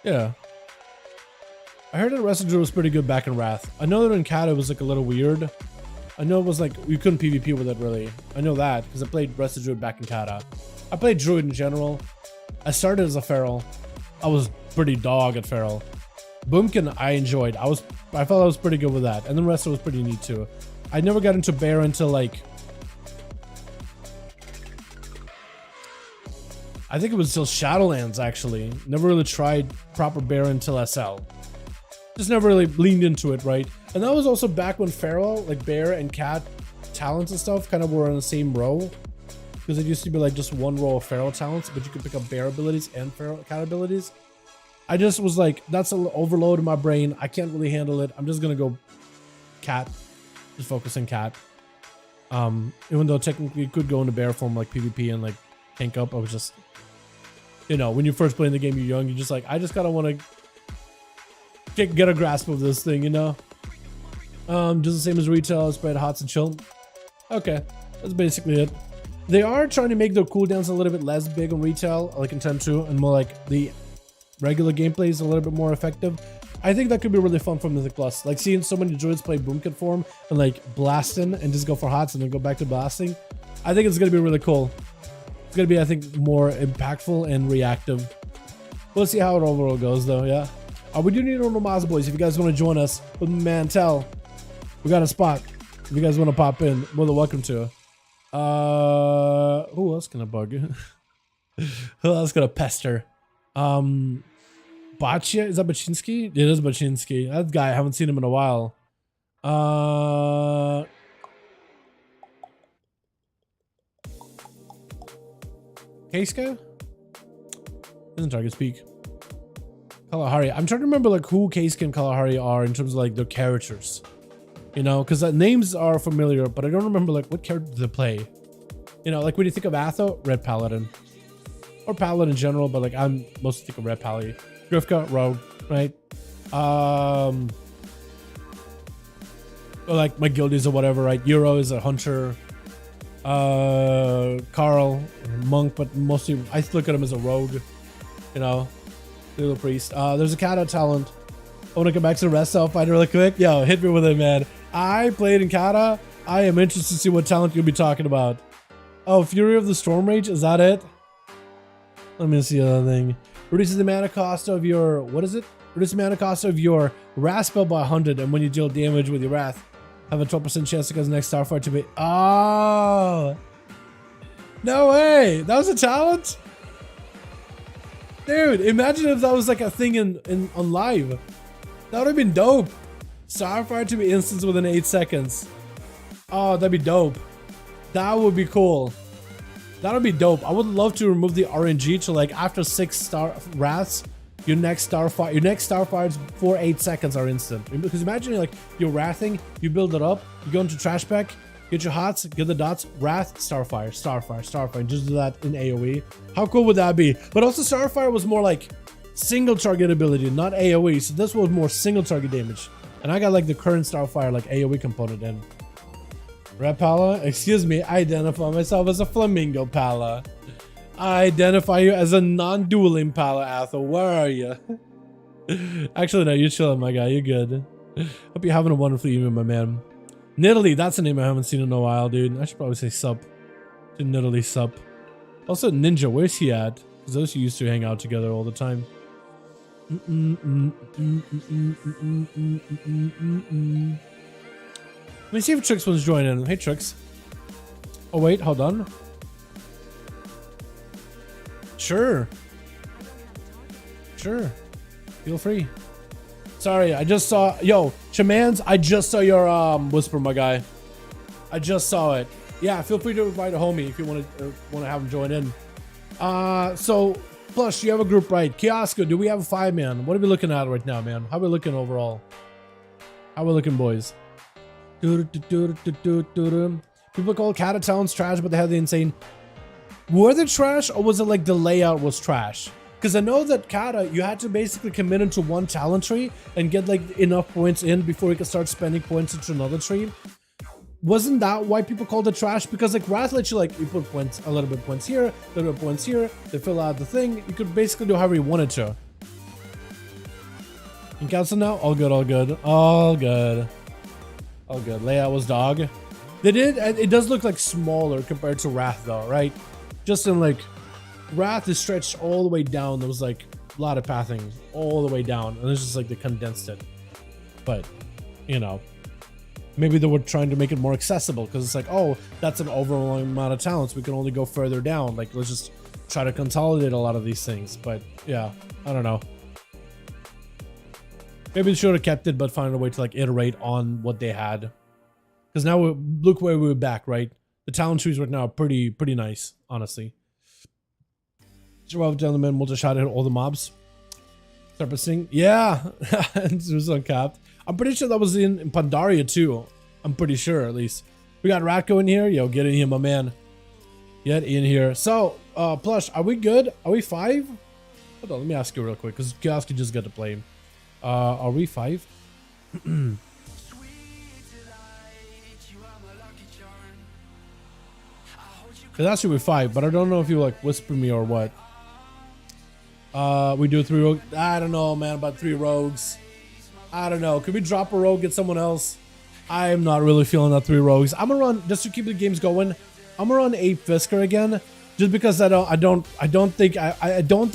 Yeah. I heard that Residue was pretty good back in Wrath. I know that in Kata it was like a little weird. I know it was like, you couldn't PvP with it really. I know that because I played Residue back in Kata. I played Druid in general. I started as a Feral. I was pretty dog at Feral. Boomkin I enjoyed. I felt I was pretty good with that, and the rest was pretty neat too. I never got into Bear until like I think it was still Shadowlands actually. Never really tried proper Bear until SL. Just never really leaned into it, right? And that was also back when Feral, like Bear and Cat talents and stuff kind of were in the same row. Because it used to be like just one row of Feral talents, but you could pick up Bear abilities and Feral Cat abilities. I just was like, that's an overload in my brain. I can't really handle it. I'm just gonna go Cat. Just focus on Cat. Even though technically you could go into Bear form like PvP and like tank up, I was just, you know, when you first play in the game, you're young, you're just like, I just gotta want to get a grasp of this thing, you know? Just the same as retail, spread hots and chill. Okay, that's basically it. They are trying to make their cooldowns a little bit less big on retail, like in 10-2, and more like the regular gameplay is a little bit more effective. I think that could be really fun for Mythic Plus. Like seeing so many druids play Boomkin form and like blasting and just go for hots and then go back to blasting. I think it's gonna be really cool. It's gonna be, I think, more impactful and reactive. We'll see how it overall goes though, yeah. We do need normal Moz boys. If you guys want to join us with Mantel, we got a spot. If you guys want to pop in, more than welcome to. Who else can I bug? Who else gonna pester? Bachia, is that Baczynski? It is Baczynski. That guy, I haven't seen him in a while. K-Sky? Isn't Target Speak. Kalahari. I'm trying to remember like who K-Sky and Kalahari are in terms of like their characters. You know, because the names are familiar, but I don't remember like what character they play. You know, like when you think of Atho, Red Paladin. Or Paladin in general, but like I'm mostly think of Red Pally. Grifka, Rogue, right? Or like my guildies or whatever, right? Euro is a hunter. Carl, monk, but mostly I look at him as a rogue. You know, little priest. There's a Kata talent. I want to come back to the rest of fight really quick. Yo, hit me with it, man. I played in Kata. I am interested to see what talent you'll be talking about. Oh, Fury of the Storm Rage, is that it? Let me see the other thing. Reduces the mana cost of your, what is it? Reduces the mana cost of your Wrath spell by 100, and when you deal damage with your Wrath, have a 12% chance against the next Starfire to be. Oh! No way! That was a talent? Dude, imagine if that was like a thing on live. That would have been dope. Starfire to be instance within 8 seconds. Oh, that'd be dope. That would be cool. That would be dope. I would love to remove the RNG to like after 6 star Wraths, your next Starfires for 8 seconds are instant. Because imagine like you're Wrathing, you build it up, you go into Trash Pack, get your hots, get the dots, Wrath, Starfire, Starfire, Starfire, and just do that in AoE. How cool would that be? But also Starfire was more like single target ability, not AoE. So this was more single target damage. And I got like the current Starfire like AoE component in. Red Pala, excuse me, I identify myself as a Flamingo Pala. I identify you as a non-dueling Pala, Athel. Where are you? Actually, no, you're chilling, my guy. You're good. Hope you're having a wonderful evening, my man. Nidalee, that's a name I haven't seen in a while, dude. I should probably say sup to Nidalee sup. Also, Ninja, where's he at? Because those used to hang out together all the time. Let me see if Trix wants to join in. Hey, Trix. Oh, wait, hold on. Sure. Sure. Feel free. Sorry, I just saw... Yo, Shamans, I just saw your whisper, my guy. I just saw it. Yeah, feel free to invite a homie if you want to have him join in. So, Plush, you have a group, right? Kiosko, do we have a 5-man? What are we looking at right now, man? How are we looking overall? How are we looking, boys? People call Kata talents trash, but they have the insane. Were they trash, or was it like the layout was trash? Because I know that Kata, you had to basically commit into one talent tree and get like enough points in before you could start spending points into another tree. Wasn't that why people called it trash? Because like Wrath lets you like, you put points, a little bit of points here, a little bit of points here, they fill out the thing. You could basically do however you wanted to. In council now? All good, all good, all good. All good. Layout was dog. They did, it does look like smaller compared to Wrath though, right? Just in like, Wrath is stretched all the way down. There was like of pathing all the way down, and it's just like they condensed it. But, you know, maybe they were trying to make it more accessible because it's like, oh, that's an overwhelming amount of talents. We can only go further down. Like, let's just try to consolidate a lot of these things. But yeah, I don't know. Maybe they should have kept it, but find a way to like iterate on what they had. Because now look where we're back, right? The talent trees right now are pretty nice, honestly. Survival gentleman, multi-shot hit all the mobs. Surfacing, yeah, it was uncapped. I'm pretty sure that was in Pandaria too. I'm pretty sure, at least. We got Ratko in here. Yo, get in here, my man. Get in here. So, Plush, are we good? Are we 5? Hold on, let me ask you real quick, because Kioski just got to play him. Are we 5? Cause that should be 5, but I don't know if you like whisper me or what. We do 3 rogues. I don't know, man, about 3 rogues. I don't know. Could we drop a rogue, get someone else? I am not really feeling that 3 rogues. I'm gonna run, just to keep the games going, I'm gonna run 8 Fisker again, just because I don't think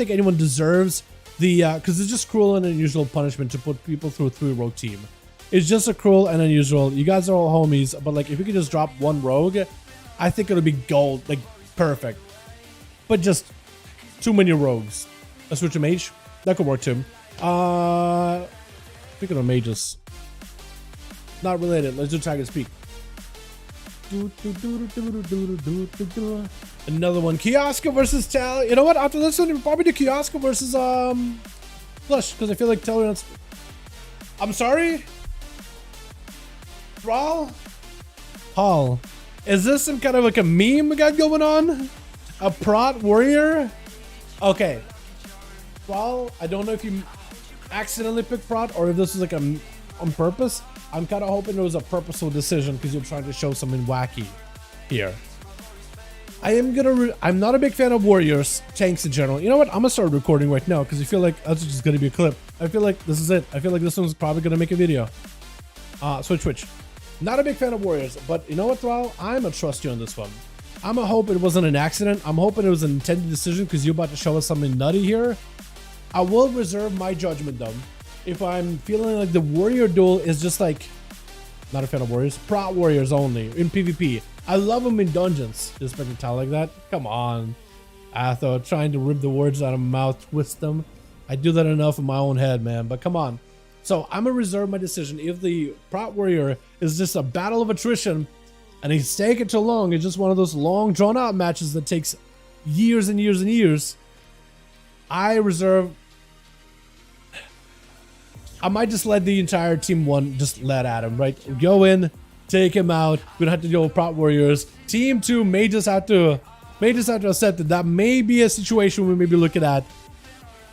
anyone deserves the because it's just cruel and unusual punishment to put people through a 3 rogue team. It's just a cruel and unusual. You guys are all homies, but like if we could just drop 1 rogue, I think it'll be gold, like perfect. But just too many rogues. Let's switch to mage. That could work too. Speaking of mages, not related. Let's do Tiger Speak. Another one. Kioska versus Tal. You know what? After this one, we'll probably do Kioska versus Flush, because I feel like Talon's. I'm sorry. Thrall. Paul. Is this some kind of like a meme we got going on? A prot warrior? Okay. Well, I don't know if you accidentally picked prot or if this was like on purpose. I'm kind of hoping it was a purposeful decision because you're trying to show something wacky here. I'm not a big fan of warriors, tanks in general. You know what? I'm gonna start recording right now because I feel like that's just gonna be a clip. I feel like this is it. I feel like this one's probably gonna make a video. Switch. Not a big fan of warriors, but you know what, Thrall? I'm gonna trust you on this one. I'm gonna hope it wasn't an accident. I'm hoping it was an intended decision because you're about to show us something nutty here. I will reserve my judgment though. If I'm feeling like the warrior duel is just like, not a fan of warriors, prot warriors only in PvP. I love them in dungeons. Just expect to tell like that? Come on. Atho, trying to rip the words out of my mouth, twist them. I do that enough in my own head, man, but come on. So I'm gonna reserve my decision. If the prot warrior is just a battle of attrition and he's taking too long, it's just one of those long drawn out matches that takes years and years and years, I reserve. I might just let the entire team 1 just let at him, right? Go in, take him out. We don't have to deal with prot warriors. Team 2 may just have to accept that may be a situation we may be looking at.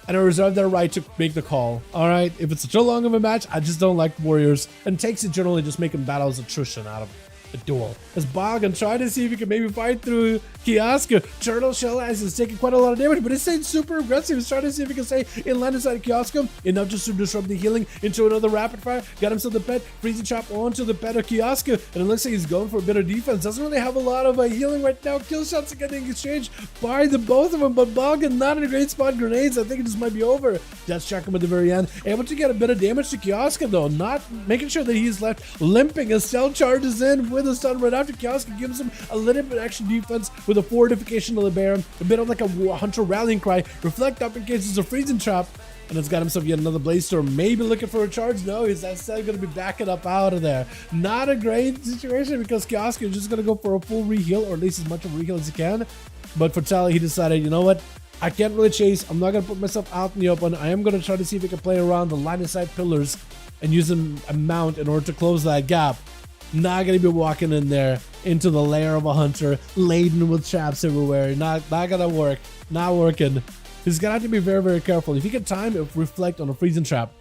And I reserve their right to make the call. All right, if it's too long of a match, I just don't like warriors. And takes it generally just making battles attrition out of a duel. As Bog and try to see if he can maybe fight through Kioska. Turtle Shell is taking quite a lot of damage, but it's staying super aggressive. He's trying to see if he can stay in line inside Kioska enough just to disrupt the healing into another rapid fire. Got himself the pet, freezing chop onto the pet of Kioska, and it looks like he's going for a bit of defense. Doesn't really have a lot of healing right now. Kill shots are getting exchanged by the both of them, but Bog not in a great spot. Grenades, I think it just might be over. Death track him at the very end. Able to get a bit of damage to Kioska though, not making sure that he's left limping as Cell charges in with a stun right after. Kioska gives him a little bit of extra defense with a fortification of the Baron, a bit of like a hunter rallying cry, reflect up in case it's a freezing trap, and it's got himself yet another blaze storm. Maybe looking for a charge. No, he's instead going to be backing up out of there. Not a great situation because Kioska is just going to go for a full reheal, or at least as much of a reheal as he can. But for Tally, he decided, you know what? I can't really chase. I'm not going to put myself out in the open. I am going to try to see if he can play around the line of sight pillars and use a mount in order to close that gap. Not gonna be walking in there into the lair of a hunter laden with traps everywhere. Not gonna work. Not working. He's gonna have to be very, very careful. If he can time it, reflect on a freezing trap,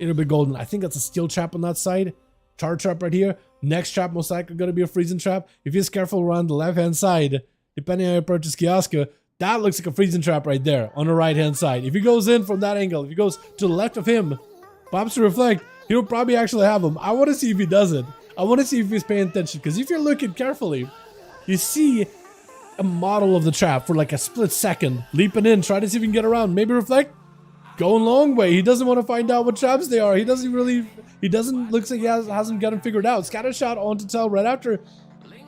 it'll be golden. I think that's a steel trap on that side. Charge trap right here. Next trap most likely gonna be a freezing trap. If he's careful around the left hand side, depending on how he approaches Kioska, that looks like a freezing trap right there on the right hand side. If he goes in from that angle, if he goes to the left of him, pops to reflect, he'll probably actually have him. I want to see if he does it. I want to see if he's paying attention, because if you're looking carefully, you see a model of the trap for like a split second, leaping in, try to see if you can get around, maybe reflect. going long way. He doesn't want to find out what traps they are. He doesn't, looks like he hasn't got them figured out. Scatter shot onto Tell right after.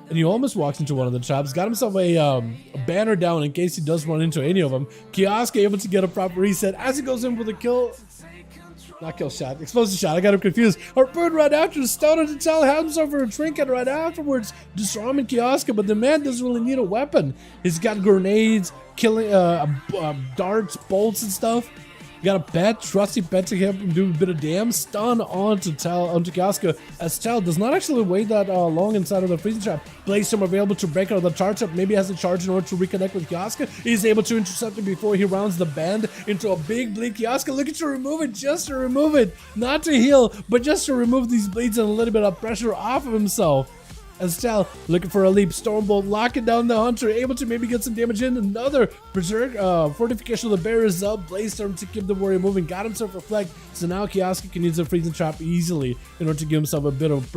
And he almost walks into one of the traps. Got himself a banner down in case he does run into any of them. Kiosk able to get a proper reset as he goes in with a kill. Not kill shot, explosive shot. I got him confused. Harpoon right after, stun to Tell, has himself for a trinket right afterwards, disarming Kioska, but the man doesn't really need a weapon. He's got grenades, killing darts, bolts, and stuff. You got a pet, trusty pet to help him do a bit of damn. Stun onto Kioska, as Tell does not actually wait that long inside of the freezing trap. Blaze available to break out of the charge up. Maybe has a charge in order to reconnect with Kioska. He's able to intercept him before he rounds the bend into a big bleed. Kioska looking to remove it, just to remove it. Not to heal, but just to remove these bleeds and a little bit of pressure off of himself. As Tell looking for a leap, Stormbolt locking down the Hunter, able to maybe get some damage in. Another Berserk fortification of the barriers up. Blaze Storm to keep the warrior moving, got himself reflect. So now Kioska can use a freezing trap easily in order to give himself a bit of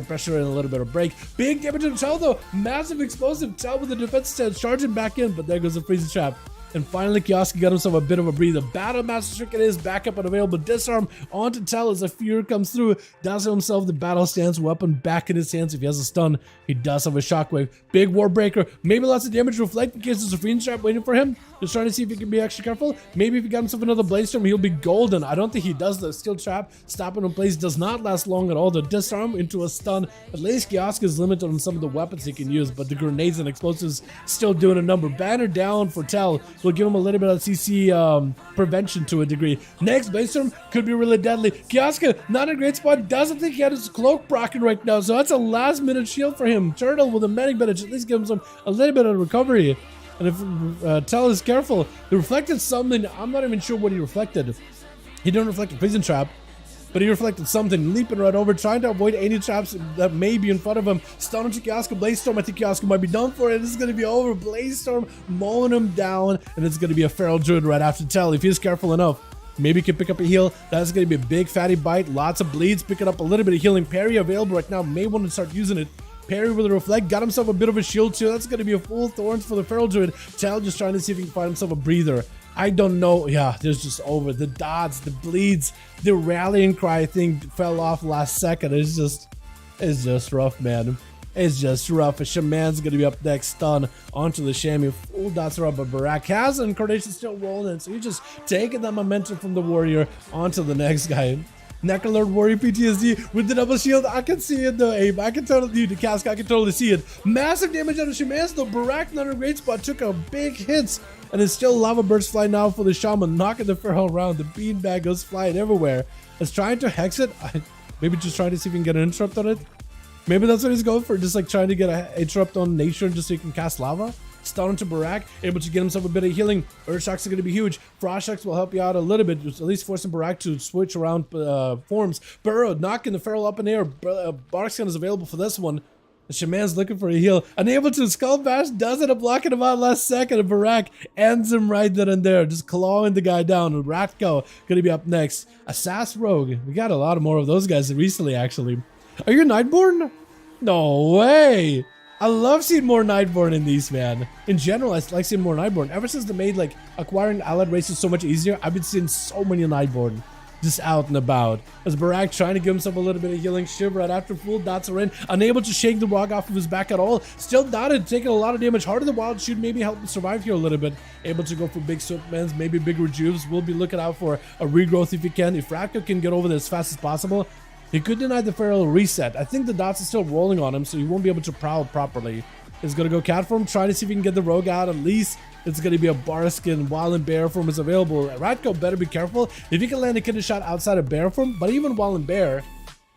pressure and a little bit of break. Big damage on Tell though, massive explosive. Tell with the defense stance, charging back in, but there goes the freezing trap. And finally, Kioska got himself a bit of a breather. Battle Master Trinket is back up and available. Disarm onto Tell as a fear comes through. Does himself the battle stance weapon back in his hands. If he has a stun, he does have a shockwave. Big war breaker. Maybe lots of damage reflect in case there's a freezing trap waiting for him. Just trying to see if he can be extra careful. Maybe if he got himself another Blaze Storm, he'll be golden. I don't think he does. The steel trap stopping in place does not last long at all. The disarm into a stun. At least Kioska is limited on some of the weapons he can use, but the grenades and explosives still doing a number. Banner down for Tell. Will give him a little bit of CC prevention to a degree. Next, Blaze Storm could be really deadly. Kioska, not in a great spot. Doesn't think he had his cloak broken right now, so that's a last minute shield for him. Turtle with a medic bandage at least gives him a little bit of recovery. And if Tell is careful, he reflected something. I'm not even sure what he reflected. He didn't reflect a prison trap, but he reflected something, leaping right over, trying to avoid any traps that may be in front of him. Stun to Kioska, Blaze Storm. I think Kioska might be done for it. This is going to be over. Blaze Storm mowing him down, and it's going to be a feral druid right after Tell. If he's careful enough, maybe he can pick up a heal. That's going to be a big fatty bite. Lots of bleeds, picking up a little bit of healing. Parry available right now. May want to start using it. Parry with a reflect, got himself a bit of a shield too. That's going to be a full thorns for the feral druid. Tell just trying to see if he can find himself a breather. I don't know. Yeah, there's just over. The dots, the bleeds, the rallying cry thing fell off last second. It's just rough, man. It's just rough. A Shaman's going to be up next. Stun onto the Shami. Full dots are up, but Barak has an incarnation still rolling. So he's just taking that momentum from the warrior onto the next guy. Necrolord Warrior PTSD with the double shield. I can see it though, Abe. I can totally, the Cask, I can totally see it. Massive damage on the Shamans though. Barak, not in a great spot, took a big hit. And it's still lava burst flying now for the Shaman, knocking the feral around. The beanbag goes flying everywhere. It's trying to hex it. Maybe just trying to see if he can get an interrupt on it. Maybe that's what he's going for, just like trying to get an interrupt on nature just so he can cast lava. Stun into Barak, able to get himself a bit of healing. Earth Shocks are going to be huge. Frost Shocks will help you out a little bit, at least forcing Barak to switch around forms. Burrow knocking the feral up in the air. Barkskin is available for this one. The Shaman's looking for a heal. Unable to Skull Bash, does it, blocking him out last second. And Barak ends him right then and there, just clawing the guy down. And Ratko going to be up next. Assassin Rogue. We got a lot more of those guys recently, actually. Are you Nightborn? No way! I love seeing more Nightborn in these, man. In general, I like seeing more Nightborn. Ever since they made like acquiring allied races so much easier, I've been seeing so many Nightborn just out and about. As Barak trying to give himself a little bit of healing. Shiv right after full dots are in. Unable to shake the rock off of his back at all. Still dotted, taking a lot of damage. Heart of the Wild should maybe help him survive here a little bit. Able to go for big Swiftmans, maybe big rejuves. We'll be looking out for a regrowth if he can. If Ratko can get over there as fast as possible, he could deny the feral reset. I think the dots are still rolling on him, so he won't be able to prowl properly. He's going to go cat form, try to see if he can get the rogue out. At least it's going to be a Barskin while in bear form is available. Ratko better be careful. If he can land a kidney shot outside of bear form, but even while in bear,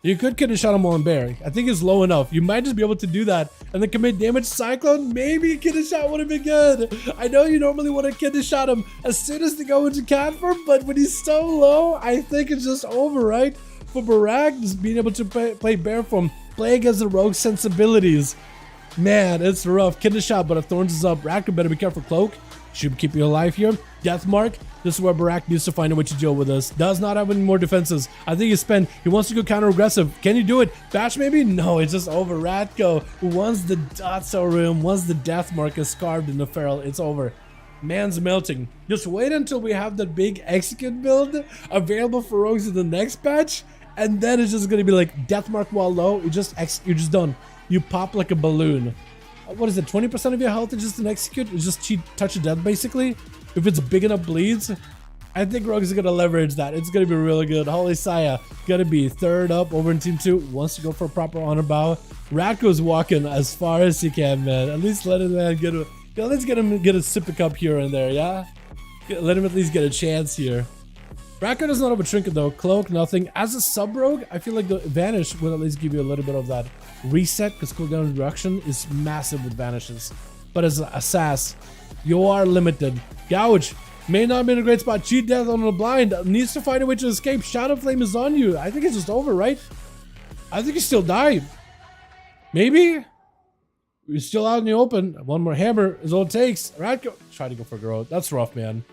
you could kidney shot him while in bear. I think it's low enough. You might just be able to do that and then commit damage. Cyclone, maybe a kidney shot would have been good. I know you normally want to kidney shot him as soon as they go into cat form, but when he's so low, I think it's just over, right? For Barak, just being able to play bear form, play against the rogue sensibilities. Man, it's rough. Kidney shot, but if Thorns is up, Ratko better be careful. Cloak should keep you alive here. Death Mark, this is where Barak needs to find a way to deal with this. Does not have any more defenses. I think he wants to go counter aggressive. Can you do it? Bash maybe? No, it's just over. Ratko, once the dots are in, once the Death Mark is carved in the feral, it's over. Man's melting. Just wait until we have the big execute build available for rogues in the next patch, and then it's just gonna be like death mark while low. You're just done. You pop like a balloon. What is it? 20% of your health is just an execute. It's just cheat touch of death basically. If it's big enough bleeds, I think rogues are gonna leverage that. It's gonna be really good. Holy Saya gonna be third up over in team 2. Wants to go for a proper honor bow. Ratko's walking as far as he can, man. At least let him get a. Let's get him get a sip of cup here and there, yeah? Let him at least get a chance here. Ratko does not have a trinket though. Cloak, nothing. As a sub-rogue, I feel like the Vanish will at least give you a little bit of that reset, because cooldown reduction is massive with Vanishes. But as a sass, you are limited. Gouge may not be in a great spot. Cheat death on the blind. Needs to find a way to escape. Shadow Flame is on you. I think it's just over, right? I think you still die. Maybe? We're still out in the open. One more hammer is all it takes. Ratko, try to go for growth. That's rough, man.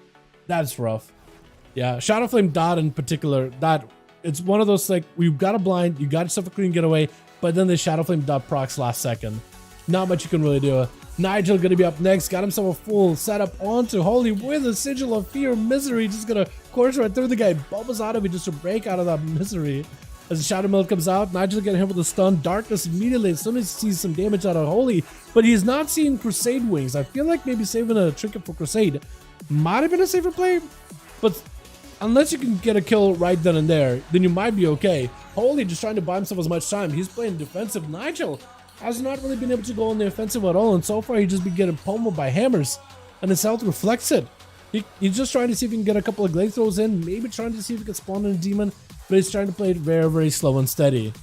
That's rough. Yeah, Shadow Flame dot in particular, that it's one of those like, we've got a blind, you got yourself a clean getaway, but then the Shadow Flame dot procs last second. Not much you can really do. Nigel gonna be up next, got himself a full setup onto Holy with a sigil of fear, misery, just gonna course right through the guy, bubbles out of it just to break out of that misery. As the Shadow Meld comes out, Nigel getting hit with a stun. Darkness immediately as soon as he sees some damage out of Holy, but he's not seeing Crusade Wings. I feel like maybe saving a trinket for Crusade might have been a safer play, but unless you can get a kill right then and there, then you might be okay. Holy just trying to buy himself as much time. He's playing defensive. Nigel has not really been able to go on the offensive at all, and so far he's just been getting pummeled by hammers, and his health reflects it. He's just trying to see if he can get a couple of glaive throws in, maybe trying to see if he can spawn in a demon, but he's trying to play it very, very slow and steady.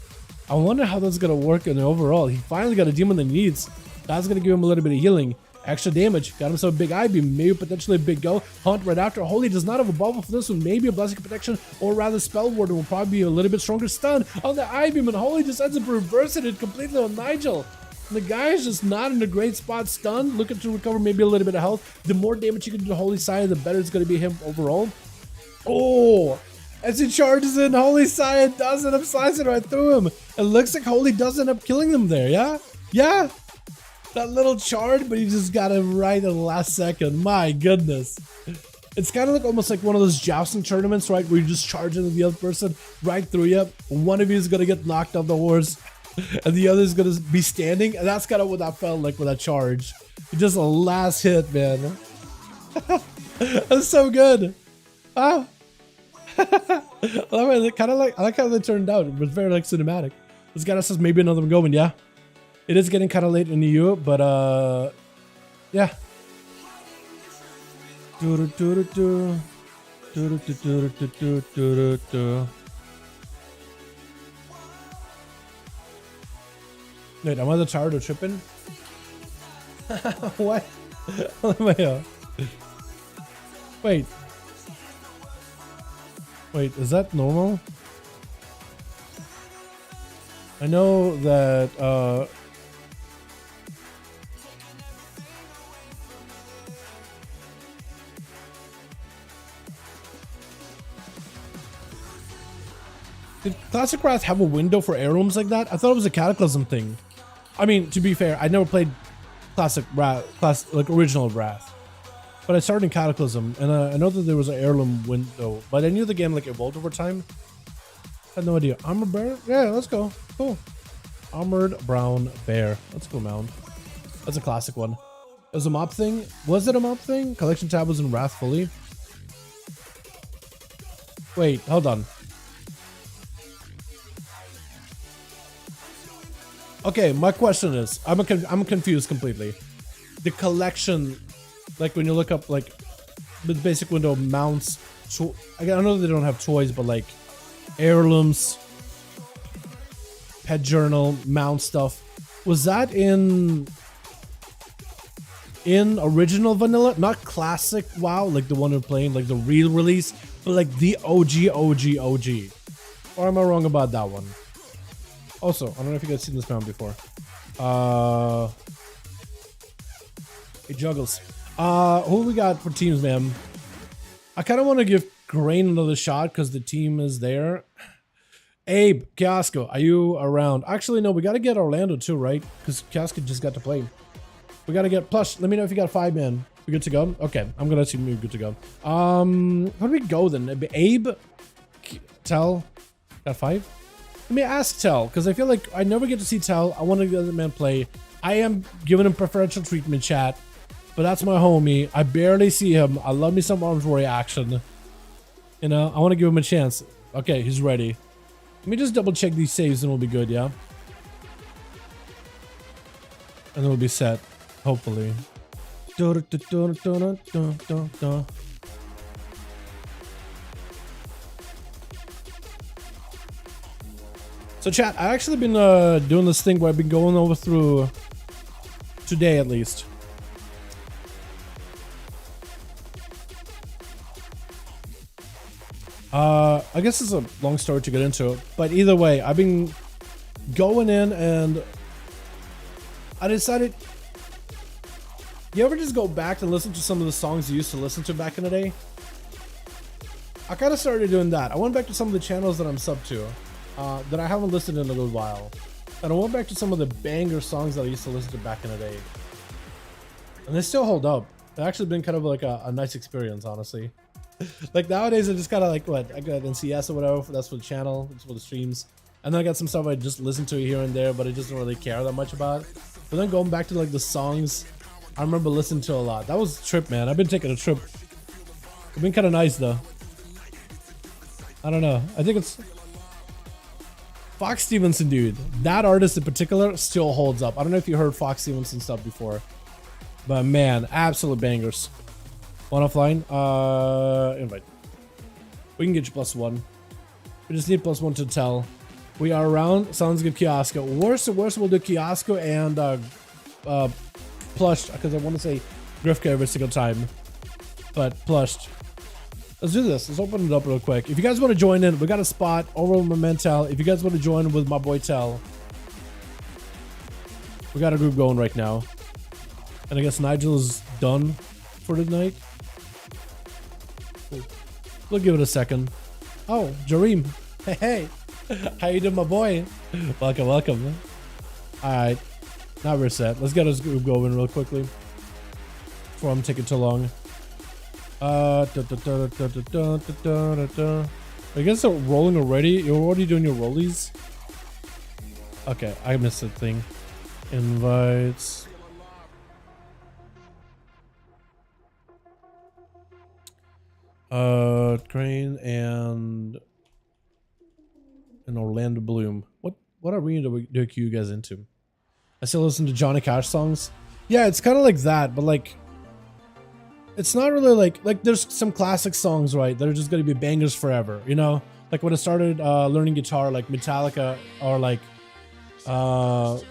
I wonder how that's going to work in the overall. He finally got a demon that he needs. That's going to give him a little bit of healing. Extra damage. Got himself a big eye beam. Maybe potentially a big go. Hunt right after. Holy does not have a bubble for this one. Maybe a blessing of protection, or rather spell warden will probably be a little bit stronger. Stun on the eye beam, and Holy just ends up reversing it completely on Nigel. The guy is just not in a great spot. Stunned, looking to recover maybe a little bit of health. The more damage you can do to Holy Saya, the better it's going to be him overall. Oh, as he charges in, Holy Saya does end up slicing right through him. It looks like Holy does end up killing him there, yeah? Yeah. That little charge, but he just got him right in the last second. My goodness. It's kind of like almost like one of those jousting tournaments, right? Where you just charge into the other person right through you. One of you is going to get knocked off the horse, and the other is going to be standing. And that's kind of what that felt like with that charge. Just a last hit, man. That's so good. Ah. I like how they turned out. It was very like cinematic. This guy says maybe another one going, yeah. It is getting kind of late in the EU, but yeah. Wait, am I the tired of tripping? What? Wait. Wait, is that normal? I know that did Classic Wrath have a window for heirlooms like that? I thought it was a Cataclysm thing. I mean, to be fair, I never played Classic Wrath, like original Wrath. But I started in Cataclysm, and I know that there was an heirloom window, but I knew the game like evolved over time. I had no idea. Armored Bear? Yeah, let's go. Cool. Armored Brown Bear. Let's go, Mound. That's a classic one. It was a mob thing. Was it a mob thing? Collection tab was in Wrath fully. Wait, hold on. Okay, my question is, I'm confused completely. The collection, like when you look up like the basic window mounts, I know they don't have toys, but like heirlooms, pet journal, mount stuff. Was that in original vanilla? Not classic WoW, like the one we're playing, like the real release, but like the OG. Or am I wrong about that one? Also, I don't know if you guys seen this mount before. It juggles. Who we got for teams, man? I kind of want to give Grain another shot because the team is there. Abe, Kiosco, are you around? Actually, no, we got to get Orlando too, right? Because Kiosco just got to play. We got to get, plus, let me know if you got a 5-man. We good to go? Okay, I'm gonna assume we're good to go. How do we go then? Abe? Tell? Got 5? Let me ask Tell, because I feel like I never get to see Tell. I want to get the man play. I am giving him preferential treatment, chat. But that's my homie. I barely see him. I love me some Arms Warrior action. You know, I want to give him a chance. Okay, he's ready. Let me just double check these saves and we'll be good, yeah? And then we'll be set, hopefully. So chat, I've actually been doing this thing where I've been going over through, today at least. I guess it's a long story to get into, but either way, I've been going in and I decided, you ever just go back and listen to some of the songs you used to listen to back in the day? I kind of started doing that. I went back to some of the channels that I'm sub to, that I haven't listened in a good while. And I went back to some of the banger songs that I used to listen to back in the day. And they still hold up. It's actually been kind of like a nice experience, honestly. Like nowadays, I just kind of like, what, I got NCS or whatever, that's for the channel, that's for the streams. And then I got some stuff I just listen to here and there, but I just don't really care that much about. But then going back to like the songs I remember listening to a lot. That was a trip, man. I've been taking a trip. It's been kind of nice though. I don't know. I think it's Fox Stevenson, dude. That artist in particular still holds up. I don't know if you heard Fox Stevenson stuff before, but man, absolute bangers. One offline. Invite. We can get you +1. We just need +1 to Tell. We are around. Sounds good, Kiosko. Worst, we'll do Kiosko and Plushed, because I want to say Grifka every single time. But Plushed. Let's do this. Let's open it up real quick. If you guys want to join in, we got a spot over with my man Tell. If you guys want to join with my boy Tell, we got a group going right now. And I guess Nigel is done for tonight. We'll give it a second. Oh, Jareem. Hey, hey. How you doing, my boy? Welcome, welcome. Alright. Now we're set. Let's get us group going real quickly before I'm taking too long. I guess they're rolling already. You're already doing your rollies? Okay, I missed the thing. Invites. Crane and Orlando Bloom. What arena do I cue you guys into? I still listen to Johnny Cash songs. Yeah, it's kind of like that, but like, it's not really like there's some classic songs, right? That are just gonna be bangers forever, you know? Like when I started learning guitar, like Metallica or like Pantera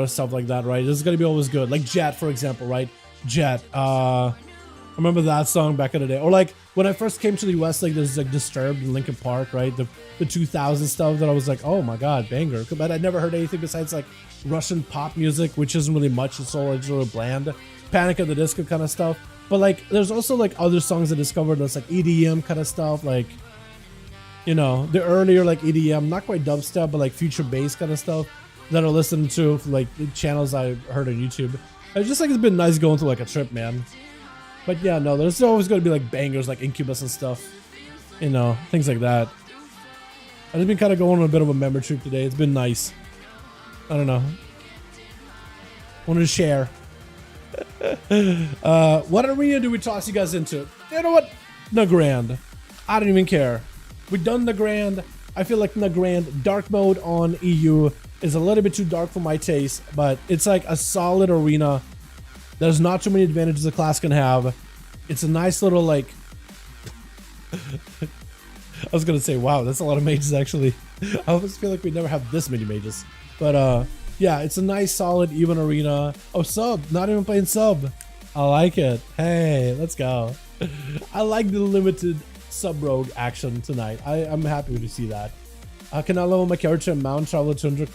or stuff like that, right? This is gonna be always good. Like Jet, for example, right? Jet. I remember that song back in the day. Or like when I first came to the US, like there's like Disturbed in Linkin Park, right? The 2000 stuff that I was like, oh my god, banger. But I'd never heard anything besides like Russian pop music, which isn't really much. It's all really bland. Panic at the Disco kind of stuff. But like there's also like other songs I discovered that's like EDM kind of stuff, like, you know, the earlier like EDM, not quite dubstep, but like future bass kind of stuff that I listened to from like the channels I heard on YouTube. It's just like it's been nice going through like a trip, man. But yeah, no, there's always going to be like bangers like Incubus and stuff, you know, things like that. I've just been kind of going on a bit of a memory trip today. It's been nice. I don't know. Wanted to share. What arena do we toss you guys into? You know what? Nagrand. I don't even care. We've done Nagrand. I feel like Nagrand dark mode on EU is a little bit too dark for my taste, but it's like a solid arena. There's not too many advantages a class can have. It's a nice little like I was gonna say, wow, that's a lot of mages actually. I always feel like we never have this many mages. But yeah, it's a nice solid even arena. Oh, sub, not even playing sub. I like it. Hey, let's go. I like the limited sub rogue action tonight. I'm happy to see that. Can I level my character in Mount Traveler 200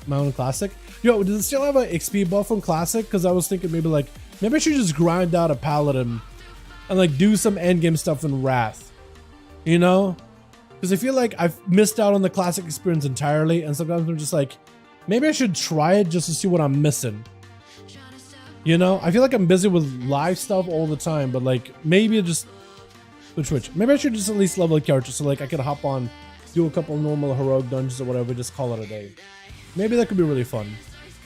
Mountain Classic? Yo, does it still have an XP buff on Classic? Because I was thinking maybe I should just grind out a Paladin and like do some endgame stuff in Wrath, you know? Because I feel like I've missed out on the Classic experience entirely, and sometimes I'm just like, maybe I should try it just to see what I'm missing. You know, I feel like I'm busy with live stuff all the time, but like maybe just switch. Maybe I should just at least level a character so like I could hop on, do a couple normal heroic dungeons or whatever, just call it a day. Maybe that could be really fun.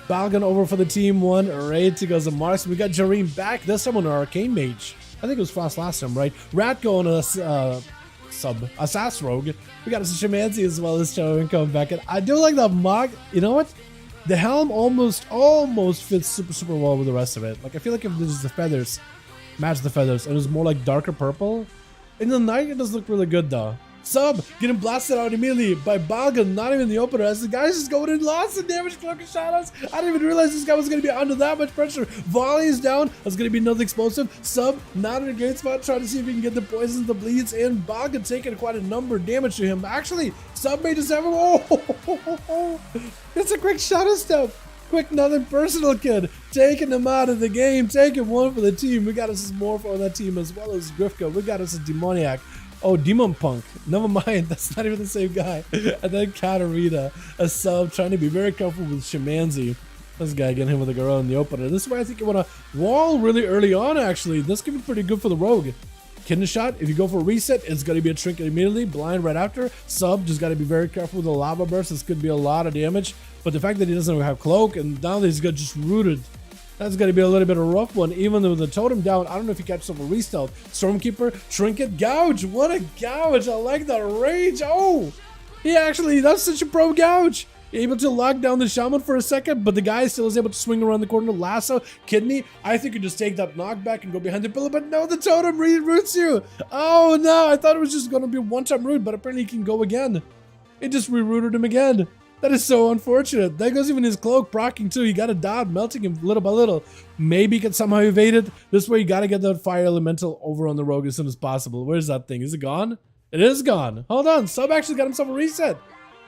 Balgan over for the team one, ready to go to Mars. We got Jareen back, this time on an Arcane Mage. I think it was Frost last time, right? Ratko on a SAS Rogue. We got a Shamanzi as well as Jareen coming back. And I do like the mock, you know what? The helm almost fits super well with the rest of it. Like I feel like if this is the feathers, match the feathers, it was more like darker purple. In the night, it does look really good though. Sub getting blasted out immediately by Balgan, not even the opener, as the guy's just going in, lots of damage, cloaking shadows. I didn't even realize this guy was going to be under that much pressure. Volley is down, that's going to be another explosive. Sub not in a great spot, trying to see if he can get the poisons, the bleeds in. Balgan taking quite a number of damage to him. Actually, Sub may just have him. Oh, it's a quick shadow step. Quick, nothing personal, kid. Taking him out of the game, taking one for the team. We got us more for that team as well as Grifka. We got us a Demoniac. Oh, Demon Punk. Never mind, that's not even the same guy. And then Katarina, a sub, trying to be very careful with Shamanzi. This guy getting him with a Garo in the opener. This is why I think you want to wall really early on, actually. This could be pretty good for the Rogue. Kidney shot, if you go for a reset, it's going to be a trinket immediately. Blind right after. Sub, just got to be very careful with the lava burst. This could be a lot of damage. But the fact that he doesn't have cloak, and now that he's got just rooted, that's going to be a little bit of a rough one. Even with the totem down, I don't know if he catches up a restealth. Stormkeeper, trinket, gouge. What a gouge. I like the rage. Oh, that's such a pro gouge. Able to lock down the shaman for a second, but the guy still is able to swing around the corner. Lasso, kidney. I think you just take that knockback and go behind the pillar, but no, the totem re-roots you. Oh no, I thought it was just going to be one-time root, but apparently he can go again. It just re-rooted him again. That is so unfortunate. There goes even his cloak proccing too. He got a dot, melting him little by little. Maybe he can somehow evade it. This way you got to get that fire elemental over on the rogue as soon as possible. Where's that thing? Is it gone? It is gone. Hold on. Sub actually got himself a reset.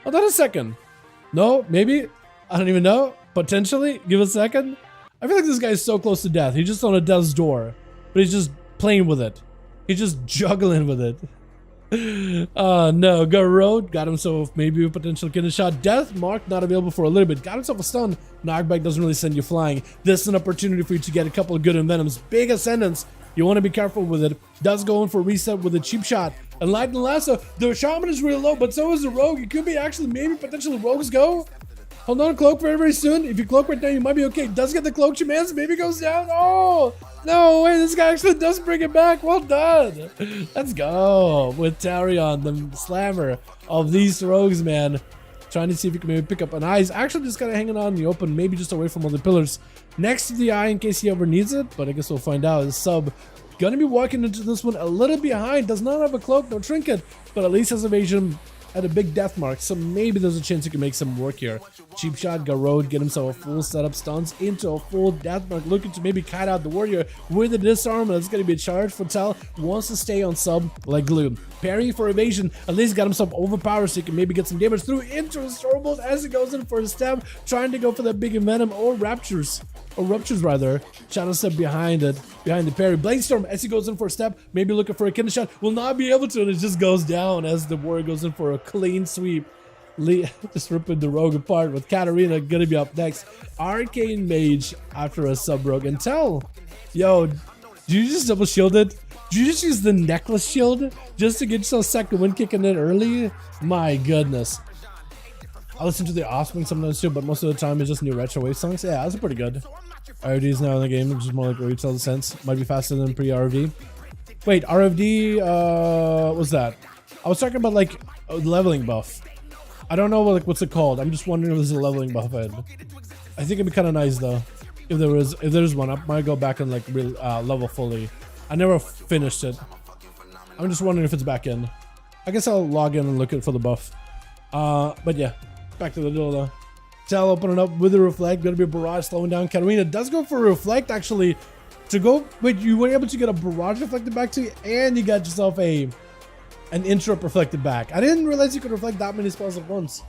Hold on a second. No, maybe. I don't even know. Potentially. Give it a second. I feel like this guy is so close to death. He's just on a death's door. But he's just playing with it. He's just juggling with it. No, Garrod got himself maybe a potential kidney shot. Death mark not available for a little bit. Got himself a stun. Knockback doesn't really send you flying. This is an opportunity for you to get a couple of good envenoms. Big ascendance. You want to be careful with it. Does go in for a reset with a cheap shot. And Lightning Lasso, the shaman is really low, but so is the rogue. It could be actually maybe potentially rogues go. Hold on, cloak very soon. If you cloak right now, you might be okay. Does get the cloak, Shaman's maybe goes down. Oh, no way. This guy actually does bring it back. Well done. Let's go with Tarion, the slammer of these rogues, man. Trying to see if you can maybe pick up an eye. He's actually just kind of hanging out in the open, maybe just away from all the pillars. Next to the eye in case he ever needs it, but I guess we'll find out. His sub gonna be walking into this one a little behind. Does not have a cloak, no trinket, but at least has evasion at a big death mark, so maybe there's a chance he can make some work here. Cheap shot, Garrod, get himself a full setup, stuns into a full death mark, looking to maybe kite out the warrior with the disarm. That's going to be a charge. Fotel wants to stay on sub like glue. Parry for evasion, at least got himself overpowered so he can maybe get some damage through into his stormbolt as he goes in for a stab, trying to go for that big envenom or ruptures rather. Shadow step behind it, behind the parry. Bladestorm as he goes in for a step, maybe looking for a kidney shot, will not be able to, and it just goes down as the warrior goes in for a clean sweep. Just ripping the rogue apart with Katarina gonna be up next. Arcane Mage after a sub rogue. And tell, yo, did you just double shield it? Did you just use the necklace shield just to get yourself second win kicking it early? My goodness. I listen to the Offspring sometimes too, but most of the time it's just new retro wave songs. Yeah, that's pretty good. RFD is now in the game, which is more like retail sense. Might be faster than pre-RFD. Wait, RFD, what was that? I was talking about like a leveling buff. I don't know what's it called. I'm just wondering if there's a leveling buff ahead. I think it'd be kind of nice though. If there's one, I might go back and like level fully. I never finished it. I'm just wondering if it's back in. I guess I'll log in and look for the buff. But yeah, back to the duel though. Tal opening up with a reflect. Gonna be a barrage slowing down. Katarina does go for a reflect actually. To go, wait, you were able to get a barrage reflected back to you, and you got yourself an interrupt reflected back. I didn't realize you could reflect that many spells at once.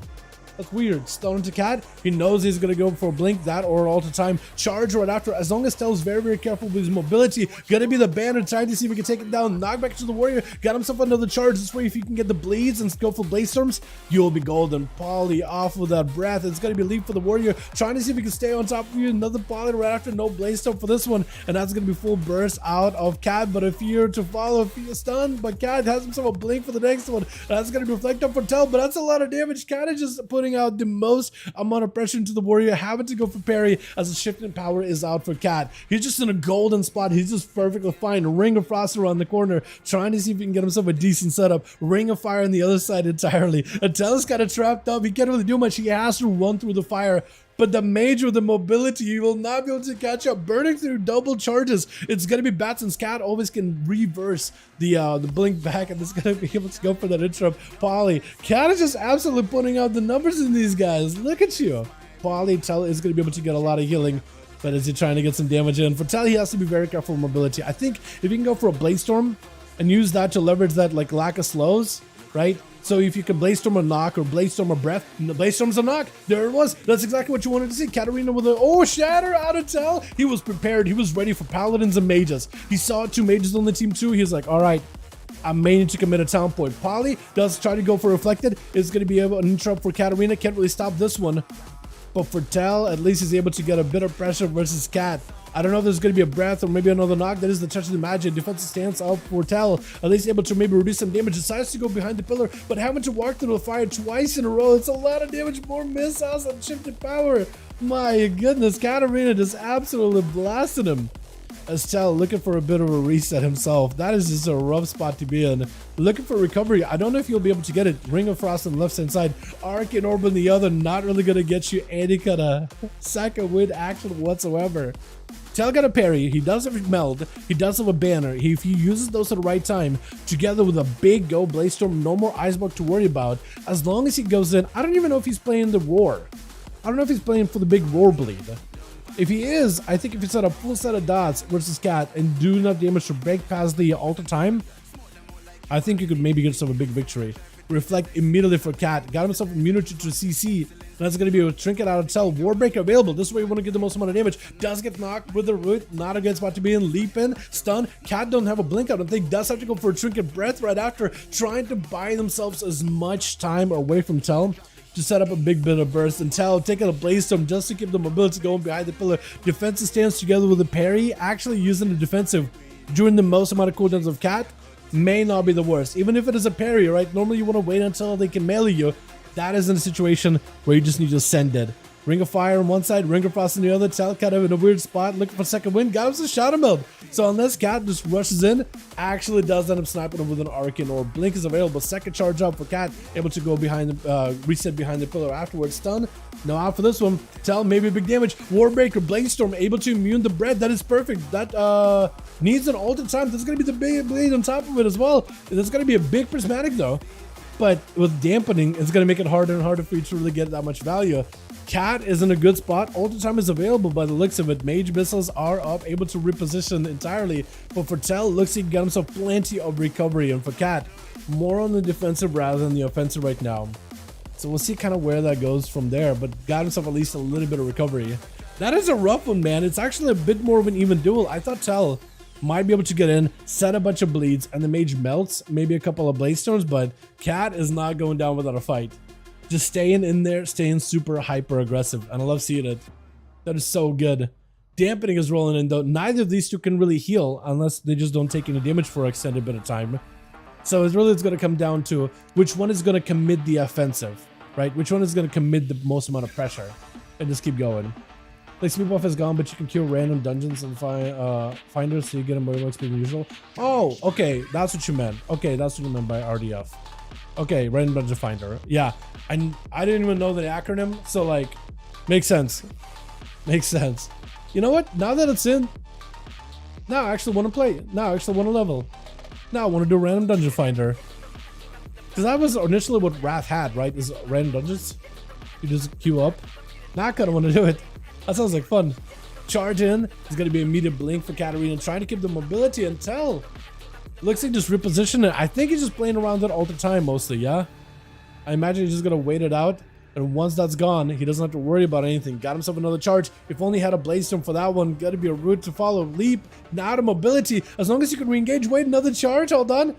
That's weird. Stun to Cat. He knows he's gonna go for a blink, that or all the time. Charge right after. As long as Tel's very, very careful with his mobility, gonna be the banner, trying to see if he can take it down. Knock back to the warrior. Got himself another charge. This way, if you can get the bleeds and go for blade storms, you'll be golden. Poly off with that breath. It's gonna be a leap for the warrior, trying to see if he can stay on top of you. Another Poly right after. No blade storm for this one, and that's gonna be full burst out of Cat. But a fear to follow. Fear stun, but Cat has himself a blink for the next one. That's gonna be reflect up for Tel, but that's a lot of damage. Cat is just putting out the most amount of pressure into the warrior, having to go for parry as the shift in power is out for Cat. He's just in a golden spot. He's just perfectly fine. Ring of Frost around the corner, trying to see if he can get himself a decent setup. Ring of Fire on the other side entirely. Tel is kind of trapped up. He can't really do much. He has to run through the fire. But the mage with the mobility, he will not be able to catch up. Burning through double charges. It's going to be Batson's. Cat always can reverse the blink back, and it's going to be able to go for that interrupt. Poly. Cat is just absolutely putting out the numbers in these guys. Look at you. Poly, Tel is going to be able to get a lot of healing. But as you're trying to get some damage in, for Tel, he has to be very careful with mobility. I think if you can go for a Blade Storm and use that to leverage that like lack of slows, right? So if you can Blade Storm a knock or Blade Storm a breath, Blade Storm's a knock. There it was. That's exactly what you wanted to see. Katarina with a shatter out of Tel. He was prepared. He was ready for paladins and mages. He saw 2 mages on the team too. He was like, all right, I may need to commit a town point. Poly does try to go for reflected. Is going to be able to interrupt for Katarina. Can't really stop this one. But for Tel, at least he's able to get a bit of pressure versus Cat. I don't know if there's going to be a breath or maybe another knock. That is the touch of the magic. Defensive stance out for Tel. At least able to maybe reduce some damage. Decides to go behind the pillar, but having to walk through the fire twice in a row. It's a lot of damage. More missiles and shifted power. My goodness, Katarina just absolutely blasted him. As Tel looking for a bit of a reset himself. That is just a rough spot to be in. Looking for recovery. I don't know if you'll be able to get it. Ring of Frost on the left hand side. Arc and Orb on the other. Not really going to get you any kind of second wind action whatsoever. Tel got a parry. He does have a meld. He does have a banner. If he uses those at the right time, together with a big go Blaze Storm, no more Icebug to worry about. As long as he goes in, I don't even know if he's playing the Roar. I don't know if he's playing for the big Roar bleed. If he is, I think if you set a full set of dots versus Cat and do enough damage to break past the alter time, I think you could maybe get yourself a big victory. Reflect immediately for Cat. Got himself immunity to CC. That's going to be a trinket out of Tel. Warbreaker available. This way you want to get the most amount of damage. Does get knocked with the root. Not a good spot to be in. Leap in. Stun. Cat don't have a blink out. I think does have to go for a trinket breath right after. Trying to buy themselves as much time away from Tel to set up a big bit of burst. And Tel taking a Blaze Storm just to keep the mobility going behind the pillar. Defensive stance together with a parry. Actually using the defensive during the most amount of cooldowns of Cat may not be the worst. Even if it is a parry, right? Normally you want to wait until they can melee you. That is in a situation where you just need to send it. Ring of Fire on one side, Ring of Frost on the other. Tel kind of in a weird spot, looking for second wind. Got him some Shadow Meld. So unless Cat just rushes in, actually does end up sniping him with an Arcane or Blink is available. Second charge up for Cat, able to go behind the reset behind the pillar afterwards. Stun. No out for this one. Tel maybe big damage. Warbreaker, Blade Storm, able to immune the bread. That is perfect. That needs an alter time. That's gonna be the big blade on top of it as well. That's gonna be a big prismatic though. But with dampening, it's going to make it harder and harder for you to really get that much value. Cat is in a good spot. Alter time is available by the looks of it. Mage missiles are up, able to reposition entirely. But for Tel, looks like he got himself plenty of recovery. And for Cat, more on the defensive rather than the offensive right now. So we'll see kind of where that goes from there. But got himself at least a little bit of recovery. That is a rough one, man. It's actually a bit more of an even duel. I thought Tel might be able to get in, set a bunch of bleeds, and the mage melts, maybe a couple of Blaze Storms, but Cat is not going down without a fight. Just staying in there, staying super hyper aggressive, and I love seeing it. That is so good. Dampening is rolling in though. Neither of these two can really heal unless they just don't take any damage for an extended bit of time. So it's really going to come down to which one is going to commit the offensive, right? Which one is going to commit the most amount of pressure, and just keep going. Like speed buff is gone, but you can kill random dungeons and finders, so you get a more XP than usual. Oh, okay, that's what you meant. Okay, that's what you meant by RDF. Okay, random dungeon finder. Yeah, I didn't even know the acronym, so like, makes sense. Makes sense. You know what? Now that it's in, now I actually want to play. Now I actually want to level. Now I want to do random dungeon finder. Because that was initially what Wrath had, right? Is random dungeons. You just queue up. Now I kind of want to do it. That sounds like fun. Charge in. It's going to be a immediate blink for Katarina. Trying to keep the mobility and Tel. Looks like just reposition it. I think he's just playing around it all the time mostly, yeah? I imagine he's just going to wait it out And once that's gone, he doesn't have to worry about anything. Got himself another charge. If only had a Bladestorm for that one. Got to be a route to follow. Leap, now to mobility. As long as you can re-engage. Wait, another charge. Hold on.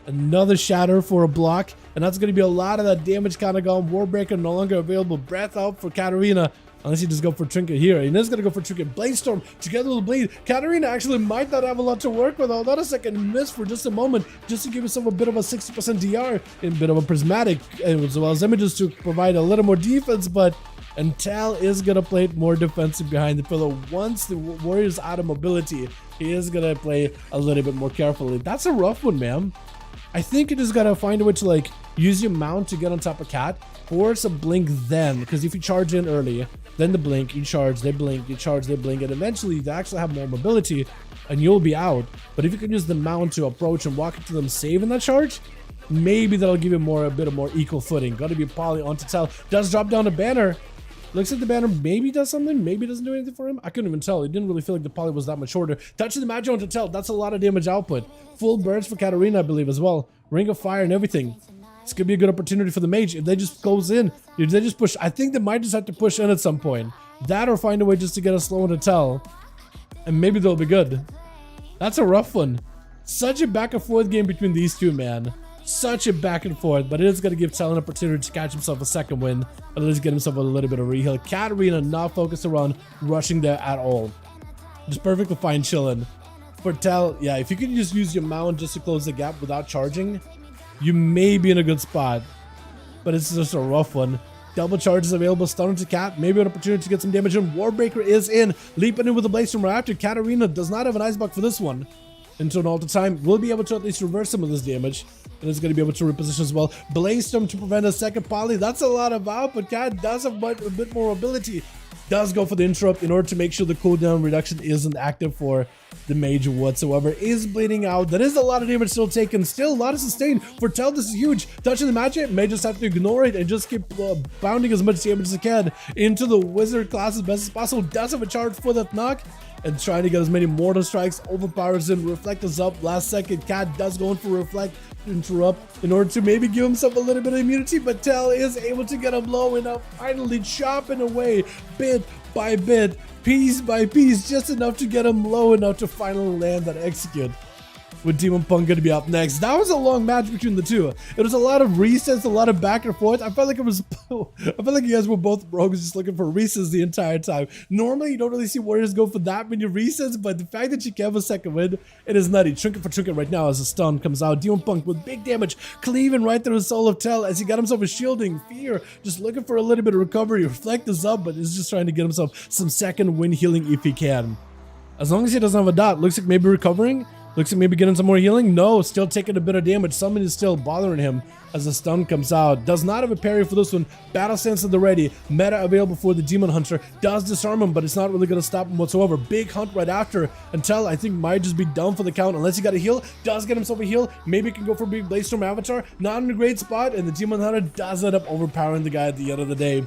Another shatter for a block. And that's going to be a lot of that damage kind of gone. Warbreaker no longer available. Breath out for Katarina. Unless you just go for Trinket here. He is going to go for Trinket. Bladestorm together with Bleed. Katarina actually might not have a lot to work with. Hold on a second. Miss for just a moment. Just to give yourself a bit of a 60% DR. And a bit of a prismatic. As well as images to provide a little more defense. But Intel is going to play it more defensive behind the pillar. Once the Warrior's out of mobility, he is going to play a little bit more carefully. That's a rough one, man. I think you just got to find a way to like use your mount to get on top of Cat. Force a blink then. Because if you charge in early, then the blink, you charge, they blink, you charge, they blink, and eventually they actually have more mobility and you'll be out. But if you can use the mount to approach and walk into them saving that charge, maybe that'll give you a bit of more equal footing. Gotta be poly on to tell. Does drop down a banner. Looks like the banner maybe does something, maybe doesn't do anything for him. I couldn't even tell. It didn't really feel like the poly was that much shorter. Touching the magic on to tell. That's a lot of damage output. Full burst for Katarina, I believe, as well. Ring of fire and everything. This could be a good opportunity for the mage. If they just close in, if they just push, I think they might just have to push in at some point. That or find a way just to get a slow one to tell. And maybe they'll be good. That's a rough one. Such a back and forth game between these two, man. Such a back and forth, but it is going to give Tell an opportunity to catch himself a second win. At least get himself a little bit of reheal. Katarina not focused around rushing there at all. Just perfectly fine chilling. For Tell, yeah, if you can just use your mount just to close the gap without charging, you may be in a good spot. But it's just a rough one. Double charges available, stunner to Cat, maybe an opportunity to get some damage in. Warbreaker is in, leaping in with a Bladestorm right after. Katarina does not have an Ice Block for this one. Into an alter time, we'll be able to at least reverse some of this damage. And it's going to be able to reposition as well. Bladestorm to prevent a second poly. That's a lot of output. Cat does have a bit more ability. Does go for the interrupt in order to make sure the cooldown reduction isn't active for the mage whatsoever. Is bleeding out. That is a lot of damage still taken. Still a lot of sustain. For Tell, this is huge. Touching the magic, may just have to ignore it and just keep bounding as much damage as it can into the wizard class as best as possible. Does have a charge for that knock. And trying to get as many mortal strikes, overpowers him. Reflect is up last second. Cat does go in for reflect, interrupt in order to maybe give himself a little bit of immunity, but Tell is able to get him low enough, finally chopping away bit by bit, piece by piece, just enough to get him low enough to finally land that execute. With Demon Punk going to be up next. That was a long match between the two. It was a lot of resets, a lot of back and forth. I felt like you guys were both rogues just looking for resets the entire time. Normally, you don't really see warriors go for that many resets, but the fact that you can have a second win, it is nutty. Trinket for Trinket right now as a stun comes out. Demon Punk with big damage, cleaving right through the soul of Tell as he got himself a shielding. Fear, just looking for a little bit of recovery. Reflect is up, but is just trying to get himself some second win healing if he can. As long as he doesn't have a dot, looks like maybe recovering. Looks like maybe getting some more healing. No, still taking a bit of damage. Summon is still bothering him as the stun comes out. Does not have a parry for this one. Battle Sense at the ready. Meta available for the Demon Hunter. Does disarm him, but it's not really going to stop him whatsoever. Big hunt right after. Until I think might just be done for the count unless he got a heal. Does get himself a heal. Maybe can go for a big Bladestorm Avatar. Not in a great spot, and the Demon Hunter does end up overpowering the guy at the end of the day.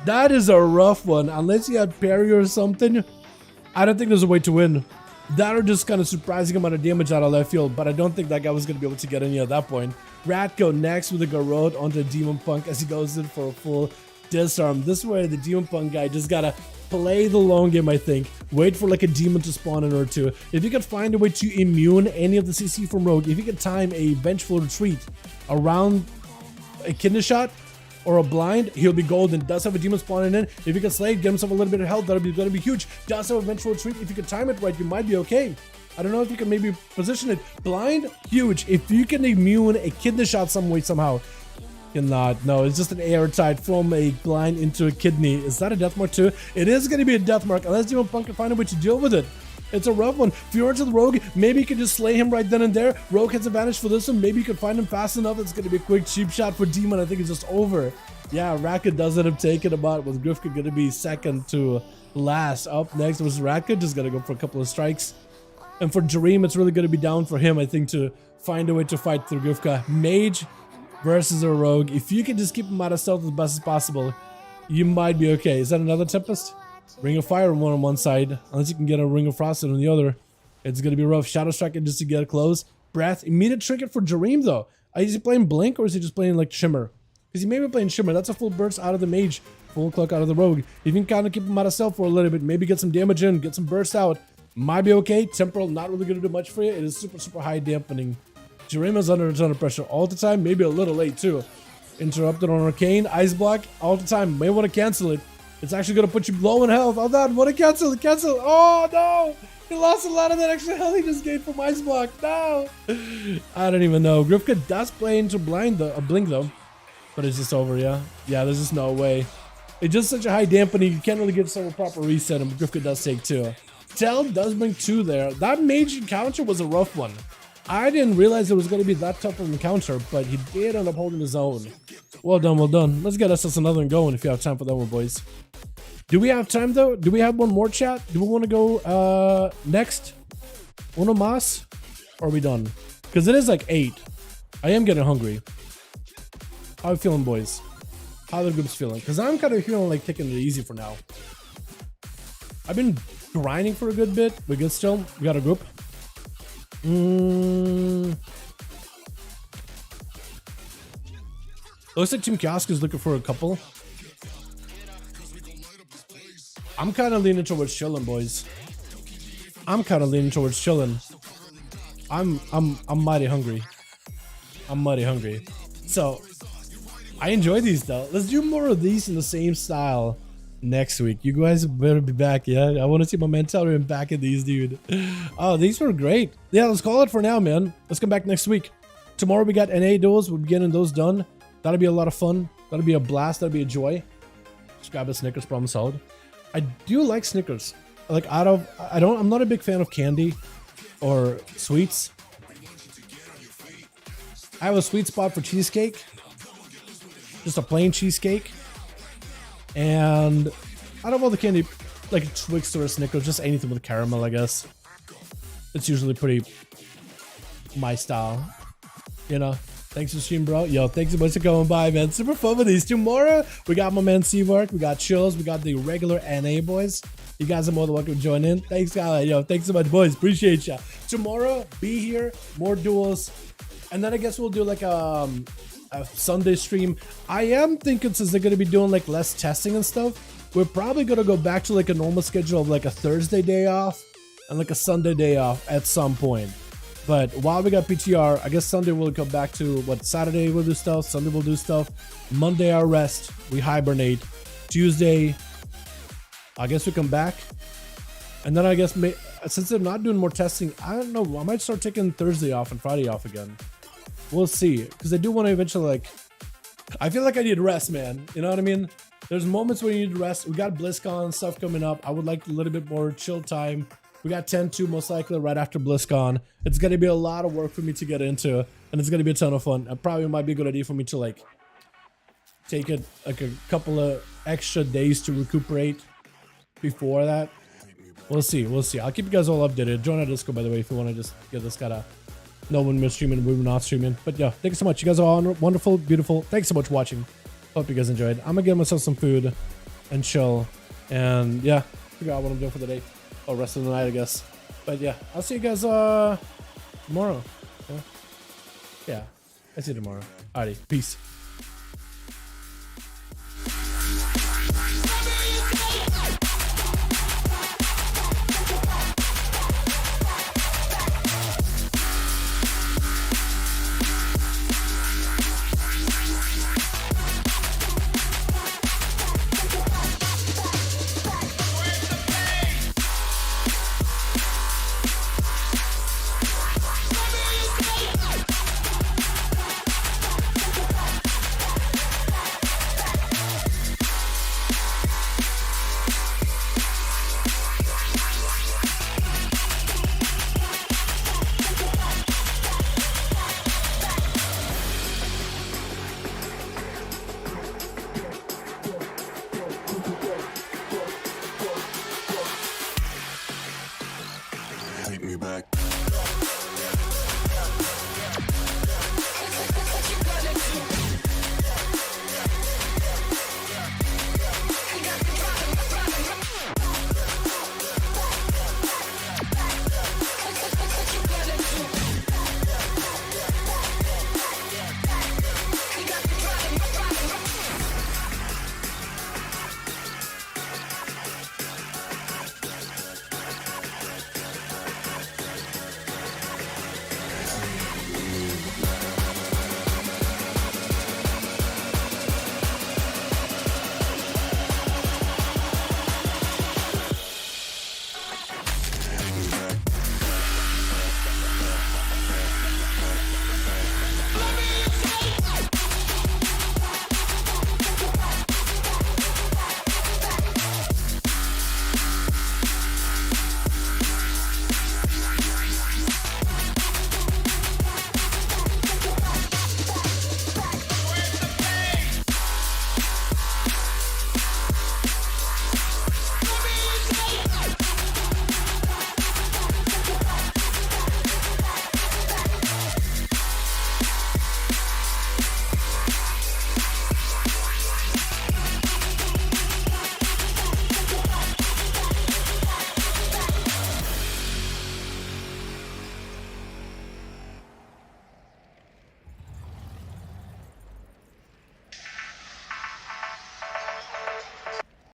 That is a rough one. Unless he had parry or something, I don't think there's a way to win. That or just kind of surprising amount of damage out of left field, but I don't think that guy was going to be able to get any at that point. Ratko next with a Garrote onto Demon Punk as he goes in for a full disarm. This way, the Demon Punk guy just gotta play the long game, I think. Wait for like a demon to spawn in or two. If you could find a way to immune any of the CC from Rogue, if you could time a vengeful retreat around a kidney shot, or a blind, he'll be golden. Does have a demon spawning in. If you can slay, get himself a little bit of health, that'll be gonna be huge. Does have a vengeful retreat. If you can time it right, you might be okay. I don't know if you can maybe position it. Blind, huge. If you can immune a kidney shot some way somehow. Cannot. No, it's just an airtight from a blind into a kidney. Is that a death mark too? It is gonna be a death mark unless Demon Punk can find a way to deal with it. It's a rough one. Fjord to the Rogue, maybe you can just slay him right then and there. Rogue has advantage for this one. Maybe you can find him fast enough. It's going to be a quick cheap shot for Demon. I think it's just over. Yeah, Ratka does end up taking him out, with Grifka going to be second to last. Up next was Ratka, just going to go for a couple of strikes. And for Dream, it's really going to be down for him, I think, to find a way to fight through Grifka. Mage versus a Rogue. If you can just keep him out of stealth as best as possible, you might be okay. Is that another Tempest? Ring of Fire on one side, unless you can get a Ring of Frost on the other. It's going to be rough. Shadow Strike just to get close. Breath. Immediate Trinket for Jareem, though. Is he playing Blink or is he just playing like Shimmer? because he may be playing Shimmer. That's a full burst out of the mage, full cloak out of the rogue. You can kind of keep him out of self for a little bit, maybe get some damage in, get some burst out. Might be okay. Temporal, not really going to do much for you. It is super, super high dampening. Jiraema's under a ton of pressure all the time, maybe a little late too. Interrupted on Arcane, Ice Block, all the time. May want to cancel it. It's actually going to put you low in health. Oh, no, want to cancel it, cancel it. Oh, no. He lost a lot of that extra health he just gained from Ice Block. No. I don't even know. Grifka does play into Blink though. But it's just over, yeah? Yeah, there's just no way. It's just such a high dampening, you can't really give someone a proper reset, and Grifka does take 2. Tell does bring 2 there. That mage encounter was a rough one. I didn't realize it was going to be that tough of an encounter, but he did end up holding his own. Well done, well done. Let's get us another one going if you have time for that one, boys. Do we have time, though? Do we have one more, chat? Do we want to go next? Uno mas? Or are we done? Because it is like 8. I am getting hungry. How are we feeling, boys? How are the groups feeling? Because I'm kind of feeling like taking it easy for now. I've been grinding for a good bit. We're good still. We got a group. Looks like Team Kiosk is looking for a couple. I'm kind of leaning towards chilling, boys. I'm kind of leaning towards chilling. I'm mighty hungry. I'm mighty hungry. So I enjoy these though. Let's do more of these in the same style next week. You guys better be back, yeah? I want to see my man Dalaran back in these, dude. Oh, these were great. Yeah, let's call it for now, man. Let's come back next week. Tomorrow we got NA duels. We'll be getting those done. That'll be a lot of fun. That'll be a blast. That'll be a joy. Just grab a Snickers, problem solved. I do like Snickers. Like I'm not a big fan of candy or sweets. I have a sweet spot for cheesecake. Just a plain cheesecake. And out of all the candy, like a Twix or a Snickers, just anything with caramel, I guess. It's usually pretty my style, you know. Thanks for stream, bro. Yo, thanks so much for coming by, man. Super fun with these. Tomorrow, we got my man Seavark, we got Chills, we got the regular NA boys. You guys are more than welcome to join in. Thanks, guys. Yo, thanks so much, boys. Appreciate ya. Tomorrow, be here, more duels. And then I guess we'll do like a Sunday stream. I am thinking, since they're going to be doing like less testing and stuff, we're probably going to go back to like a normal schedule of like a Thursday day off and like a Sunday day off at some point. But while we got PTR, I guess Sunday we'll come back to what, Saturday we'll do stuff, Sunday we'll do stuff, Monday our rest, we hibernate, Tuesday I guess we come back, and then I guess since they're not doing more testing, I don't know, I might start taking Thursday off and Friday off again. We'll see, because I do want to eventually, like, I feel like I need rest, man, you know what I mean? There's moments where you need rest. We got BlizzCon stuff coming up. I would like a little bit more chill time. We got 10-2 most likely right after BlizzCon. It's going to be a lot of work for me to get into, and it's going to be a ton of fun. It probably might be a good idea for me to like take it like a couple of extra days to recuperate before that. We'll see. We'll see. I'll keep you guys all updated. Join our Discord, by the way, if you want to just get this kind of know when we're streaming, when we're not streaming. But yeah, thank you so much. You guys are all wonderful, beautiful. Thanks so much for watching. Hope you guys enjoyed. I'm going to get myself some food and chill. And yeah, figure out what I'm doing for the day. Oh, rest of the night, I guess. But yeah, I'll see you guys tomorrow. Yeah, I'll see you tomorrow. Alrighty, peace. Take me back.